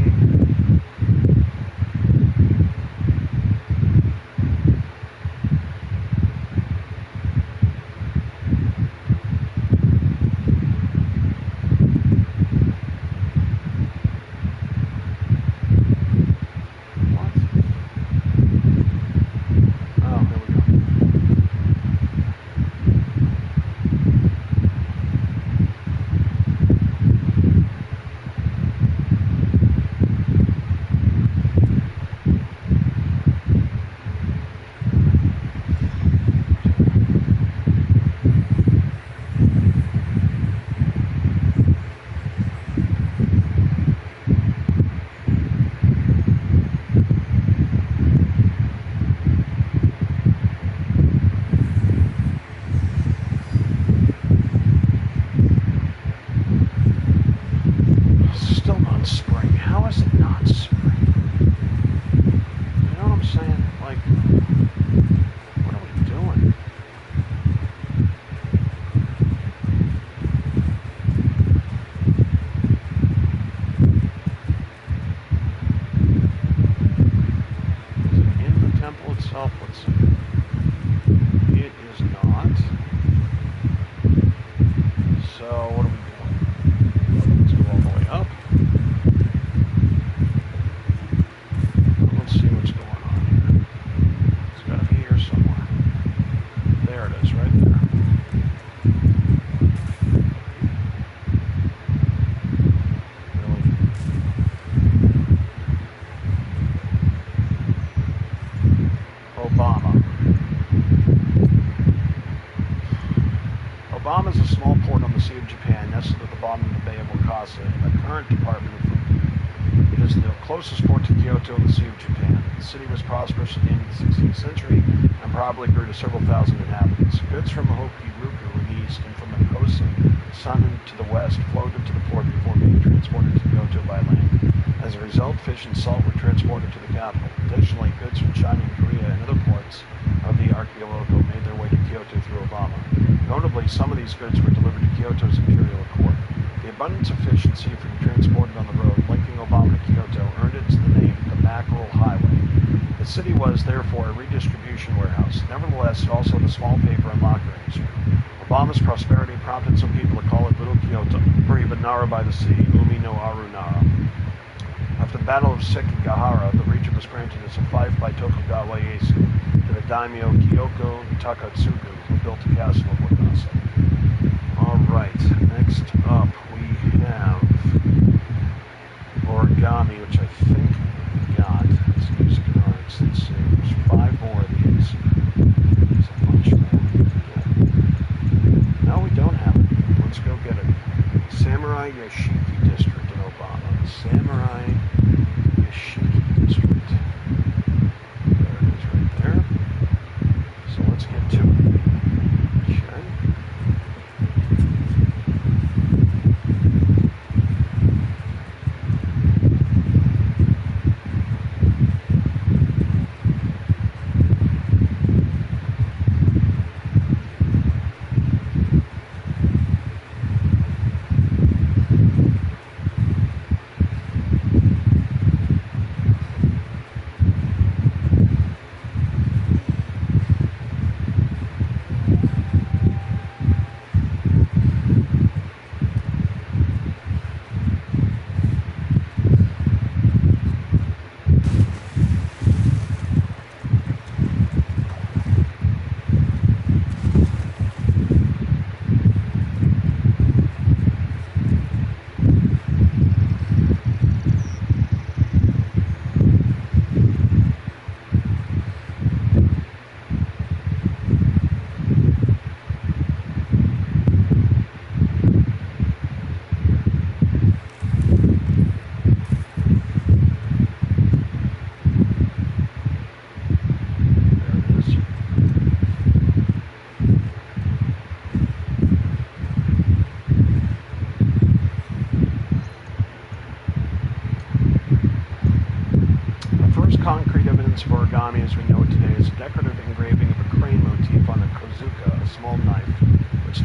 Obama is a small port on the Sea of Japan, nestled at the bottom of the Bay of Wakasa in the current department of Fuku. It is the closest port to Kyoto in the Sea of Japan. The city was prosperous at the end of the 16th century and probably grew to several thousand inhabitants. Goods from Hoki-Ryukyu in the east and from the coast of Sanan to the west flowed into the port before being transported to Kyoto by land. As a result, fish and salt were transported to the capital. Additionally, goods from China and Korea and other ports of the archipelago made their way to Kyoto through Obama. Notably, some of these goods were delivered to Kyoto's imperial court. The abundance of fish and seafood transported on the road linking Obama to Kyoto earned it the name the Mackerel Highway. The city was, therefore, a redistribution warehouse. Nevertheless, it also had a small paper and locker industry. Obama's prosperity prompted some people to call it Little Kyoto, or even Nara by the sea, Umi no Aru Nara. After the Battle of Sekigahara, the region was granted as a fief by Tokugawa Ieyasu to the daimyo Kyoko Takatsugu, who built the castle of Wakasa. Alright, next up we have Origami, which I think we got. Let's use cards. Let's see, there's 5 more of these. There's a bunch more we can get. No, we don't have it. Let's go get it. Samurai Yashiki District in Obama. Samurai Yashiki District. There it is right there. So let's get to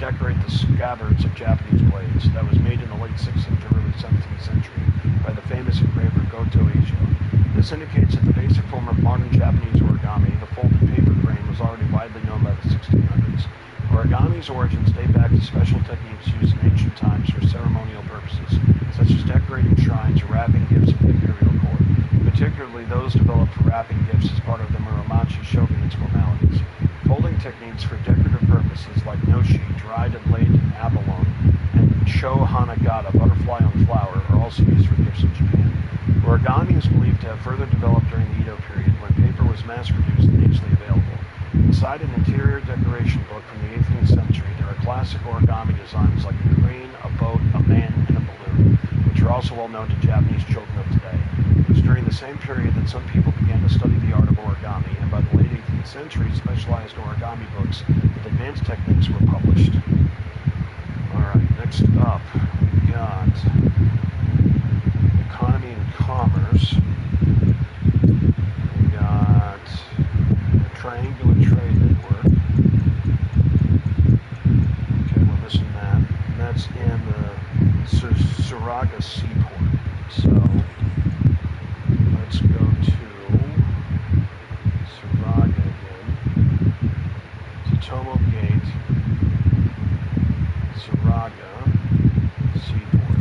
decorate the scabbards of Japanese blades that was made in the late 16th to early 17th century by the famous engraver Goto Eijo. This indicates that the basic form of modern Japanese origami, the folded paper crane, was already widely known by the 1600s. Origami's origins date back to special techniques used in ancient times for ceremonial purposes, such as decorating shrines or wrapping gifts of the imperial court, particularly those developed for wrapping gifts as part of the Muromachi shogunate's formalities. Folding techniques for decorative purposes like noshi, dried and laid in abalone, and sho hanagata, butterfly on flower, are also used for gifts in Japan. Origami is believed to have further developed during the Edo period when paper was mass-produced and easily available. Inside an interior decoration book from the 18th century, there are classic origami designs like a crane, a boat, a man, and a balloon, which are also well known to Japanese children of today. It was during the same period that some people began to study the art of origami, and by the late 18th century, specialized origami books with advanced techniques were published. Alright, next up, we got economy and commerce. We got the triangular trade network. Okay, we're missing that. And that's in the Suraga seaport. So let's go to Suraga again. Tsutomu Gate, Suraga seaport.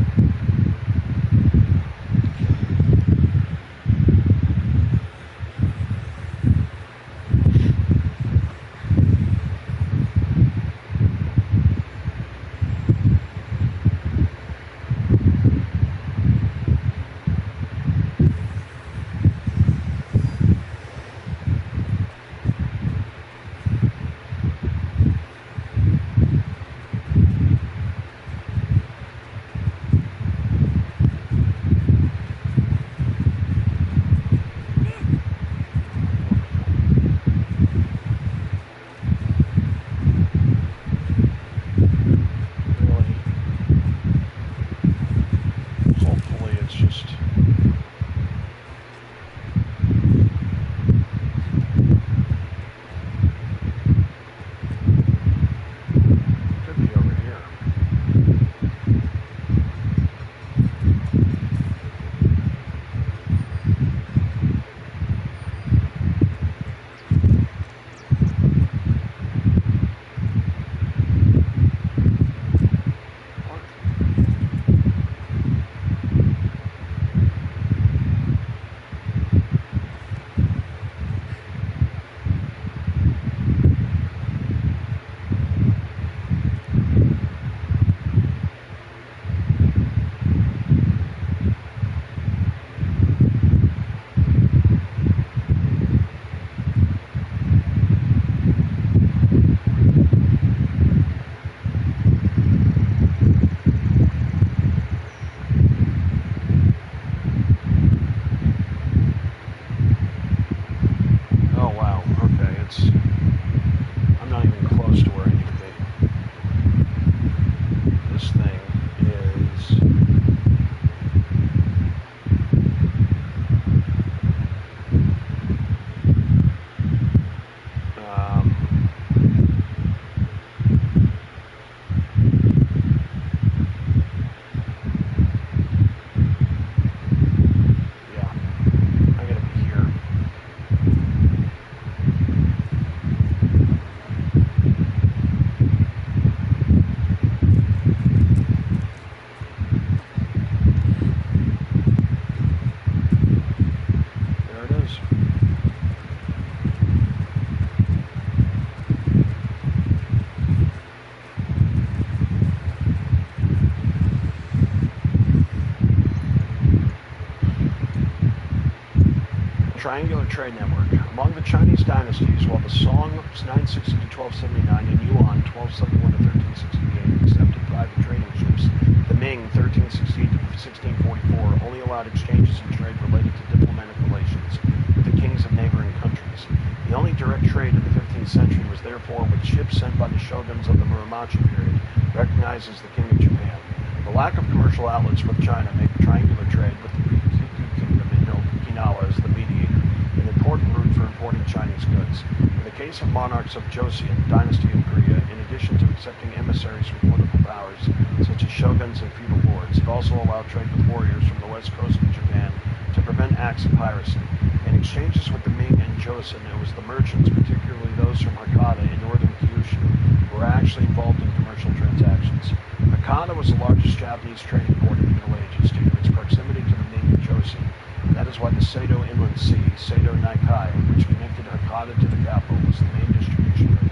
Triangular Trade Network. Among the Chinese dynasties, while the Song 960 to 1279 and Yuan 1271 to 1368 accepted private trading ships, the Ming 1368 to 1644 only allowed exchanges and trade related to diplomatic relations with the kings of neighboring countries. The only direct trade in the 15th century was therefore with ships sent by the shoguns of the Muromachi period, recognized as the King of Japan. The lack of commercial outlets with China made the triangular trade with the Ryukyu Kingdom in Okinawa as the mediator, an important route for importing Chinese goods. In the case of monarchs of Joseon dynasty in Korea, in addition to accepting emissaries from political powers, such as shoguns and feudal lords, it also allowed trade with warriors from the west coast of Japan to prevent acts of piracy. In exchanges with the Ming and Joseon, it was the merchants, particularly those from Hakata in northern Kyushu, who were actually involved in commercial transactions. Hakata was the largest Japanese trading port in the Middle Ages due to its proximity to the Ming and Joseon. And that is why the Seto Inland Sea, Seto Naikai, which connected Hakata to the capital, was the main distribution route.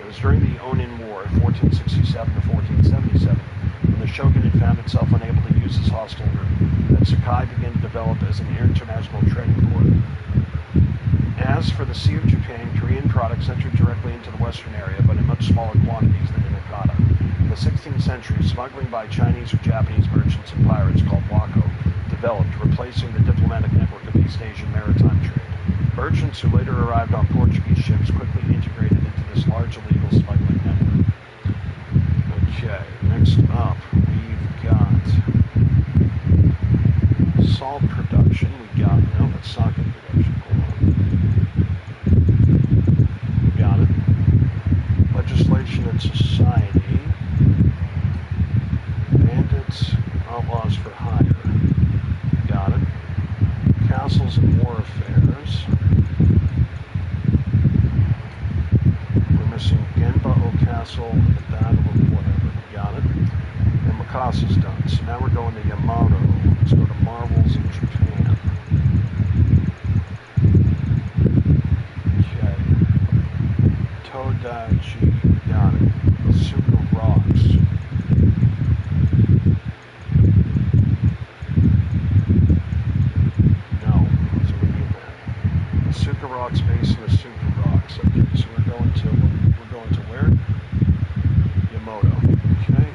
It was during the Onin War, 1467 to 1477, when the shogunate found itself unable to use this hostile route, that Sakai began to develop as an international trading port. As for the Sea of Japan, Korean products entered directly into the western area, but in much smaller quantities than in Hakata. In the 16th century, smuggling by Chinese or Japanese merchants and pirates called wako developed, replacing the diplomatic network of East Asian maritime trade. Merchants who later arrived on Portuguese ships quickly integrated into this large illegal smuggling network. Okay, next up, we've got salt production. We got, no, that's sake production. Got it. Legislation and society. Bandits, outlaws for hire. Got it. Castles and war affairs. We're missing Genba-o Castle and the Battle of whatever. Got it. And Mikasa's done. So now we're going to Yamato. Let's go to Marvels in Japan. Okay. Todaiji. Got it. Asuka Rocks. No. So we need that. Asuka Rocks base and Asuka Rocks. Okay, so we're going to where? Yamato. Okay.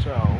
So,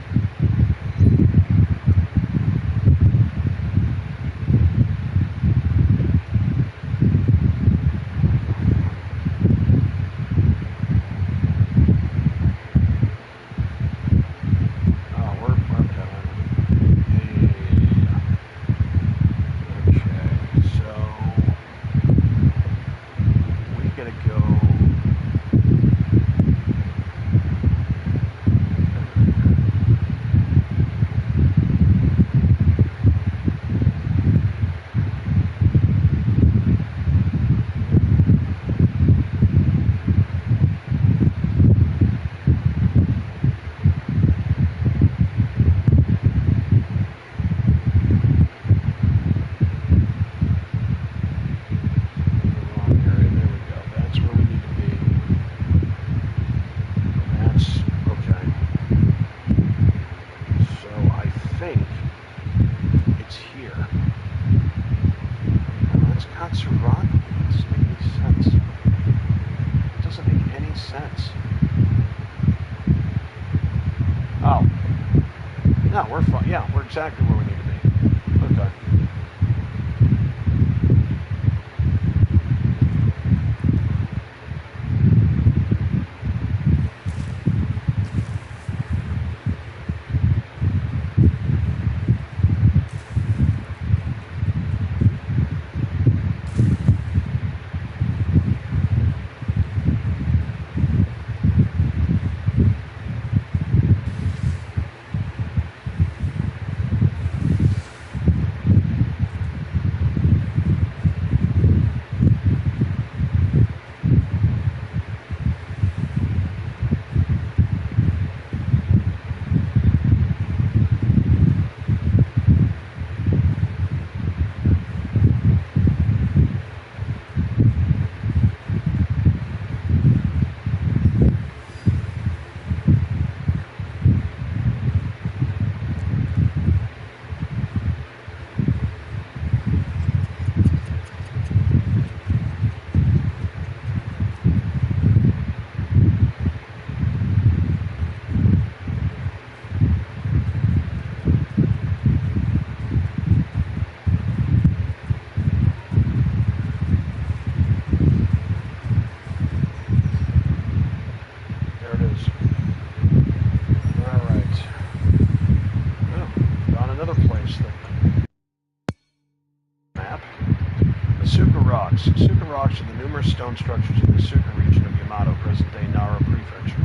no, we're fine. Yeah, we're exactly where we need to be. Okay. Asuka rocks. Asuka rocks are the numerous stone structures in the Asuka region of Yamato, present-day Nara Prefecture.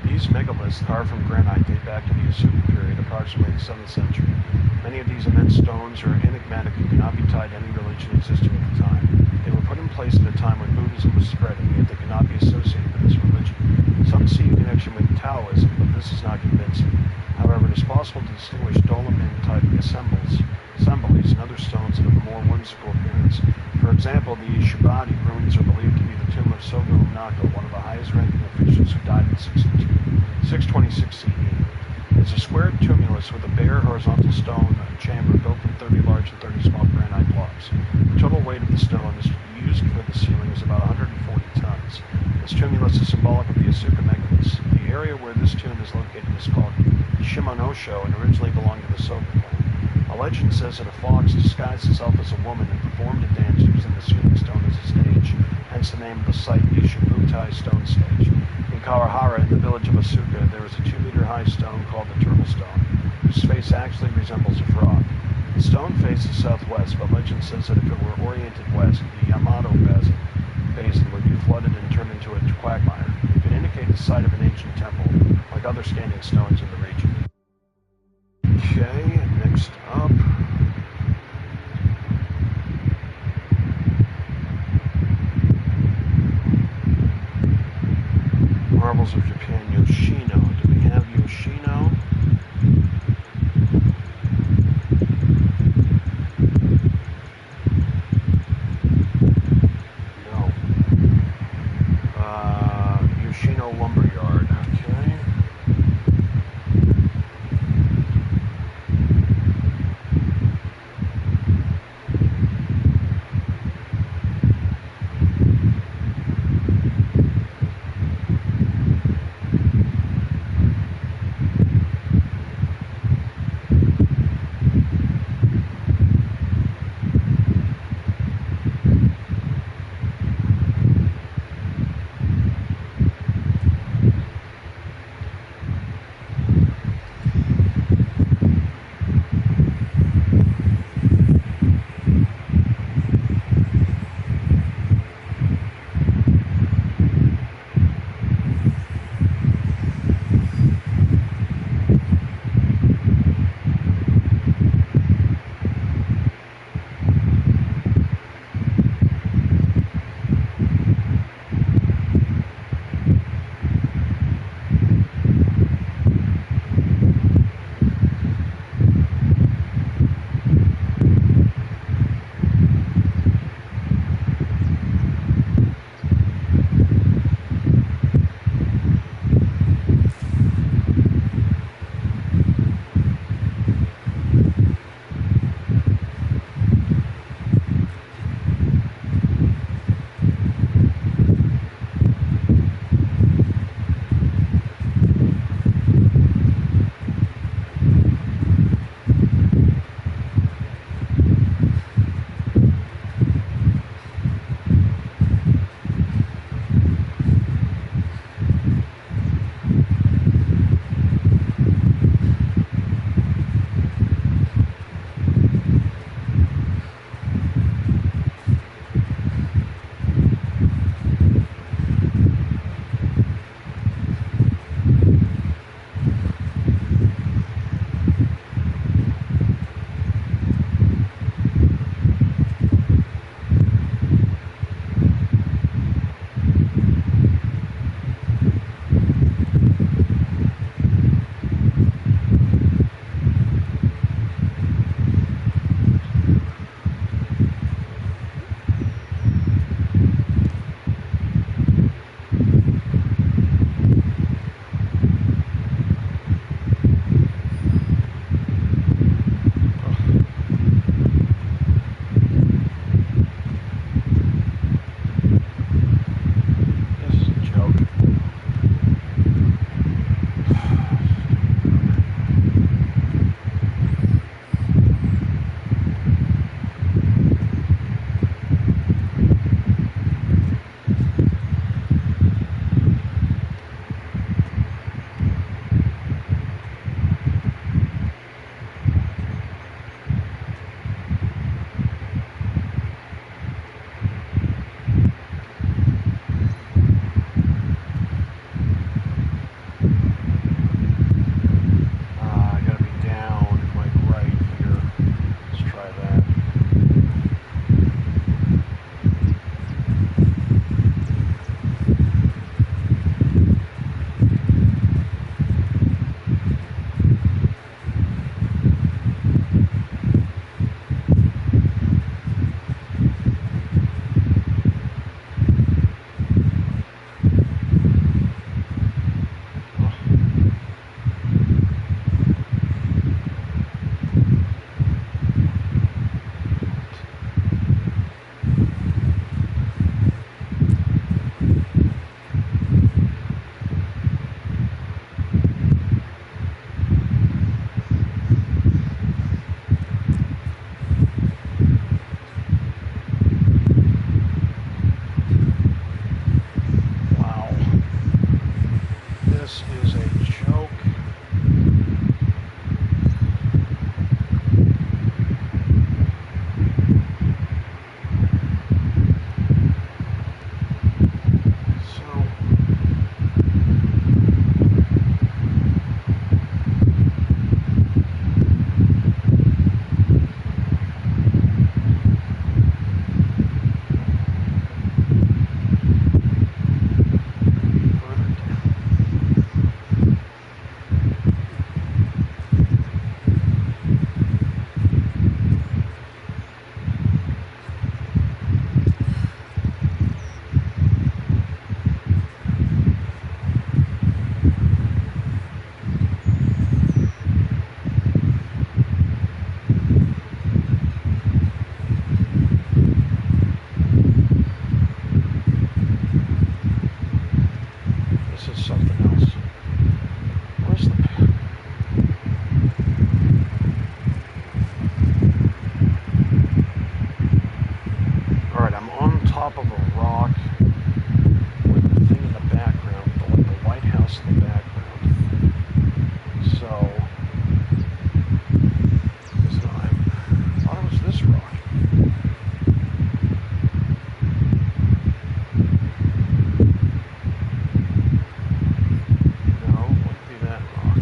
These megaliths, carved from granite, date back to the Asuka period, approximately the 7th century. Many of these immense stones are enigmatic and cannot be tied to any religion existing at the time. They were put in place at a time when Buddhism was spreading, yet they cannot be associated with this religion. Some see a connection with Taoism, but this is not convincing. However, it is possible to distinguish dolmen-type assemblies and other stones that have a more whimsical appearance. For example, the Shibari ruins are believed to be the tomb of Sogo Naka, one of the highest-ranking officials who died in 626 CE. It is a squared tumulus with a bare horizontal stone chamber built from 30 large and 30 small granite blocks. The total weight of the stone used for the ceiling is about 140 tons. This tumulus is symbolic of the Asuka megaliths. The area where this tomb is located is called Shimonosho and originally belonged to the Soga clan. A legend says that a fox disguised itself as a woman and performed a dance using the ceiling stone as a stage, hence the name of the site, the Shibutai Stone Stage. In Kawahara, in the village of Asuka, there is a 2-meter-high stone called the Turtle Stone, whose face actually resembles a frog. The stone faces southwest, but legend says that if it were oriented west, the Yamato Basin would be flooded and turned into a quagmire. It could indicate the site of an ancient temple, like other standing stones in the region. Okay, next up. Marvels of Japan, Yoshino. Do we have Yoshino? No. Yoshino Lumberyard. Okay. top of a rock with the thing in the background, like the White House in the background. So, I thought it was this rock. No, it wouldn't be that rock.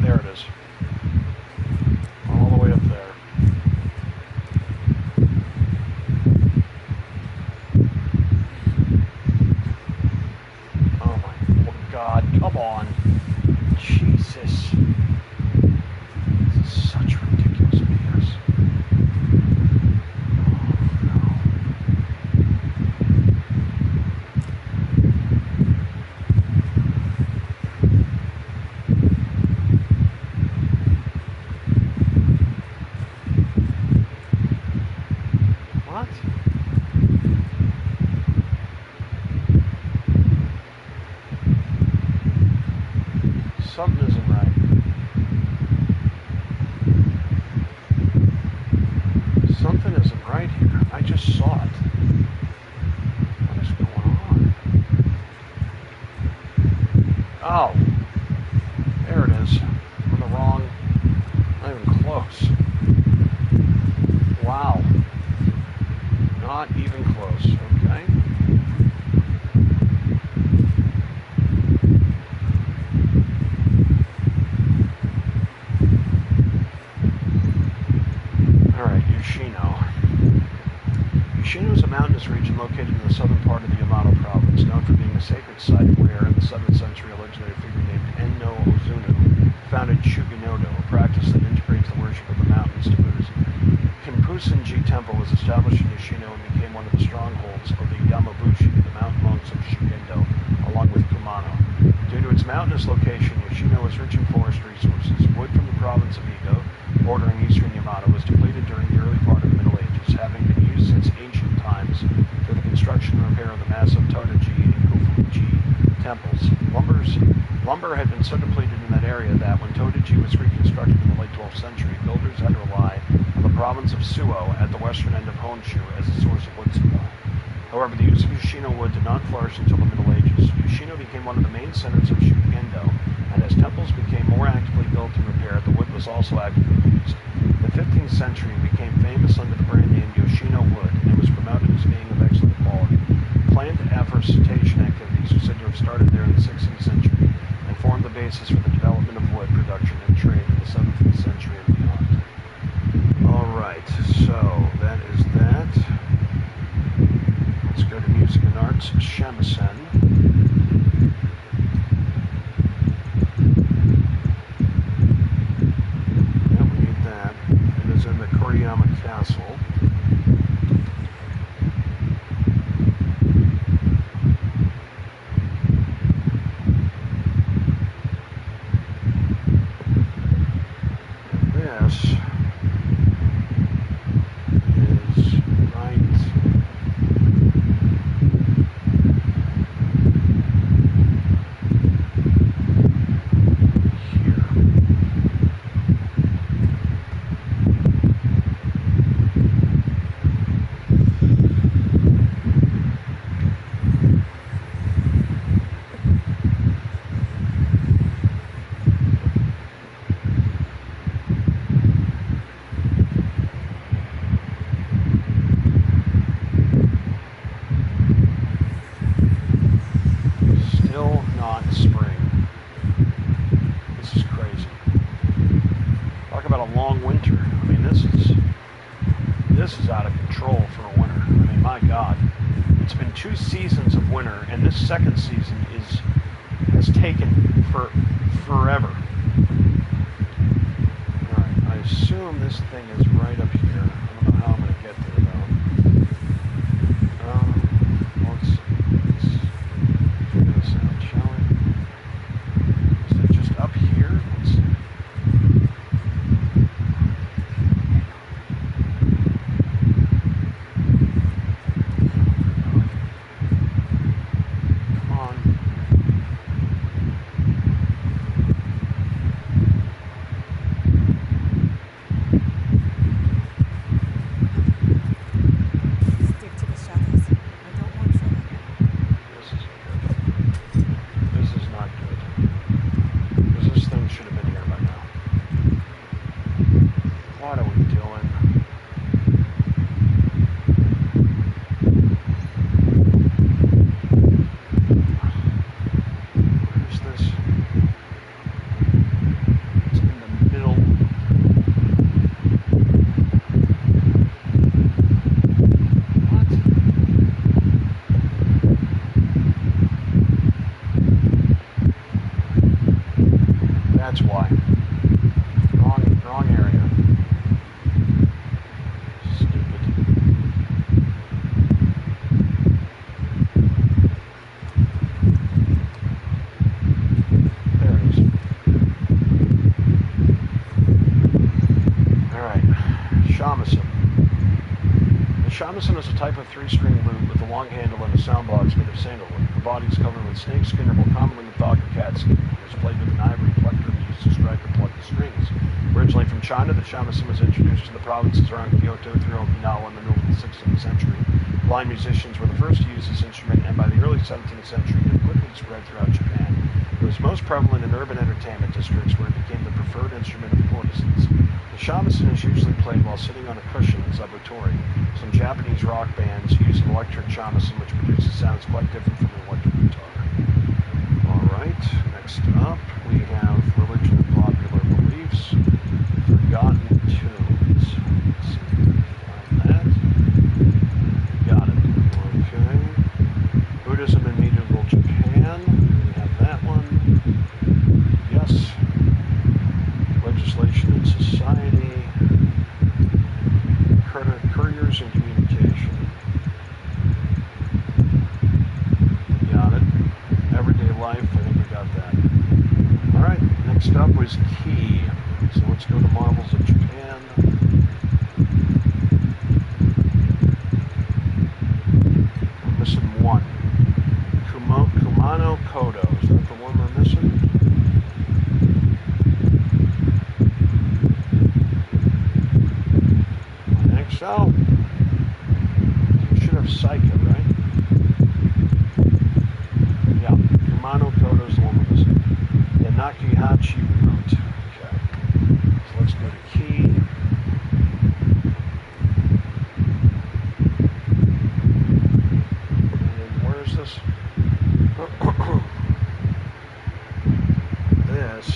There it is. All the way up there. Oh my God, come on. Jesus. This is such ridiculous BS. Oh no. What? Something isn't right. Something isn't right here. I just saw it. What is going on? Oh. There it is. On the wrong. Not even close. Wow. Not even close. Okay. Alright, Yoshino. Yoshino is a mountainous region located in the southern part of the Yamato province, known for being a sacred site where, in the 7th century, a legendary figure named Enno Ozunu founded Shuginodo, a practice that integrates the worship of the mountains to Buddhism. Kinpusen-ji Temple was established in Yoshino and became one of the strongholds of the Yamabushi, the mountain monks of Shugendo, along with Kumano. Due to its mountainous location, Yoshino is rich in forest resources. Wood from the province of Edo, bordering eastern Yamato, was depleted during the early part of the Middle Ages, having been used since ancient times for the construction and repair of the massive Todaji and Kofuji temples. Lumber had been so depleted in that area that when Todaji was reconstructed in the late 12th century, builders had to rely on the province of Suo at the western end of Honshu as a source of wood supply. However, the use of Yoshino wood did not flourish until the Middle Ages. Yoshino became one of the main centers of Shugendo, and as temples became more actively built and repaired, the wood was also actively used. In the 15th century, it became famous under the brand name Yoshino wood, and it was promoted as being of excellent quality. Planned afforestation activities are said to have started there in the 16th century, and formed the basis for the development of wood production and trade in the 17th century and beyond. Alright, so that is that. Let's go to Music and Arts, Shamisen. Yeah, we need that. It is in the Koriyama Castle. This is right here. Still not spring. This is crazy. Talk about a long winter. I mean, this is out of control for a winter. I mean, my God. It's been 2 seasons of winter, and this second season has taken forever. Alright, I assume this thing is right up here. I don't know how I'm going to get there, though. Let's see. Let's figure this out, shall we? Is it just up here? Let's see. Come on. shamisen is a type of 3-string lute with a long handle and a sound box made of sandalwood. The body is covered with snakeskin or more commonly with dog or cat skin. It is played with an ivory plectrum used to strike or pluck the strings. Originally from China, the shamisen was introduced to the provinces around Kyoto through Okinawa in the middle of the 16th century. Blind musicians were the first to use this instrument, and by the early 17th century, it quickly spread throughout Japan. It was most prevalent in urban entertainment districts where it became the preferred instrument of courtesans. The shamisen is usually played while sitting on a cushion in zabutori. Some Japanese rock bands use an electric shamisen, which produces sounds quite different from an electric guitar. Alright, next up we have religion and popular beliefs, forgotten tunes. Let's see if we can find that. Got it. Okay. Buddhism in medieval Japan. We have that one. Yes. Legislation and society. Couriers and communication. Got it. Everyday life. I think we got that. Alright. Next up was key. So let's go to Marvels of Japan. We're missing one. Kumano Kodo. Is that the one we're missing? I think so. You should have Psycha, right? Yeah. Kumano Kodo is the one we're missing. Yanaki Hachi route. Okay. So let's go to key. And where is this? This.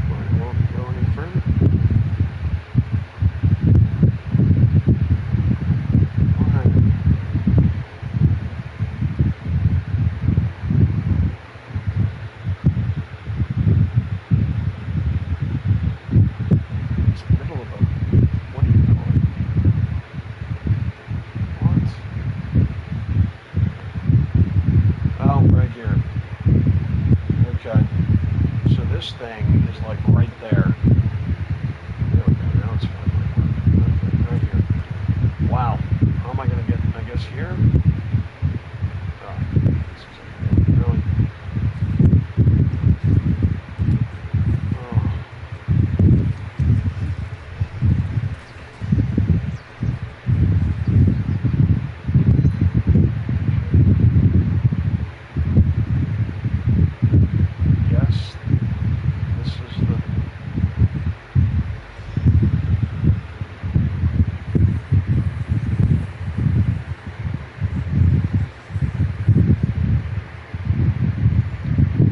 I won't go any further. Alright. It's the middle of a, what do you call it? What? Oh, right here. Okay. So this thing is like right there. There we go. Now it's finally working. Okay, right here. Wow. How am I going to get, I guess, here? Oh, this is really. Oh. Yes, this is the.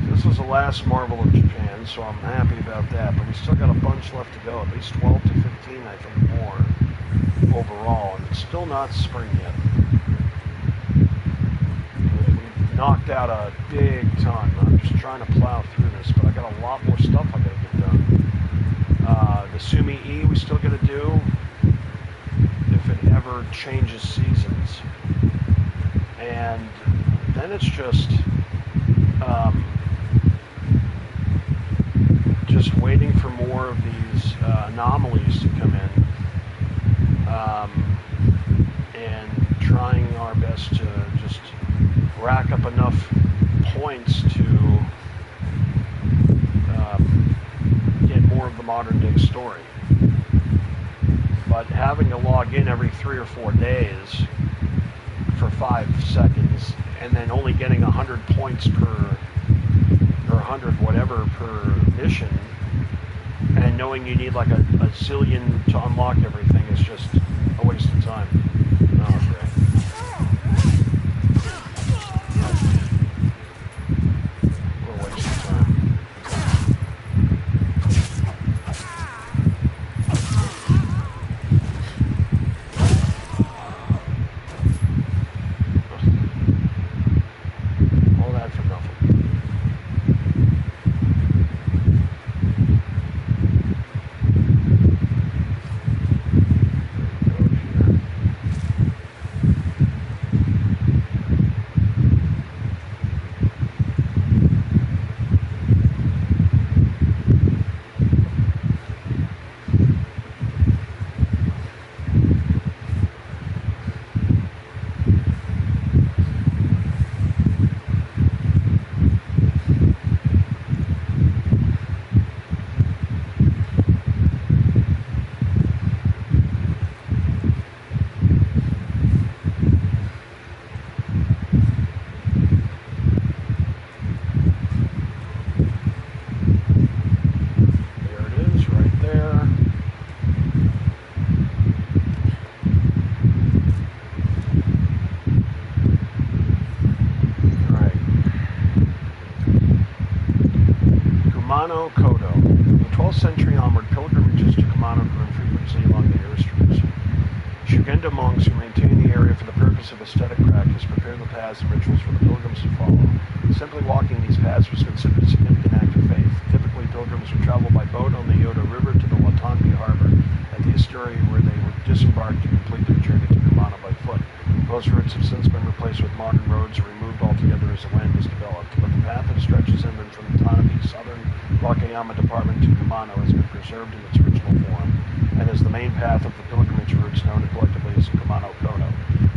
This was the last Marvel of Japan, so I'm happy about that. But we still got a bunch left to go, at least 12 to 15, I think, more overall, and it's still not spring yet. We've knocked out a big ton. I'm just trying to plow through this, but I got a lot more stuff I gotta get done. The Sumi E we still gotta do if it ever changes seasons, and then it's just waiting for more of these anomalies to come in, and trying our best to just rack up enough points to get more of the modern day story. But having to log in every 3 or 4 days for 5 seconds and then only getting 100 points per, or 100 whatever per mission, and knowing you need like a zillion to unlock everything is just a waste of time. Oh, great. What a waste of time. All that for nothing. 12th century onward, pilgrimages to Kumano grew in frequency among the airstrips. Shugendo monks who maintained the area for the purpose of aesthetic practice prepared the paths and rituals for the pilgrims to follow. Simply walking these paths was considered a significant act of faith. Typically, pilgrims would travel by boat on the Yodo River to the Watanbe harbor at the estuary, where they would disembark to complete their journey to Kumano by foot. Those routes have since been replaced with modern roads or removed altogether as the land was developed, but the path that stretches inland from the Tanabe southern Wakayama department to Kumano has been preserved in its original form, and is the main path of the pilgrimage routes known collectively as the Kumano Kodo.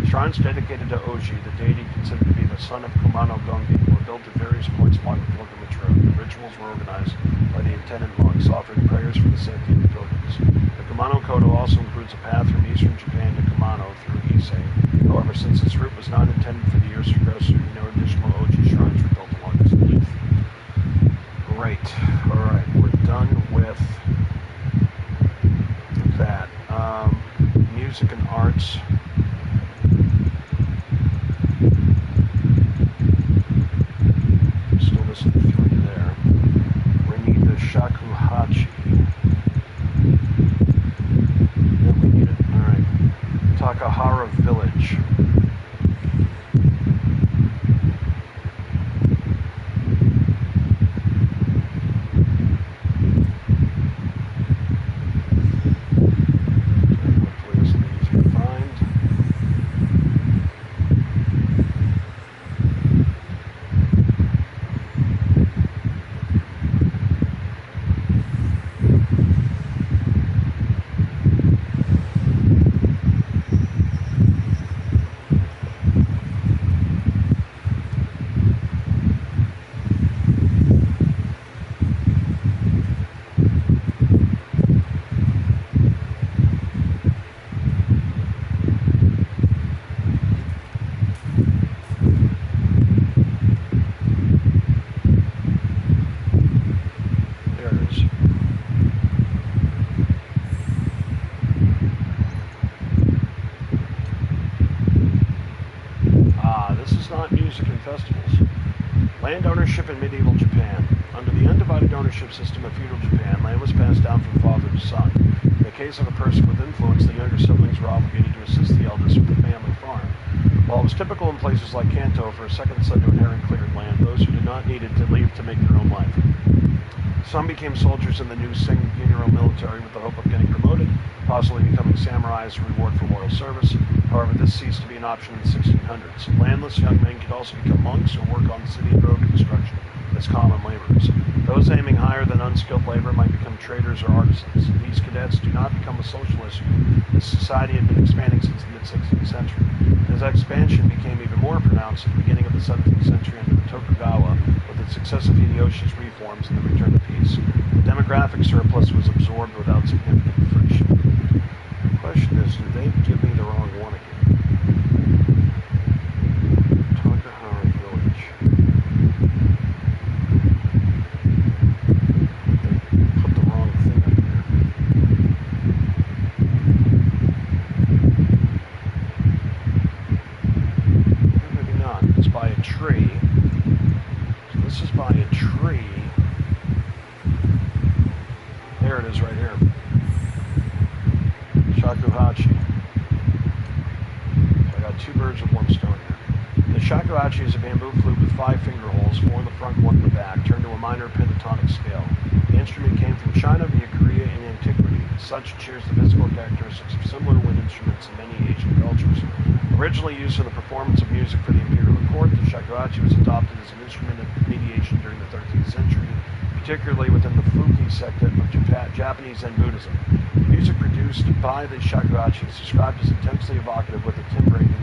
Shrines dedicated to Oji, the deity considered to be the son of Kumano Gongi, were built at various points along the pilgrimage road. The rituals were organized by the attendant monks, offering prayers for the safety of the pilgrims. The Kumano Kodo also includes a path from eastern Japan to Kumano through Ise. However, since this route was not intended for the Yoshigosu, no additional Oji shrines were built along its length. Great. Alright, we're done with that. Music and arts. Still missing 3 there. We need the shakuhachi. Yeah, we need it. Alright. Takahara Village. Land ownership in medieval Japan. Under the undivided ownership system of feudal Japan, land was passed down from father to son. In the case of a person with influence, the younger siblings were obligated to assist the eldest with the family farm. While it was typical in places like Kanto for a second son to inherit cleared land, those who did not need it to leave to make their own life. Some became soldiers in the new Sengunro military with the hope of getting promoted, possibly becoming samurai as a reward for loyal service. However, this ceased to be an option in the 1600s. Landless young men could also become monks or work on city and road construction as common laborers. Those aiming higher than unskilled labor might become traders or artisans. These cadets do not become a social issue, as society had been expanding since the mid-16th century. As expansion became even more pronounced at the beginning of the 17th century under the Tokugawa, with its successive Hideyoshi's reforms and the return to peace, the demographic surplus was absorbed without significant friction. The question is, did they give me the wrong one again? Takahara Village. They put the wrong thing up here. Maybe not. It's by a tree. So this is by a tree. There it is right here. Shakuhachi. I got 2 birds with 1 stone here. The shakuhachi is a bamboo flute with 5 finger holes, 4 in the front, 1 in the back, turned to a minor pentatonic scale. The instrument came from China via Korea in antiquity. As such, it shares the physical characteristics of similar wind instruments in many Asian cultures. Originally used for the performance of music for the imperial court, the shakuhachi was adopted as an instrument of mediation during the 13th century, particularly within the Fuki sect of Japanese Zen Buddhism. The music produced by the shakuhachi is described as intensely evocative with a timbring and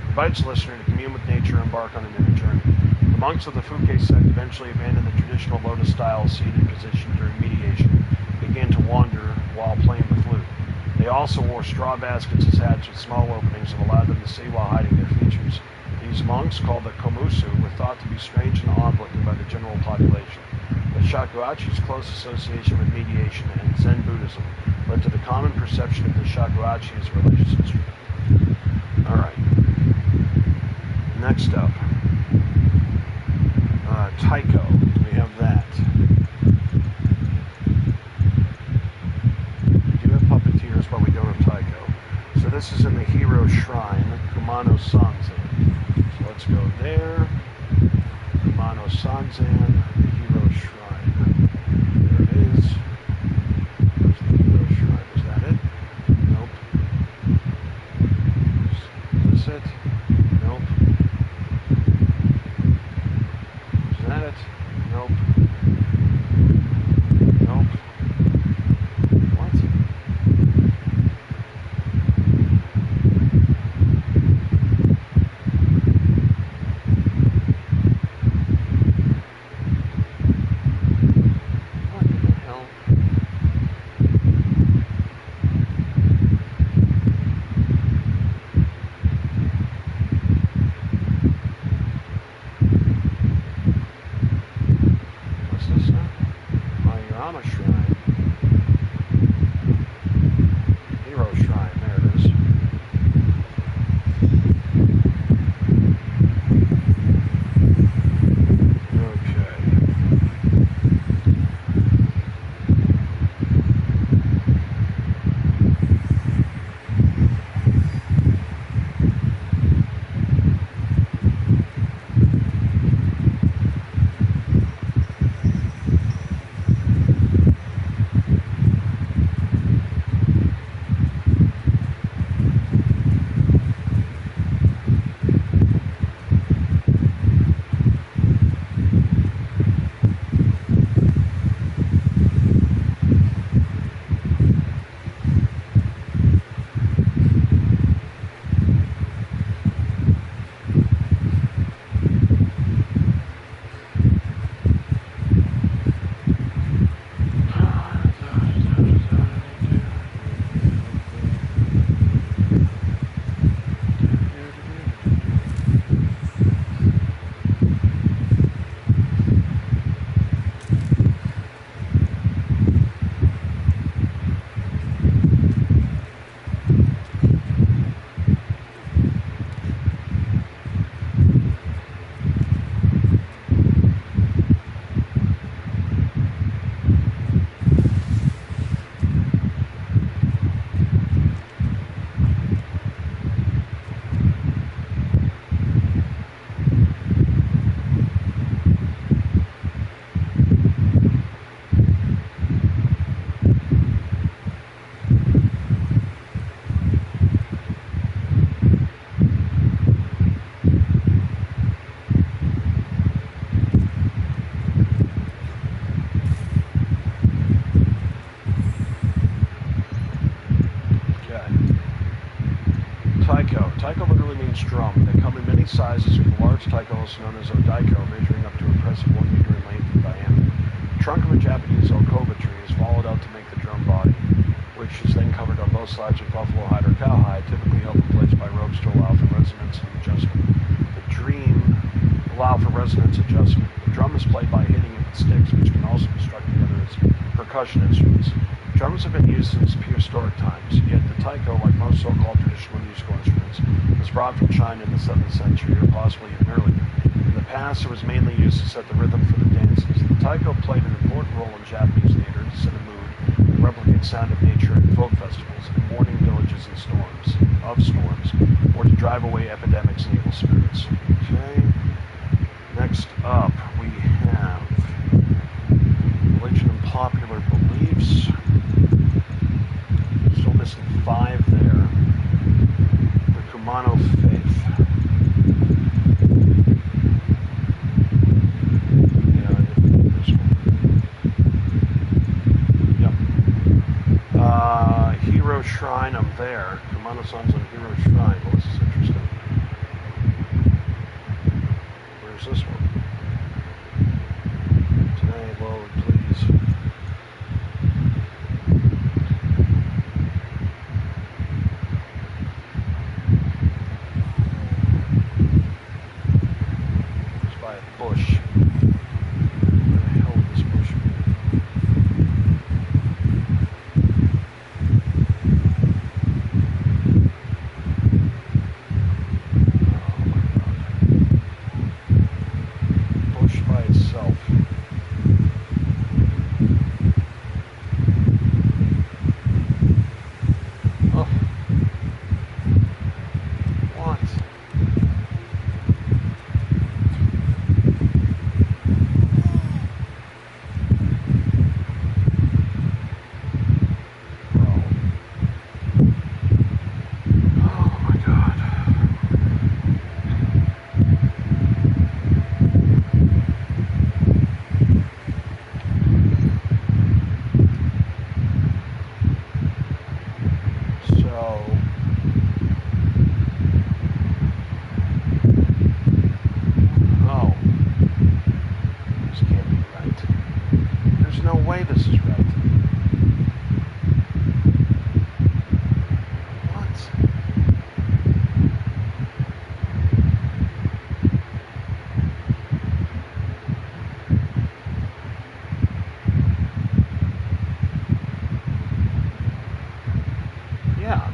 invites the listener to commune with nature and embark on an inner journey. The monks of the Fuke sect eventually abandoned the traditional lotus-style seated position during mediation and began to wander while playing the flute. They also wore straw baskets as hats with small openings that allowed them to see while hiding their features. These monks, called the Komusu, were thought to be strange and odd-looking by the general population. The shakuhachi's close association with mediation and Zen Buddhism led to the common perception of the shakuhachi as a religious instrument. Alright. Next up. Taiko. We have that. this is in the Hero Shrine, Kumano Sanzan. So let's go there. Kumano Sanzan, the Hero Shrine. There it is. There's the Hero Shrine. Is that it? Nope. Is this it? Nope. Is that it? Nope. Nope. What? What in the hell? What's this now? Mayurama Shrine. Hero Shrine, there it is. Taiko literally means drum. They come in many sizes, with the large taiko, also known as odaiko, measuring up to an impressive 1 meter in length and diameter. The trunk of a Japanese okova tree is followed out to make the drum body, which is then covered on both sides with buffalo hide or cowhide, typically held in place by ropes to allow for resonance and adjustment. The dream allow for resonance adjustment. The drum is played by hitting it with sticks, which can also be struck together as percussion instruments. Drums have been used since prehistoric times, yet the taiko, like most so-called traditional musical instruments, was brought from China in the 7th century, or possibly even earlier. In the past, it was mainly used to set the rhythm for the dances. The taiko played an important role in Japanese theater to set a mood and replicate sound of nature at folk festivals, in mourning villages and storms, or to drive away epidemics and evil spirits. Okay. Next up, we have religion and popular beliefs. Still missing 5 there. The Kumano faith. Yeah, this one. Yep. Hero Shrine, I'm there. Kumano-san's on Hero Shrine. Well, this is interesting. Where's this one? Today, load, please. Bush. Where the hell would this bush be? Oh my god.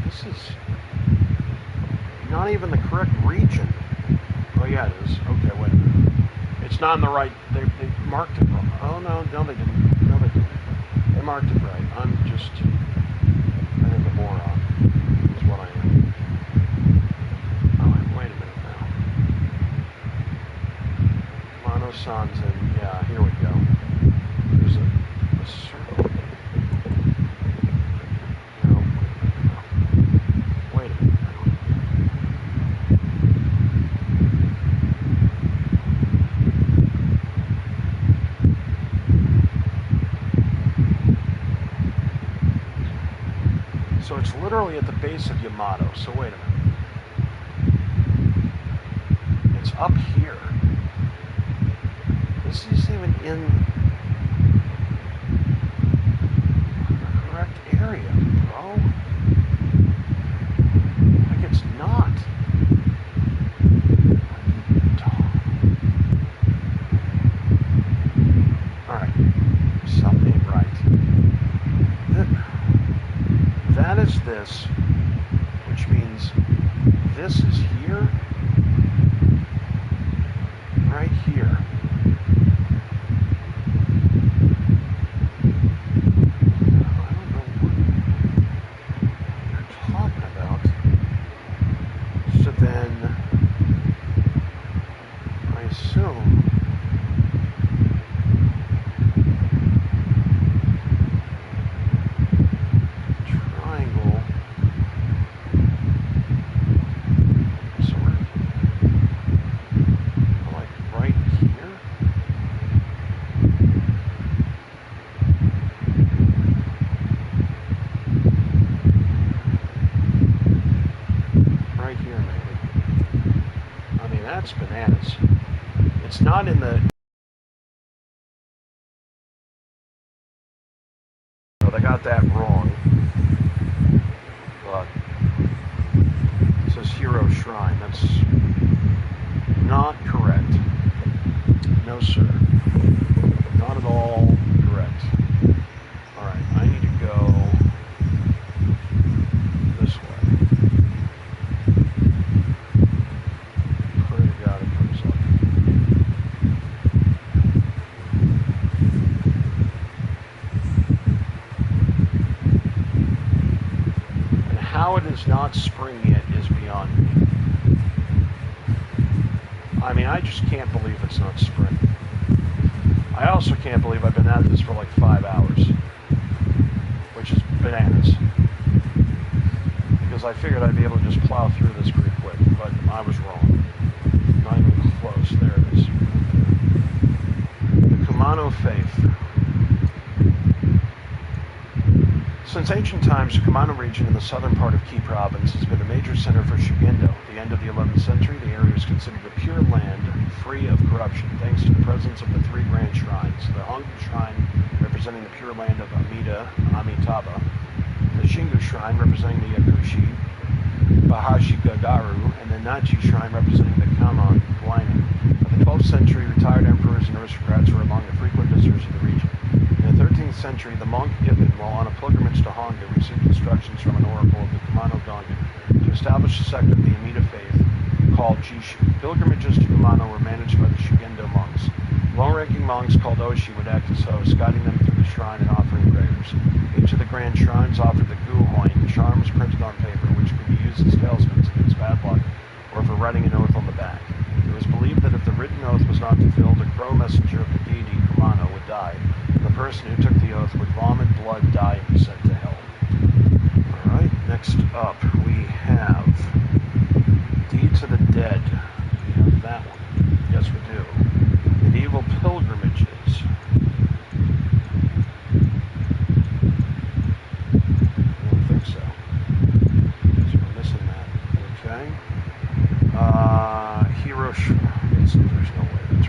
This is not even the correct region. Oh yeah, it is. Okay, wait a minute. It's not in the right. They marked it wrong. Oh no, they didn't. No, they didn't. They marked it right. I think a moron is what I am. Oh, wait a minute now. Mano Sans and yeah, here we go. There's a circle. No, wait a minute now. So it's literally at the base of Yamato. So wait a minute. It's up here. This isn't even in the correct area, bro. Like it's not. Alright. Something ain't right. That is this, which means this is here, right here. I don't know what you're talking about. So then, I assume that's bananas. It's not in the... No, they got that wrong. But it says Hero Shrine. That's not correct. No, sir. Not at all correct. Alright, I need to go this way. How it is not spring yet is beyond me. I mean, I just can't believe it's not spring. I also can't believe I've been at this for like 5 hours, which is bananas. Because I figured I'd be able to just plow through this pretty quick, but I was wrong. Not even close. There it is. The Kumano Faith. Since ancient times, the Kumano region in the southern part of Kii province has been a major center for Shugendo. At the end of the 11th century, the area was considered a pure land, free of corruption, thanks to the presence of the 3 grand shrines. The Hongu Shrine, representing the pure land of Amitabha, the Shingu Shrine, representing the Yakushi Bahashigagaru, and the Nachi Shrine, representing the Kamon Guainan. By the 12th century, retired emperors and aristocrats were among the frequent visitors of the region. In the 13th century, the monk Ibn, while on a pilgrimage to Honga, received instructions from an oracle of the Kumano Gongan to establish a sect of the Amida faith called Jishu. Pilgrimages to Kumano were managed by the Shugendo monks. Low-ranking monks called Oshi would act as hosts, guiding them through the shrine and offering prayers. Each of the grand shrines offered the guhoin, charms printed on paper, which could be used as talismans against bad luck or for writing an oath on the back. It was believed that if the written oath was not fulfilled, a crow messenger of the deity Kumano would die. The person who took the oath would vomit blood, die, and be sent to hell. Alright, next up we have Deeds of the Dead. We have that one. Yes, we do. Medieval Pilgrimages. I don't think so. So we're missing that. Okay. Hero Shrine. There's no way that's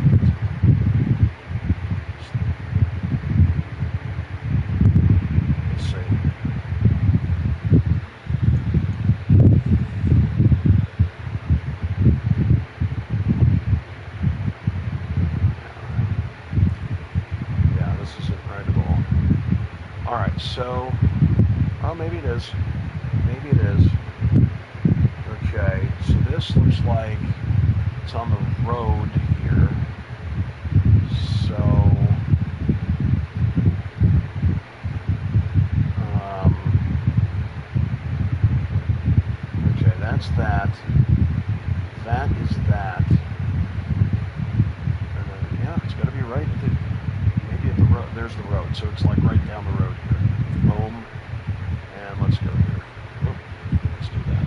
right. So, well, maybe it is. Maybe it is. Okay, so this looks like it's on the road here. So, okay, that's that. That is that. And then, yeah, it's got to be right at the, maybe at the road. There's the road, so it's like right down the road here. Boom. And let's go here. Oh, let's do that.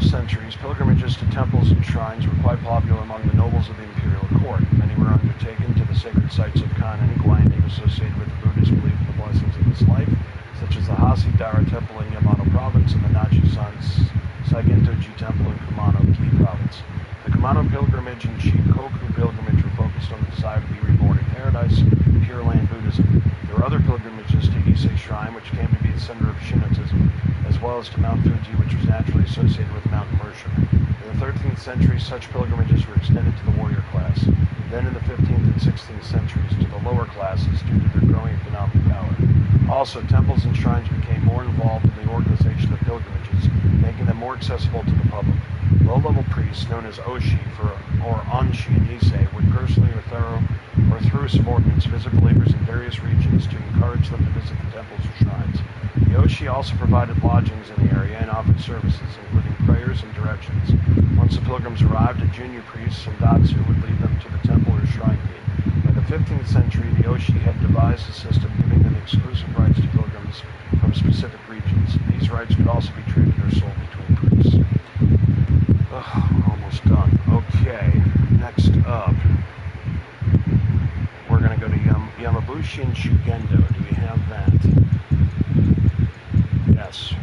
Centuries, pilgrimages to temples and shrines were quite popular among the nobles of the imperial court. Many were undertaken to the sacred sites of Kannon and Guangdong associated with the Buddhist belief in the blessings of this life, such as the Hasidara Temple in Yamano Province and the Nachi-san Saigintoji Temple in Kumano, Ki Province. The Kumano pilgrimage and Shikoku pilgrimage were focused on the desire to be reborn in paradise, Pure Land Buddhism. There were other pilgrimages to Ise Shrine, which came to be the center of Shintoism, as well as to Mount Fuji, which was naturally associated with Mount Mercer. In the 13th century, such pilgrimages were extended to the warrior class. Then in the 15th and 16th centuries, to the lower classes due to their growing economic power. Also, temples and shrines became more involved in the organization of pilgrimages, making them more accessible to the public. Low-level priests, known as Oshi or Onshi in Ise, would personally or through subordinates visit believers in various regions to encourage them to visit the temples or shrines. The Oshi also provided lodgings in the area and offered services, including prayers and directions. Once the pilgrims arrived, a junior priest, Sandatsu, would lead them to the temple or shrine gate. By the 15th century, the Oshi had devised a system giving them exclusive rights to pilgrims from specific regions. These rights could also be traded or sold between priests. We're almost done. Okay, next up, we're going to go to Yamabushin Shugendo. Do we have that? Yes.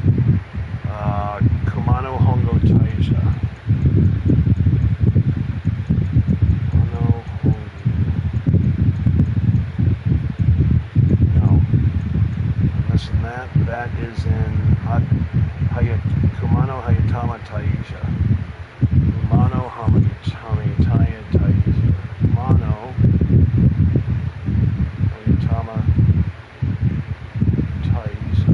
Kumano Hongo Taisha. Kumano Hongo. No. I'm missing that. That is in Kumano Hayatama Taisha. Kumano Hayataya Taisha. Kumano Hayatama Taisha.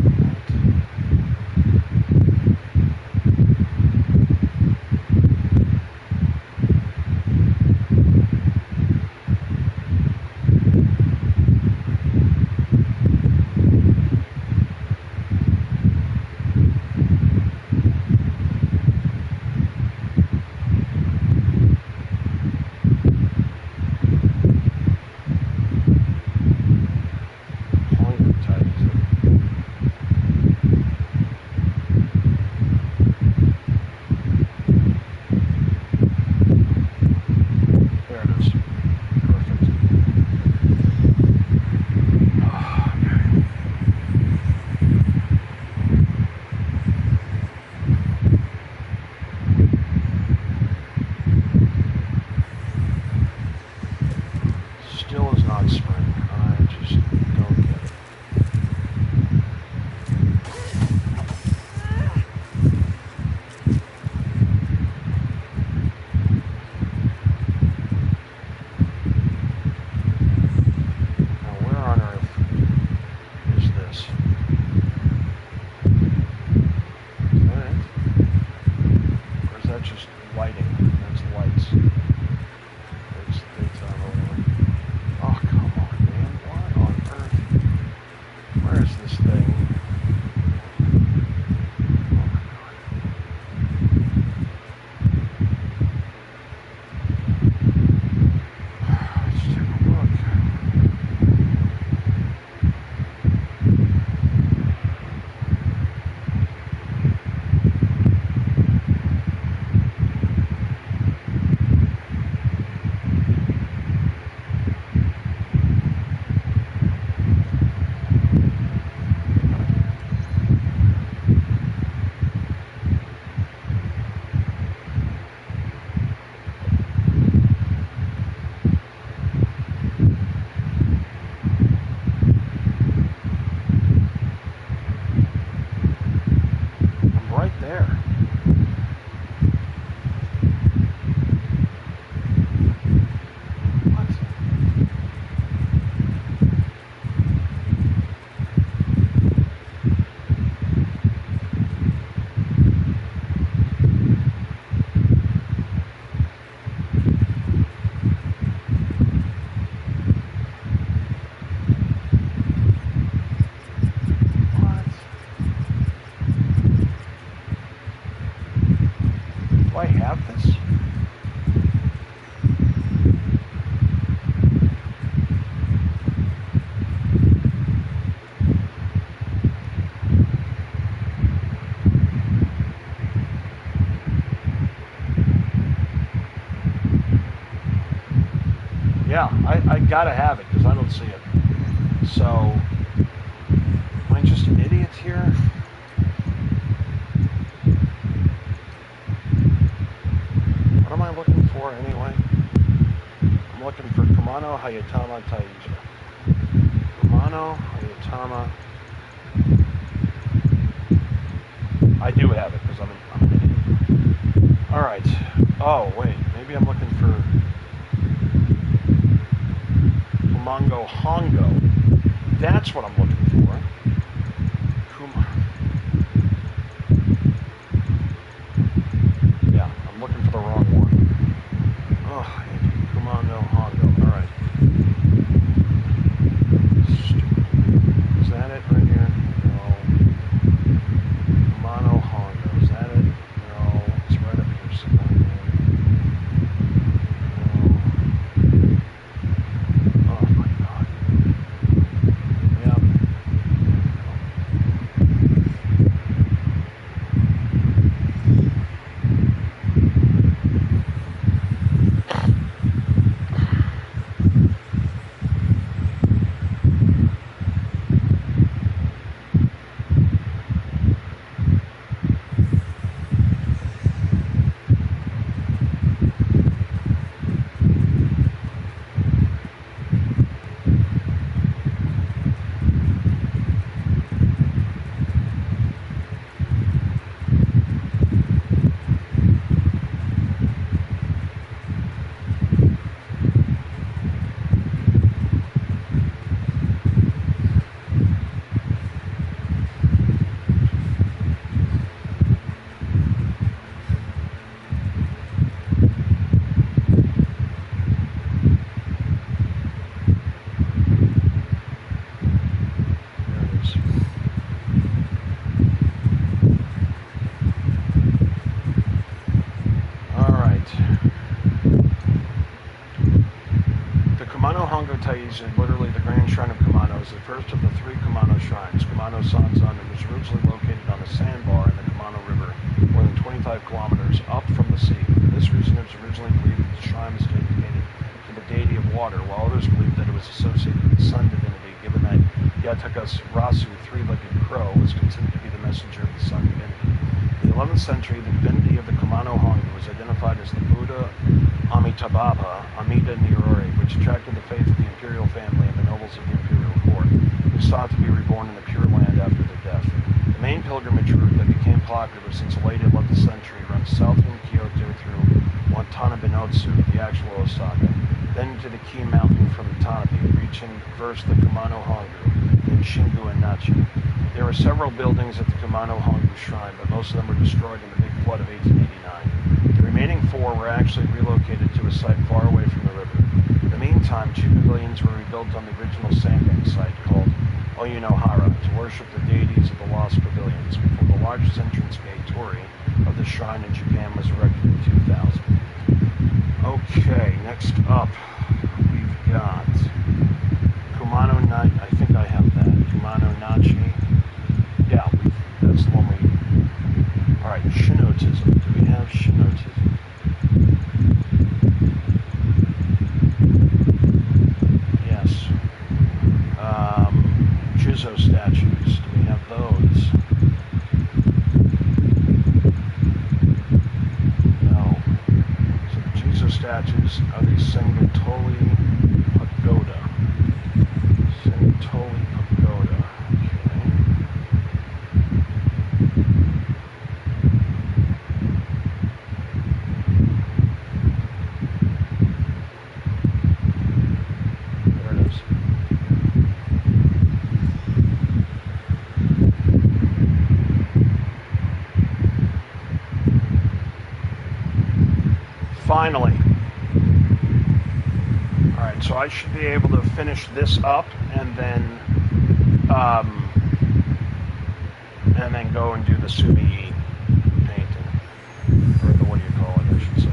Yeah, I gotta have it because I don't see it. So, am I just an idiot here? What am I looking for anyway? I'm looking for Kumano Hayatama Taija. Kumano Hayatama. I do have it because I'm an idiot. Alright. Oh, wait. Maybe I'm looking for Kumango Hongo. That's what I'm looking for. Yeah, I'm looking for the wrong one. Oh, Kumango Hongo. Alright. Is that it right here? No. Kumano Hongo. Is that it? No. It's right up here somewhere. Taiji, literally the Grand Shrine of Kumano, is the first of the three Kumano shrines. Kumano Sanzan was originally located on a sandbar in the Kumano River, more than 25 kilometers up from the sea. For this reason, it was originally believed that the shrine was dedicated to the deity of water, while others believed that it was associated with the sun divinity, given that Yatakas Rasu, three-legged crow, was considered to be the messenger of the sun divinity. In the 11th century, the divinity of the Kumano Hongu was identified as the Buddha Amitabha Amida Nirori, which attracted the faith of the imperial family and the nobles of the imperial court, who sought to be reborn in the Pure Land after their death. The main pilgrimage route that became popular since the late 11th century runs south from Kyoto through Watanabenotsu, the actual Osaka, then to the key mountain from Tanabe, reaching first the Kumano Hongu, then Shingu and Nachi. There were several buildings at the Kumano Hongu shrine, but most of them were destroyed in the big flood of 1889. The remaining four were actually relocated to a site far away from the river. In the meantime, two pavilions were rebuilt on the original sandbank site called Oyunohara to worship the deities of the lost pavilions before the largest entrance gate, Tori, of the shrine in Japan was erected in 2000. Okay, next up, we've got Kumano Nachi. I think I have that. Kumano Nachi. Yeah, that's the one we... Alright, Shinotism. Do we have Shinotism? Yes. Jizo statues. Do we have those? No. So the Jizo statues are the Sengatoli Pagoda. Sengatoli Pagoda. Finally. Alright, so I should be able to finish this up and then go and do the Sumi painting. Or the, what do you call it, I should say.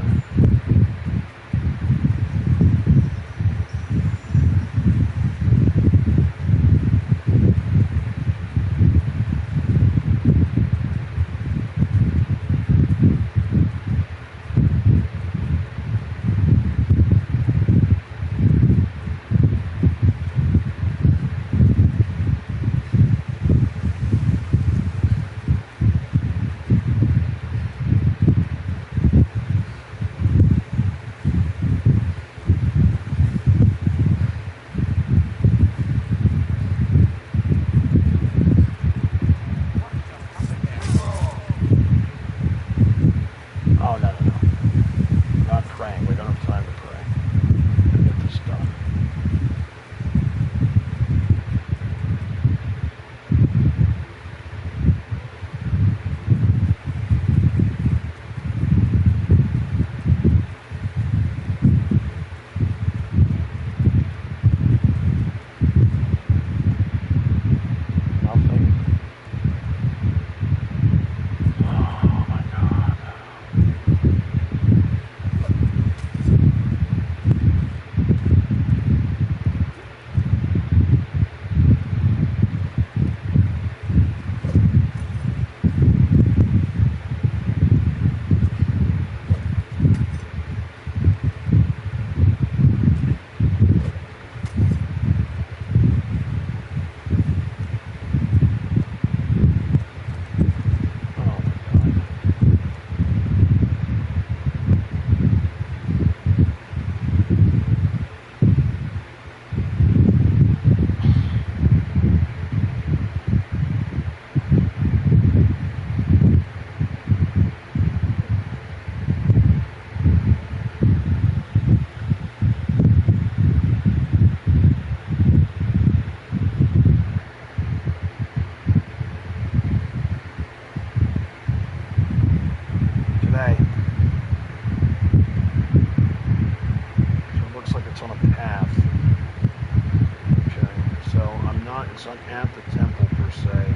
aren't at the temple per se.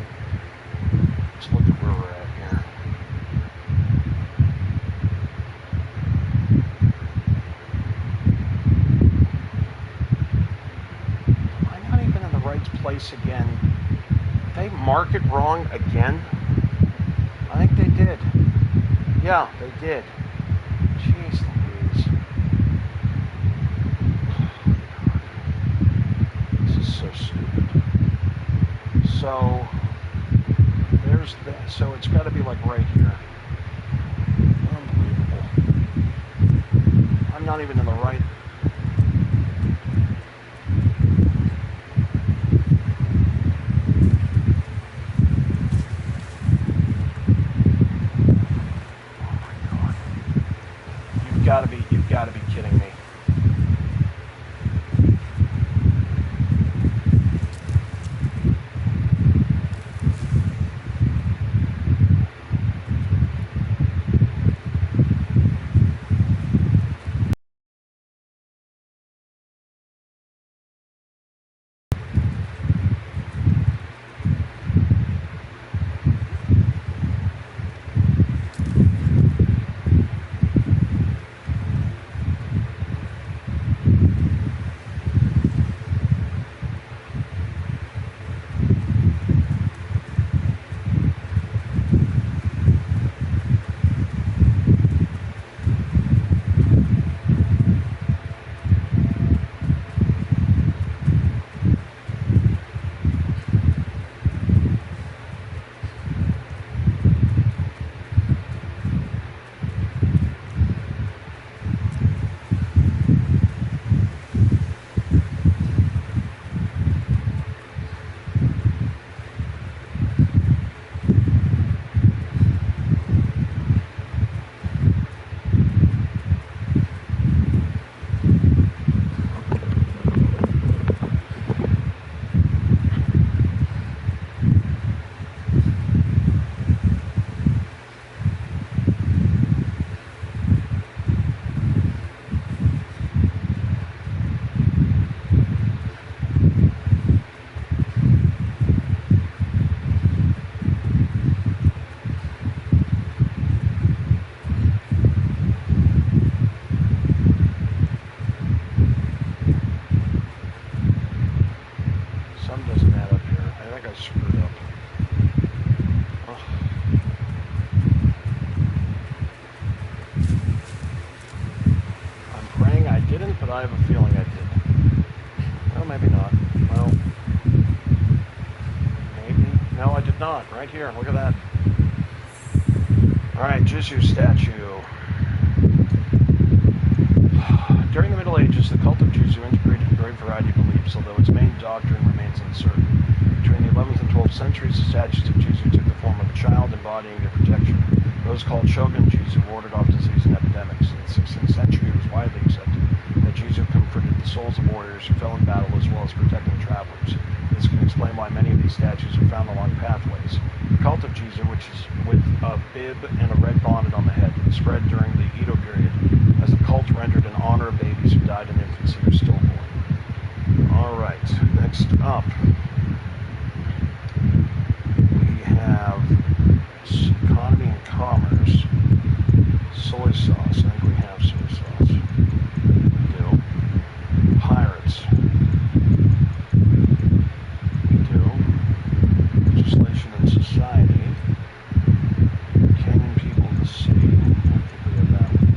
Let's look at where we're at here. Am I not even in the right place again? Did they mark it wrong again? I think they did. Yeah, they did. Jeez Louise. This is so stupid. So, there's that. So it's got to be like right here. Unbelievable. I'm not even in the right. You've got to be kidding me. I have a feeling I did. Well, maybe not. Well, maybe. No, I did not. Right here. Look at that. Alright, Jizu statue. During the Middle Ages, the cult of Jizu integrated a great variety of beliefs, although its main doctrine remains uncertain. Between the 11th and 12th centuries, the statues of Jizu took the form of a child embodying their protection. Those called Shogun Jizu warded off disease and epidemics. In the 16th century, it was widely accepted that Jizu comforted the souls of warriors who fell in battle as well as protecting travelers. This can explain why many of these statues are found along pathways. The cult of Jizu, which is with a bib and a red bonnet on the head, spread during the Edo period, as the cult rendered in honor of babies who died in infancy or stillborn. Alright, next up, we have economy and commerce, soy sauce. I think we have soy sauce. We do. Pirates. We do. Legislation and society. King and people of the sea. I think we have that one.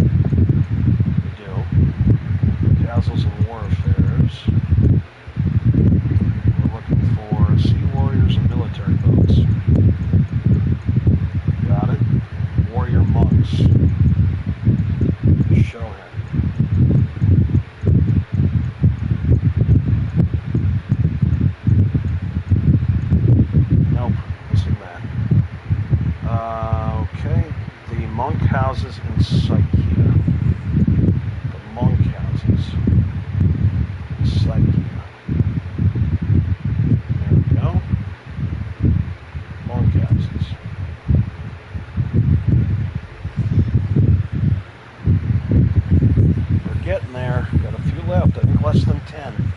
We do. Castles and war affairs. We're looking for sea warriors and military boats. Got it. Warrior monks. Shohan. Nope, missing that. Okay, the monk houses in Psychia. The monk houses in Psychia. There we go. Monk houses. We're getting there. Got a few left. I think less than 10.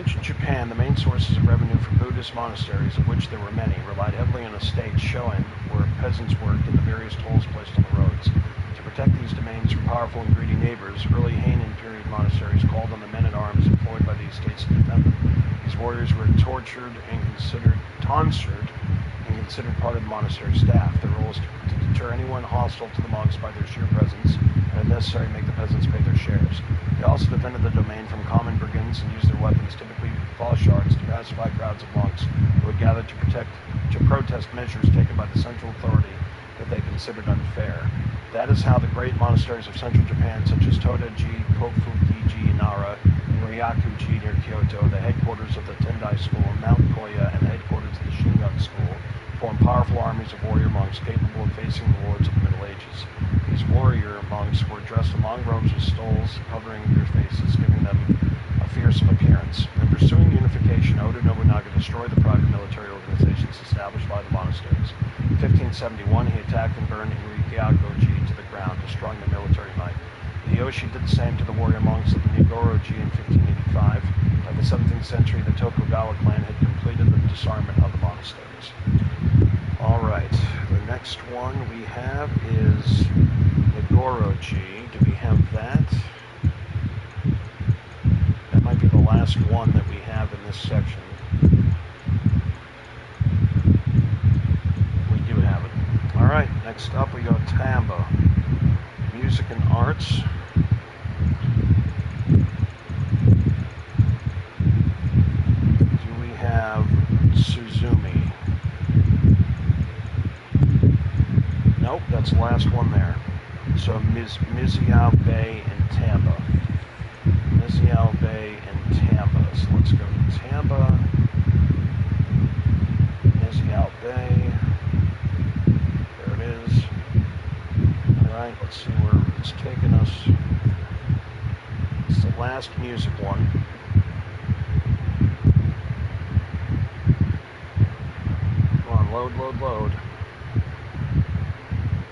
ancient Japan, the main sources of revenue for Buddhist monasteries, of which there were many, relied heavily on estates shown where peasants worked and the various tolls placed on the roads. To protect these domains from powerful and greedy neighbors, early Heian period monasteries called on the men-at-arms employed by the estates to defend them. These warriors were tonsured and considered part of the monastery staff. Their role was to deter anyone hostile to the monks by their sheer presence, and if necessary, make the peasants pay their shares. They also defended the domain from common brigands and used their weapons, typically false shards, to pacify crowds of monks who had gathered to protest measures taken by the central authority that they considered unfair. That is how the great monasteries of central Japan, such as Toda-ji, Kofuki-ji, Nara, and Ryaku-ji near Kyoto, the headquarters of the Tendai School, Mount Koya, and the headquarters of the Shingon School, formed powerful armies of warrior monks capable of facing the lords of the Middle Ages. These warrior monks were dressed in long robes with stoles covering their faces, giving them a fearsome appearance. In pursuing unification, Oda Nobunaga destroyed the private military organizations established by the monasteries. In 1571, he attacked and burned Ryaku-ji to the ground, destroying their military might. The Hideyoshi did the same to the warrior monks of the Nigoro-ji in 1585. By the 17th century, the Tokugawa clan had completed the disarmament of the monasteries. Alright, the next one we have is Nigoro-ji. Do we have that? That might be the last one that we have in this section. We do have it. Alright, next up we go Tamba. Music and arts. Do we have Suzumi? Nope, that's the last one there. So Miziao Bay and Tamba. Miziao Bay and Tamba. So let's go to Tamba. Miziao Bay. There it is. Alright, let's see where it's taking us. It's the last music one. Come on, load, load, load.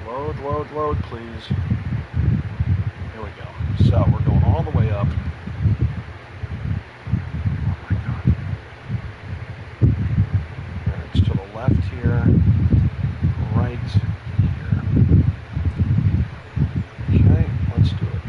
Load, load, load, please. Here we go. So, we're going all the way up. Oh my god. And it's to the left here. Right here. Okay, let's do it.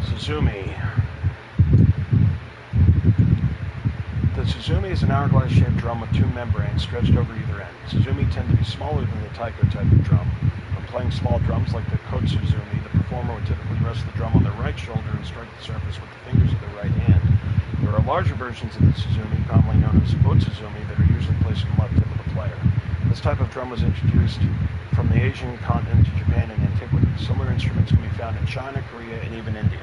Suzumi. The Suzumi is an hourglass-shaped drum with two membranes stretched over either end. Suzumi tend to be smaller than the taiko type of drum. When playing small drums like the kotsuzumi, the performer would typically rest the drum on their right shoulder and strike the surface with the fingers of their right hand. There are larger versions of the Suzumi, commonly known as otsuzumi, that are usually placed on the left hip of the player. This type of drum was introduced from the Asian continent to Japan in antiquity. Similar instruments can be found in China, Korea, and even India.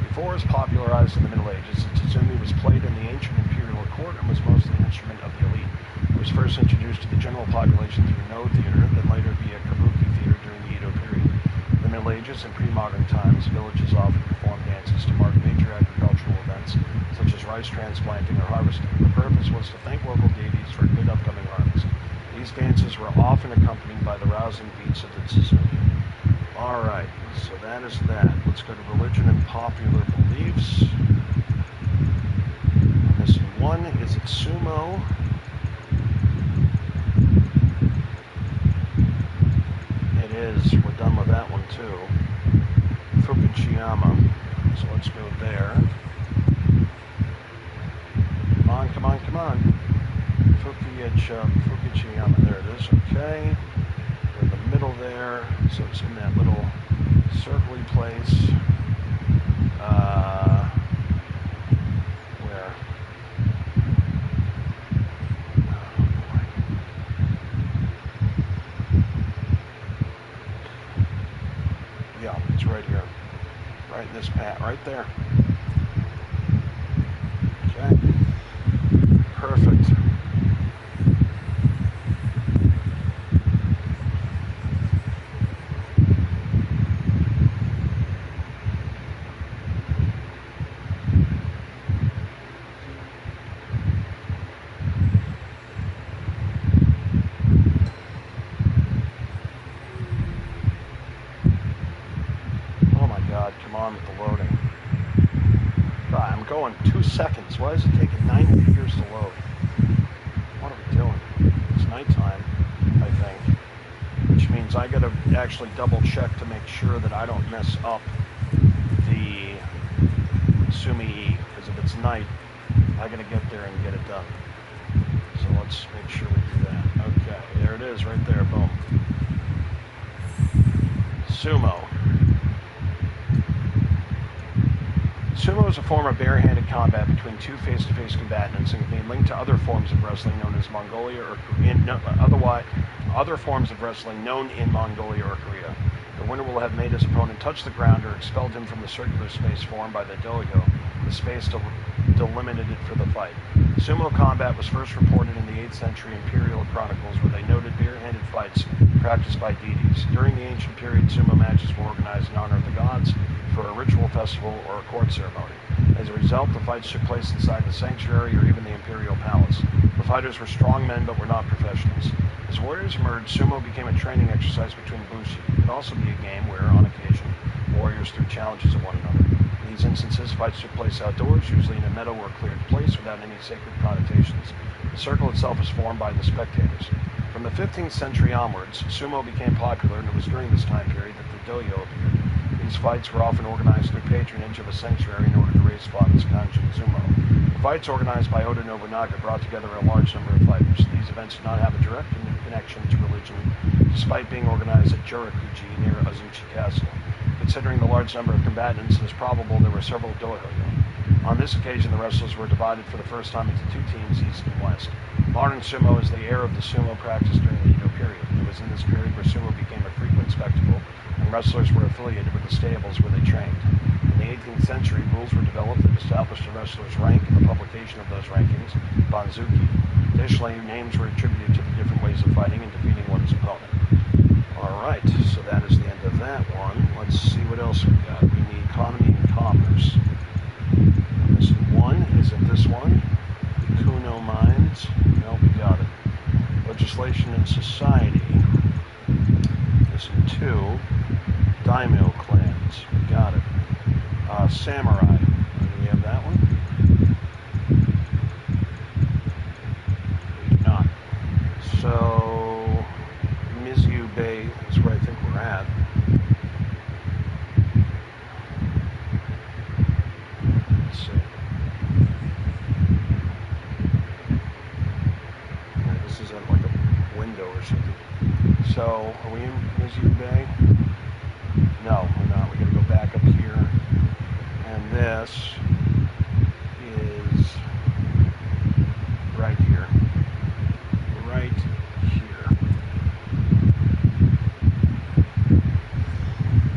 Before it was popularized in the Middle Ages, the Suzumi was played in the ancient imperial court and was mostly an instrument of the elite. It was first introduced to the general population through No theater, then later via Kabuki theater during the Edo period. In the Middle Ages and pre-modern times, villages often performed dances to mark major agricultural events, such as rice transplanting or harvesting. The purpose was to thank local deities for a good upcoming harvest. These dances were often accompanied by the rousing beats of the Suzumi. Alright, so that is that. Let's go to religion and popular beliefs. I'm missing one. Is it sumo? too. Fukujiyama. So let's go there. Come on, come on, come on. Fukujiyama. There it is. Okay. We're in the middle there. So it's in that little circly place. Where? Yeah, it's right here. Right in this path, right there. Okay. Perfect. Come on with the loading. God, I'm going 2 seconds. Why is it taking 9 years to load? What are we doing? It's nighttime, I think. Which means I gotta actually double check to make sure that I don't mess up the Sumi-E. Because if it's night, I gotta get there and get it done. So let's make sure we do that. Okay, there it is right there. Boom. Sumo. Sumo is a form of bare-handed combat between two face-to-face combatants and can be linked to other forms of wrestling known as Mongolia or other forms of wrestling known in Mongolia or Korea. The winner will have made his opponent touch the ground or expelled him from the circular space formed by the dohyo, the space delimited for the fight. Sumo combat was first reported in the 8th century imperial chronicles, where they noted bare-handed fights practiced by deities. During the ancient period, sumo matches were organized in honor of the gods for a ritual festival or a court ceremony. As a result, the fights took place inside the sanctuary or even the imperial palace. The fighters were strong men but were not professionals. As warriors emerged, sumo became a training exercise between bushi. It could also be a game where, on occasion, warriors threw challenges at one another. In these instances, fights took place outdoors, usually in a meadow or cleared place without any sacred connotations. The circle itself was formed by the spectators. From the 15th century onwards, sumo became popular, and it was during this time period that the dohyo appeared. These fights were often organized through patronage of a sanctuary in order to raise funds, kanjin sumo. The fights organized by Oda Nobunaga brought together a large number of fighters. These events did not have a direct connection to religion, despite being organized at Jurakuji near Azuchi Castle. Considering the large number of combatants, it is probable there were several dohyo. On this occasion, the wrestlers were divided for the first time into two teams, east and west. Modern sumo is the heir of the sumo practiced during the Edo period. It was in this period where sumo became a frequent spectacle, and wrestlers were affiliated with the stables where they trained. In the 18th century, rules were developed that established a wrestler's rank and the publication of those rankings, Banzuki. Additionally, names were attributed to the different ways of fighting and defeating one's opponent. Alright, so that is the end of that one. Let's see what else we got. We need economy and commerce. Missing one. Is it this one? Kuno Mines. No, we got it. Legislation and society. Missing two. Daimyo clans. We got it. Samurai. Do we have that one? We do not. So, Mizu Bay is where I think we're at. Let's see. Yeah, this is at like a window or something. So, are we in Mizu Bay? No, we're not. We gotta go back up here. And this is right here. Right here.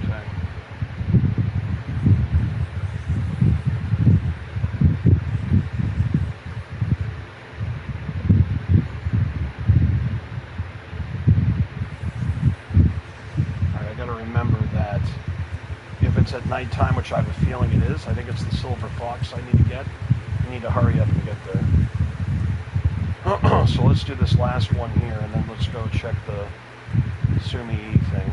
Okay. Alright, I gotta remember that if it's at nighttime, which I have a feeling it is, I think it's the silver fox I need to get. I need to hurry up and get there. So let's do this last one here, and then let's go check the Sumi-E thing.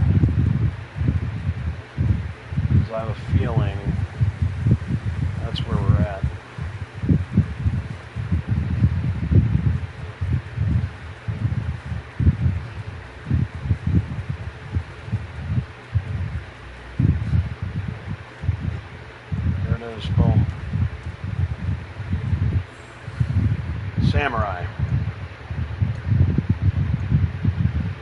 Because I have a feeling that's where we're at. Samurai.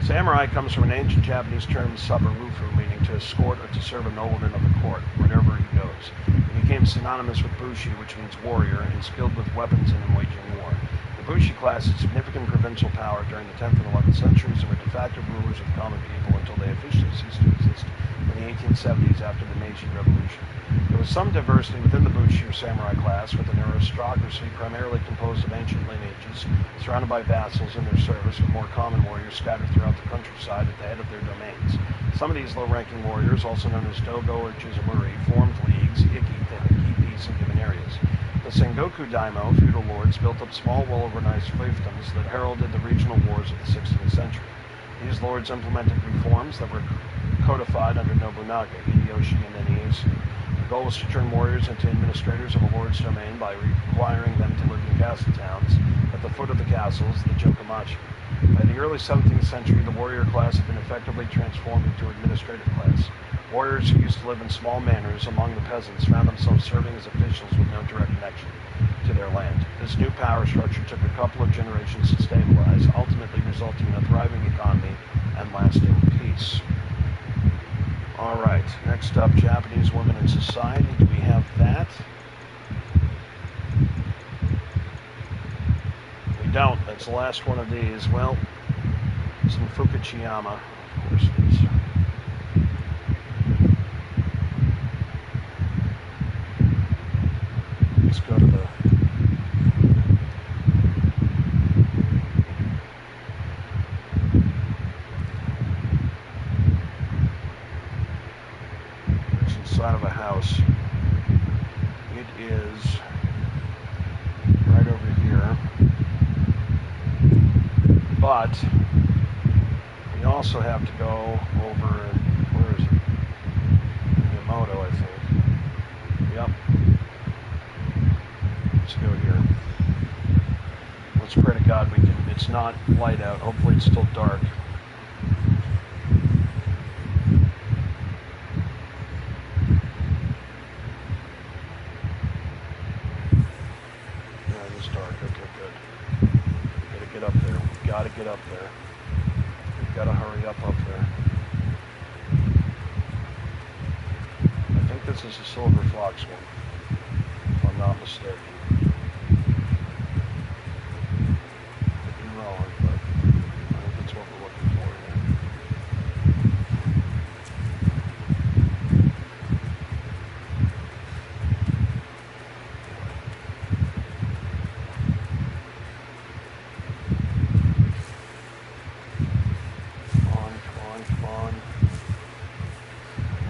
Samurai comes from an ancient Japanese term sabarufu, meaning to escort or to serve a nobleman of the court wherever he goes. It became synonymous with bushi, which means warrior, and skilled with weapons and in waging war. The bushi class had significant provincial power during the 10th and 11th centuries and were de facto rulers of common people until they officially ceased to exist in the 1870s after the Meiji Revolution. There was some diversity within the bushi or samurai class, with an aristocracy primarily composed of ancient lineages, surrounded by vassals in their service, with more common warriors scattered throughout the countryside at the head of their domains. Some of these low-ranking warriors, also known as dogo or jizumuri, formed leagues, iki, to keep peace in given areas. The Sengoku daimyo, feudal lords, built up small, well-organized fiefdoms that heralded the regional wars of the 16th century. These lords implemented reforms that were codified under Nobunaga, Hideyoshi, and then Ieyasu. The goal was to turn warriors into administrators of a lord's domain by requiring them to live in castle towns at the foot of the castles, the jokomachi. By the early 17th century, the warrior class had been effectively transformed into administrative class. Warriors who used to live in small manors among the peasants found themselves serving as officials with no direct connection to their land. This new power structure took a couple of generations to stabilize, ultimately resulting in a thriving economy and lasting peace. All right, next up, Japanese women in society. Do we have that? We don't. That's the last one of these. Well, it's in Fukuchiyama, of course it is. Let's go to the... It's inside of a house. It is right over here. But we also have to go over, where is it? Yamato, I think. Yep. Let's go here. Let's pray to God we can, it's not light out. Hopefully it's still dark. Yeah, it is dark. Okay, good. Gotta get up there. Gotta get up there. We've gotta hurry up there. I think this is a silver fox one, if I'm not mistaken. Could be wrong, but I think that's what we're looking for here.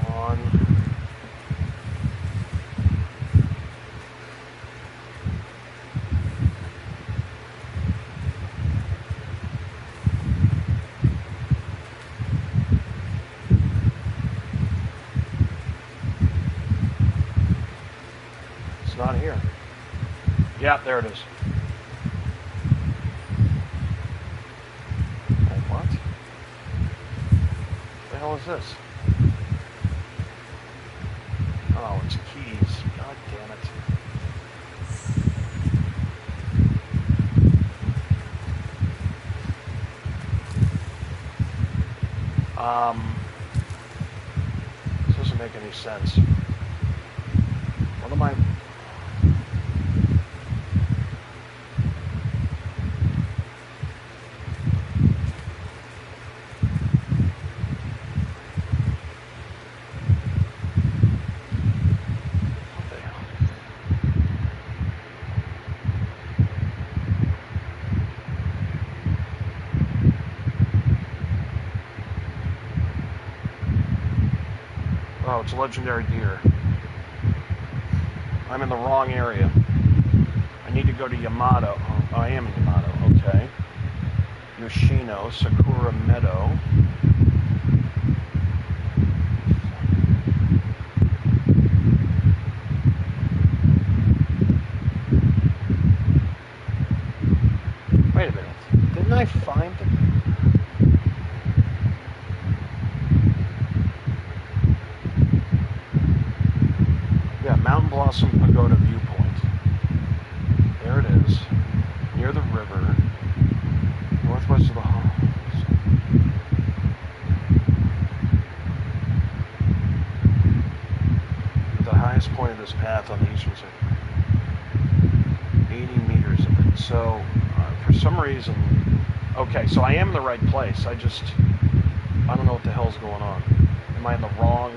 Come on. It's not here. Yeah, there it is. Oh, what? The hell is this? Oh, it's keys. God damn it. This doesn't make any sense. What am I... Oh, it's a legendary deer. I'm in the wrong area. I need to go to Yamato. Oh, I am in Yamato. Okay. Yoshino, Sakura Meadow. Wait a minute. Didn't I find it? Mountain Blossom Pagoda Viewpoint. There it is, near the river. highest point of this path on the eastern side. 80 meters of it. So, for some reason, okay, so I am in the right place. I don't know what the hell's going on. Am I in the wrong?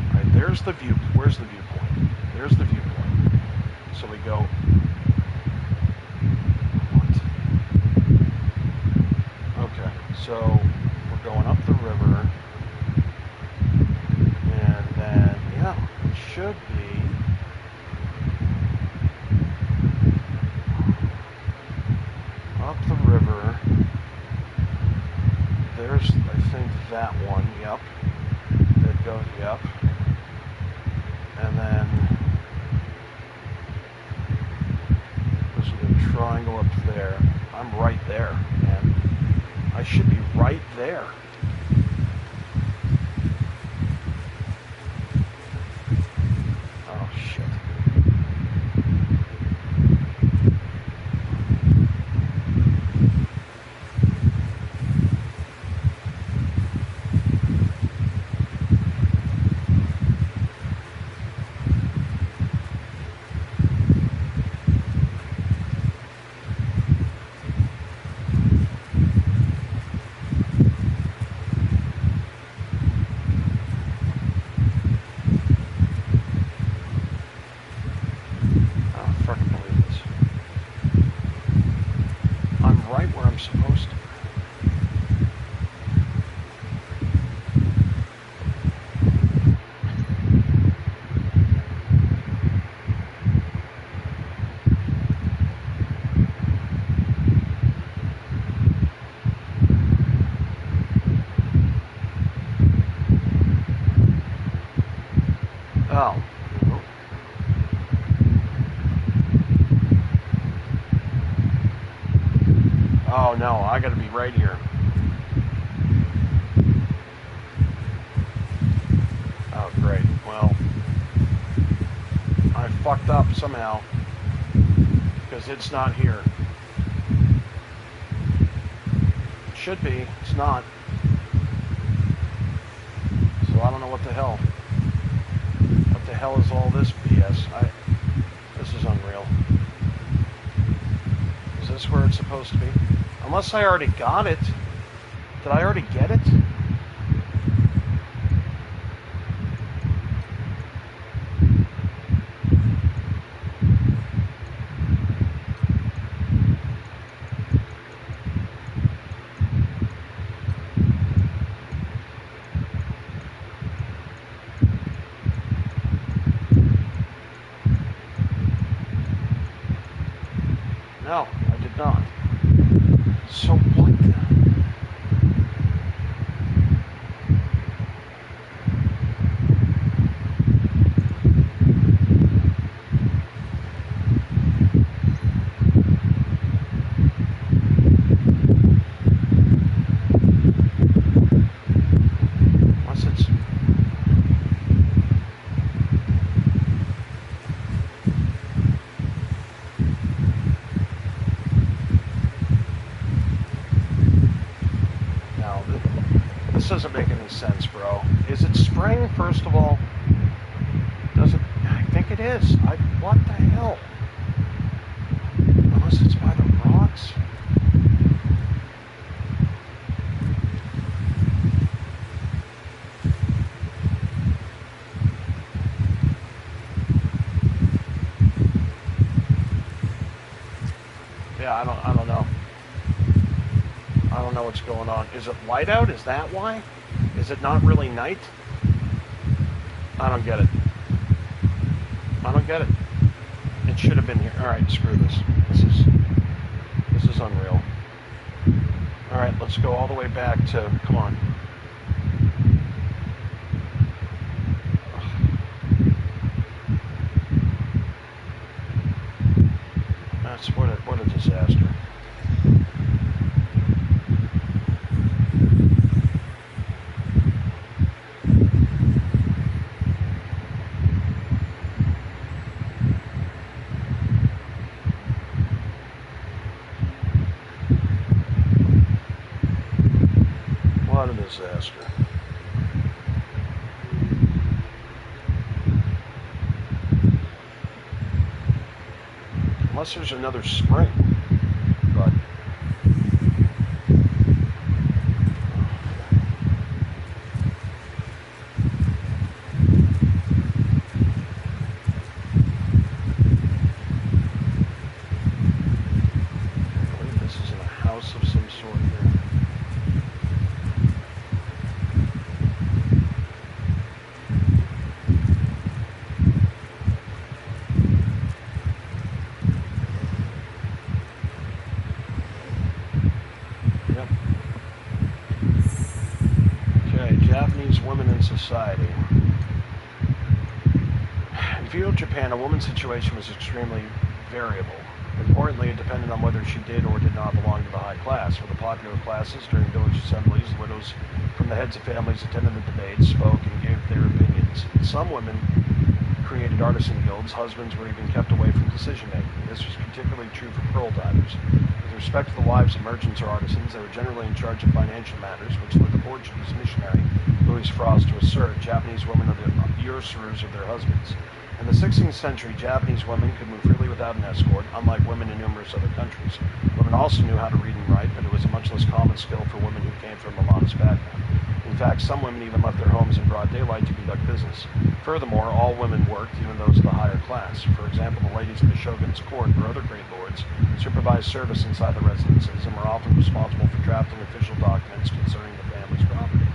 Alright, there's the view. Where's the viewpoint? There's the viewpoint. So we go. What? Okay, so we're going up the river. And then, yeah, it should be. Up the river. There's, I think, that one. Yep. That goes, yep. And then there's a triangle up there. I'm right there, man. I should be right there. Oh, shit. Supposed to. Oh. Oh no, I gotta be right here. Oh great, well, I fucked up somehow, because it's not here. It should be, it's not. So I don't know what the hell. What the hell is all this BS? This is unreal. Is this where it's supposed to be? Unless I already got it. Did I already get it? No, I did not. So what the? Unless it's... This doesn't make any sense, bro. Is it spring, first of all? Does it? I think it is. What the hell? Unless it's by the rocks. Yeah, I don't know. I don't know what's going on. Is it light out? Is that why? Is it not really night? I don't get it. I don't get it. It should have been here. Alright, screw this. This is unreal. Alright, let's go all the way back to... Come on. That's what a disaster. unless there's another spring. But I believe this is in a house of some sort here. Japanese women in society. In feudal Japan, a woman's situation was extremely variable. Importantly, it depended on whether she did or did not belong to the high class. For the popular classes, during village assemblies, widows from the heads of families attended the debates, spoke, and gave their opinions. Some women created artisan guilds. Husbands were even kept away from decision-making. This was particularly true for pearl divers. With respect to the wives of merchants or artisans, they were generally in charge of financial matters, which led the Portuguese missionary Louis Frost to assert Japanese women are the usurers of their husbands. In the 16th century, Japanese women could move freely without an escort, unlike women in numerous other countries. Women also knew how to read and write, but it was a much less common skill for women who came from a modest background. In fact, some women even left their homes in broad daylight to conduct business. Furthermore, all women worked, even those of the higher class. For example, the ladies of the shogun's court or other great lords supervised service inside the residences and were often responsible for drafting official documents concerning the family's property.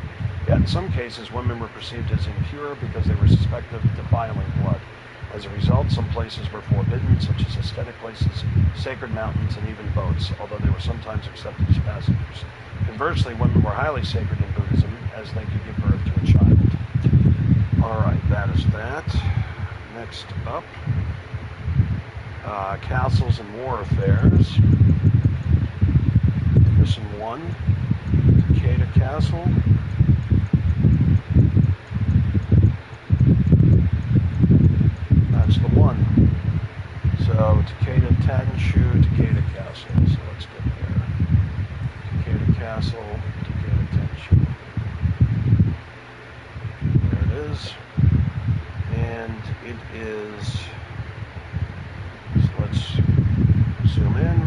Yet in some cases, women were perceived as impure because they were suspected of defiling blood. As a result, some places were forbidden, such as aesthetic places, sacred mountains, and even boats, although they were sometimes accepted as passengers. Conversely, women were highly sacred in Buddhism, as they could give birth to a child. Alright, that is that. Next up, castles and war affairs. Missing one. Takeda Castle. That's the one. So, Takeda Tanshu, Takeda Castle. So let's get there. Takeda Castle, Takeda Tanshu. There it is. And it is, so let's zoom in.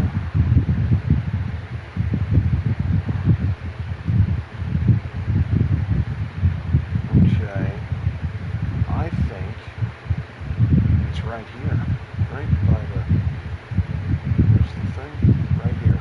Okay. I think it's right here. Right by the, there's the thing, right here.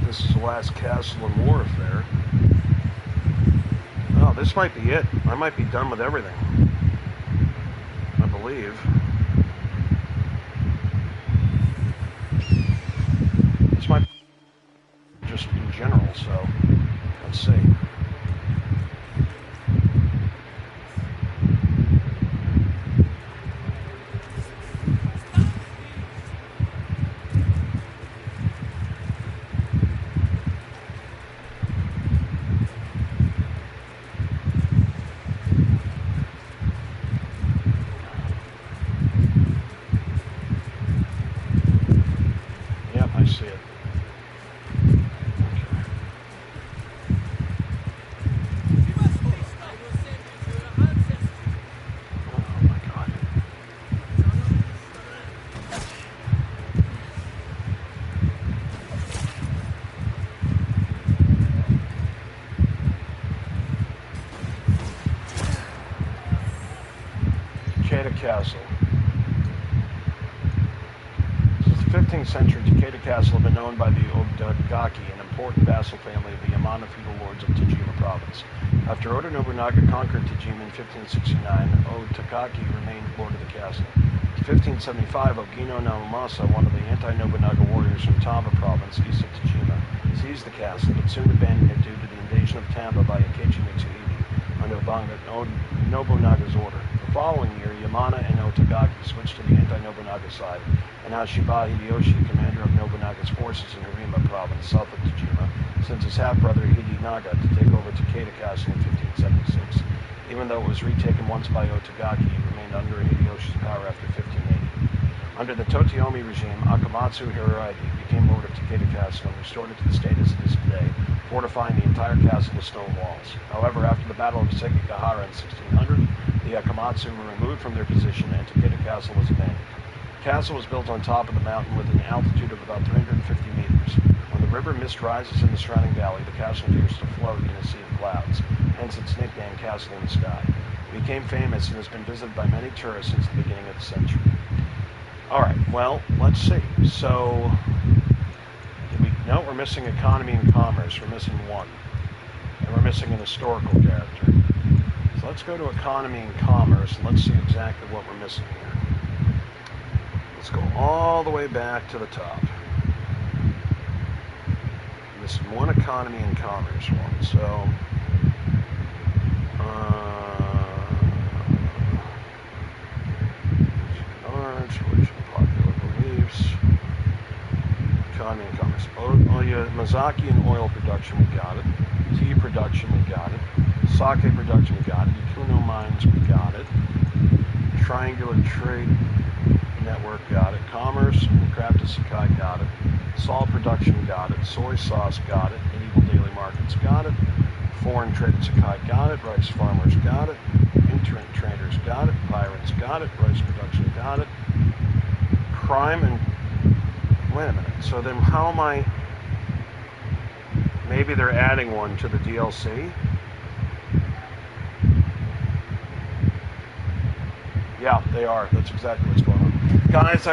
This is the last castle and war affair. Oh, this might be it. I might be done with everything. I believe. This might be just in general, so let's see. I see it. Oh my God. Takeda Castle. 15th century, Takeda Castle had been known by the Otagaki, an important vassal family of the Yamana feudal lords of Tajima province. After Oda Nobunaga conquered Tajima in 1569, Otagaki remained lord of the castle. In 1575, Ogino Namamasa, one of the anti-Nobunaga warriors from Tamba province east of Tajima, seized the castle, but soon abandoned it due to the invasion of Tamba by Akechi Mitsuhide under Nobunaga's order. The following year, Yamana and Otagaki switched to the anti-Nobunaga side, and Ashiba Hideyoshi, commander of Nobunaga's forces in Harima province, south of Tajima, sends his half-brother Hidinaga to take over Takeda Castle in 1576. Even though it was retaken once by Otagaki, it remained under Hideyoshi's power after 1580. Under the Toteomi regime, Akamatsu Hirohige became lord of Takeda Castle and restored it to the status it is today, fortifying the entire castle with stone walls. However, after the Battle of Sekigahara in 1600, the Akamatsu were removed from their position and Takeda Castle was abandoned. The castle was built on top of the mountain with an altitude of about 350 meters. When the river mist rises in the surrounding valley, the castle appears to float in a sea of clouds, hence its nickname Castle in the Sky. It became famous and has been visited by many tourists since the beginning of the century. Alright, well, let's see. So, no, we're missing economy and commerce. We're missing one. And we're missing an historical character. So let's go to economy and commerce, and let's see exactly what we're missing here. Let's go all the way back to the top. We're missing one economy and commerce one. So, economy and commerce. Mazaki and oil production, we got it. Tea production, we got it. Sake production, we got it. Ikuno mines, we got it. Triangular trade network, got it. Commerce and craft of Sakai, got it. Salt production, got it. Soy sauce, got it. Medieval daily markets, got it. Foreign trade at Sakai, got it. Rice farmers, got it. Internet traders, got it. Pirates, got it. Rice production, got it. Crime and... Wait a minute. So then how am I... Maybe they're adding one to the DLC? Yeah, they are. That's exactly what's going on. Guys,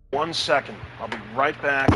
1 second. I'll be right back.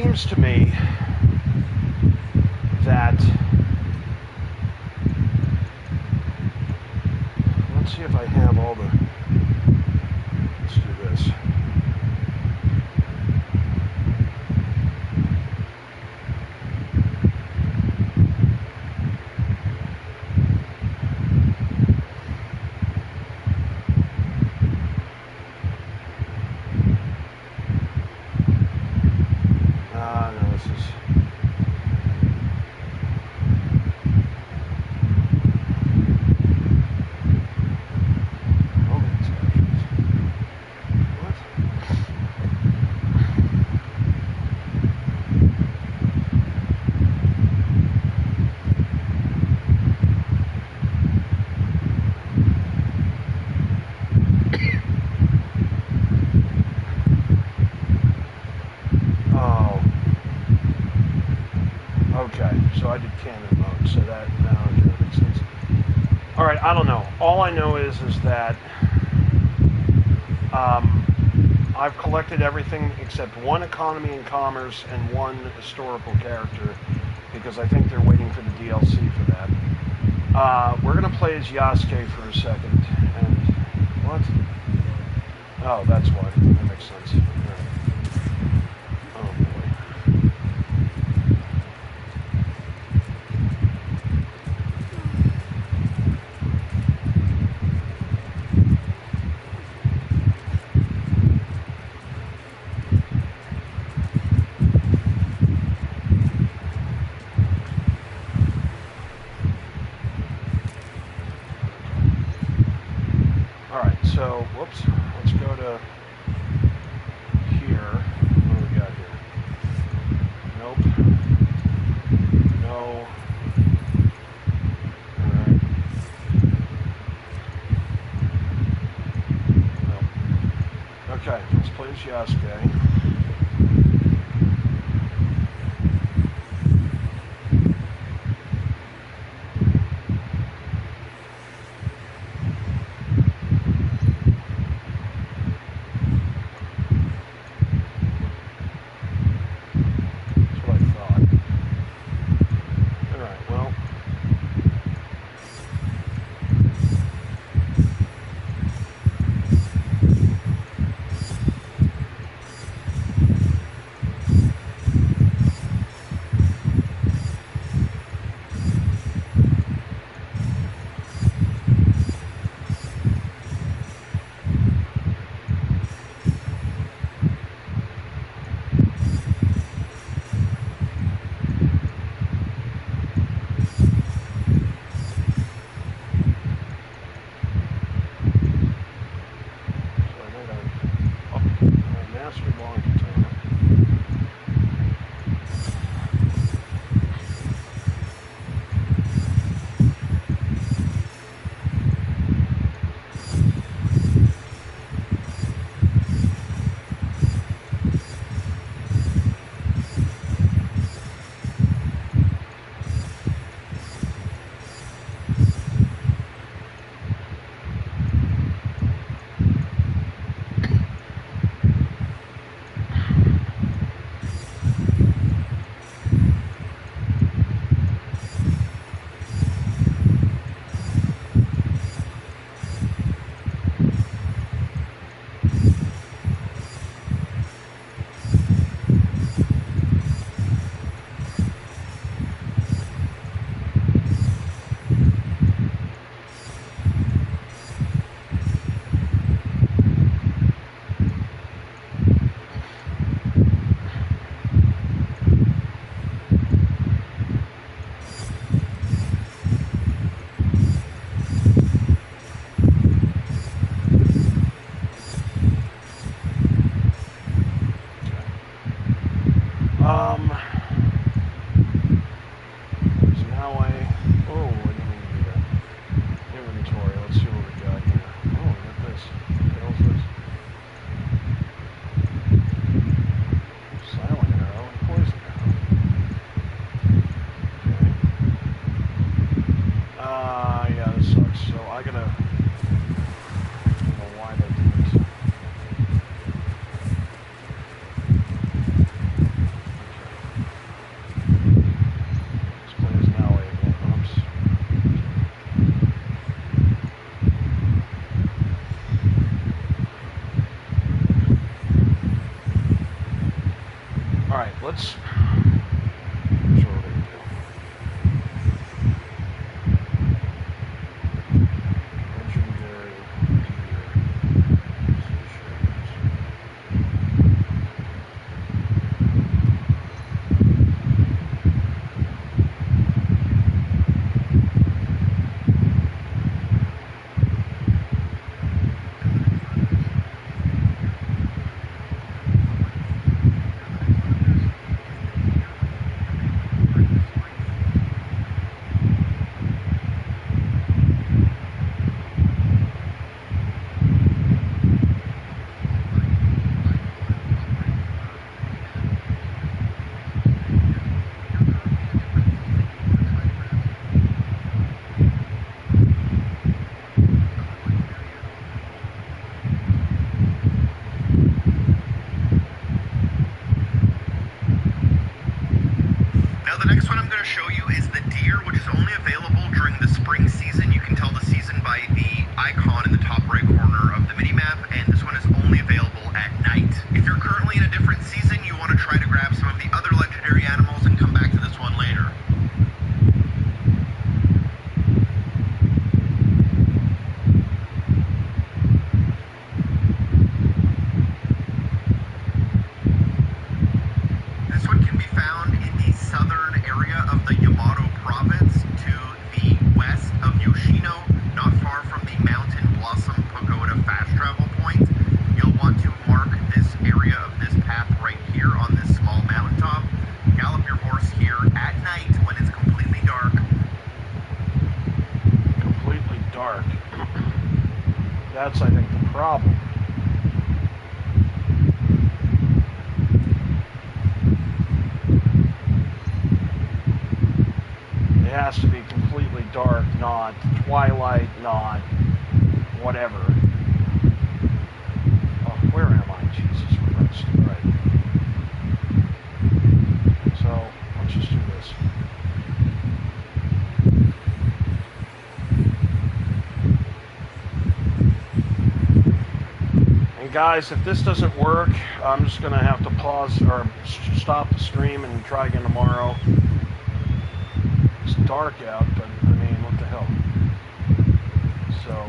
seems to me that, let's see if I have all the, let's do this. No, this is, okay, so I did canon mode, so that now it makes sense. All right, I don't know. All I know is that I've collected everything except one economy and commerce and one historical character, because I think they're waiting for the DLC for that. We're gonna play as Yasuke for a second, and what? Oh, that's why. That makes sense. All right. Oh boy. So, whoops, let's go to here. What do we got here? Nope. No. Alright. Nope. Okay, let's play as Yasuke. let's show what I can do. Legendary deer seashells. Now the next one I'm going to show you is the deer, which is only available during the spring season. You can tell the season by the icon in the top right corner of the mini-map, and this one is only available at night. If you're currently in a different season, you want to try to grab some of the other legendary animals and come back to this one later. This one can be found in the southern area of the Yamato province to the west of Yoshino, not far from the Mountain Blossom Pagoda fast travel point. You'll want to mark this area of this path right here on this small mountaintop. Gallop your horse here at night when it's completely dark. Completely dark. That's, I think, the problem. It has to be completely dark, not twilight, not whatever. Oh, where am I? Jesus Christ. Alright. So, let's just do this. And guys, if this doesn't work, I'm just going to have to pause or stop the stream and try again tomorrow. It's dark out, but I mean, what the hell? So,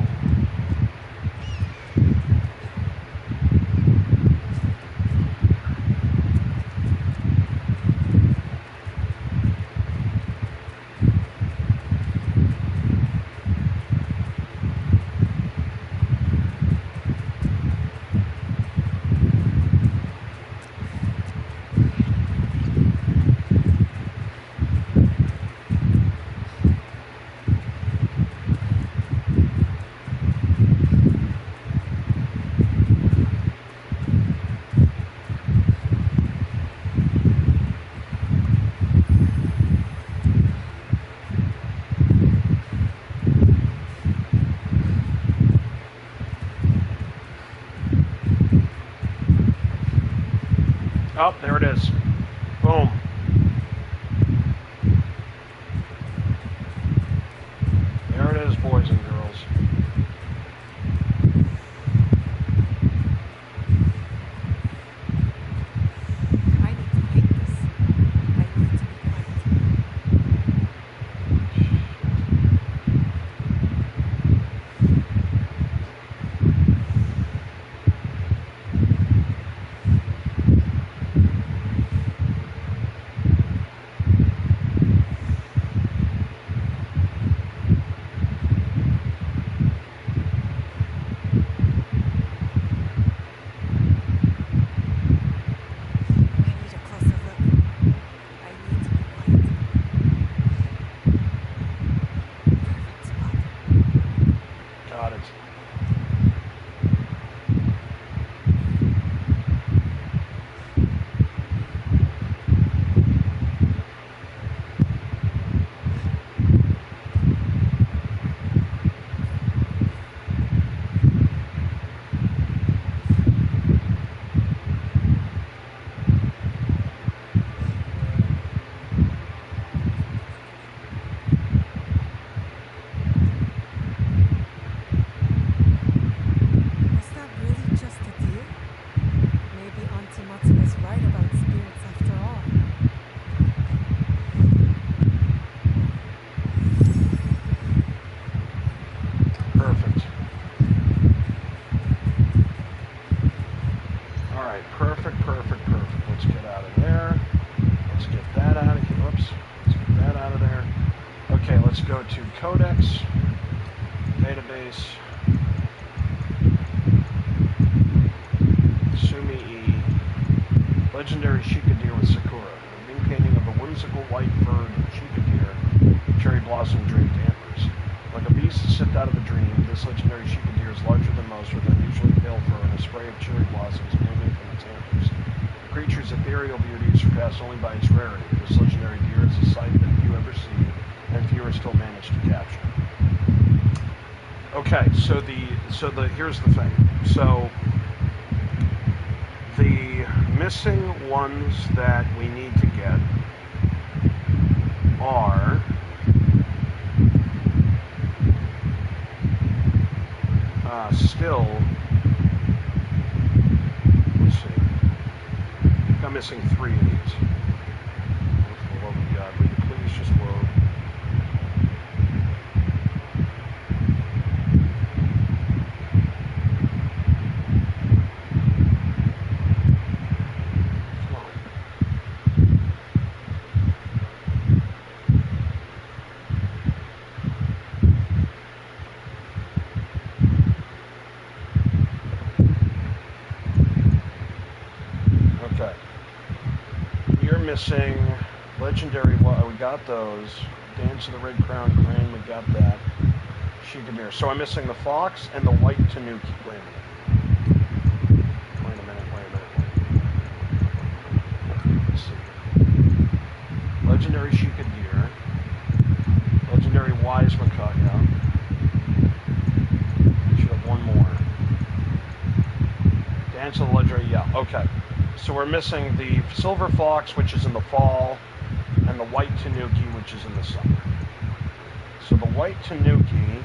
oh, there it is. Boom. There it is, boys and girls. I need to hate this. I need to be quiet. I need a closer look. I need to be quiet. Perfect spot. Got it. right, perfect. Let's get out of there. Let's get that out of here. Whoops. Let's get that out of there. Okay, let's go to Codex, database, Sumi-E, legendary Sheikah deer with Sakura. A new painting of a whimsical white-furred Sheikah deer, cherry blossom draped antlers. Like a beast sipped out of a dream, this legendary Sheikah deer is larger than most, with unusually pale fur and a spray of cherry blossoms blooming from its antlers. The creature's ethereal beauty is surpassed only by its rarity. This legendary deer is a sight that few ever see, and fewer still manage to capture. Okay, so here's the thing. So the missing ones that we need to get are still, let's see, I'm missing 3 of these. For the love of God, will you please just load? Okay. You're missing legendary. We got those. Dance of the Red Crown Crane. We got that. Sheikah deer. So I'm missing the fox and the white tanuki. Wait a minute. Let's see. Legendary Sheikah deer. Legendary wise macaque. Yeah. Should have one more. Dance of the legendary. Yeah. Okay. So we're missing the silver fox, which is in the fall, and the white tanuki, which is in the summer. So the white tanuki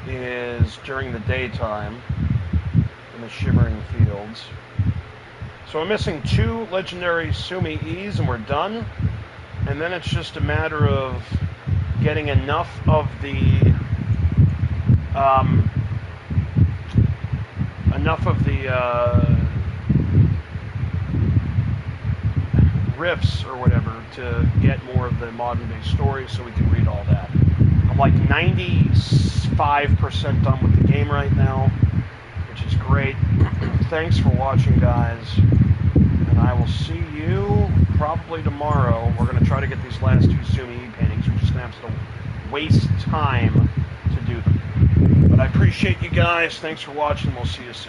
is during the daytime in the shimmering fields. So I'm missing 2 legendary Sumi-Es, and we're done. And then it's just a matter of getting enough of the riffs or whatever to get more of the modern day stories so we can read all that. I'm like 95% done with the game right now, which is great. Thanks for watching, guys, and I will see you probably tomorrow. We're going to try to get these last 2 Sumi-E paintings. We're just going to have to waste time to do them. But I appreciate you guys. Thanks for watching. We'll see you soon.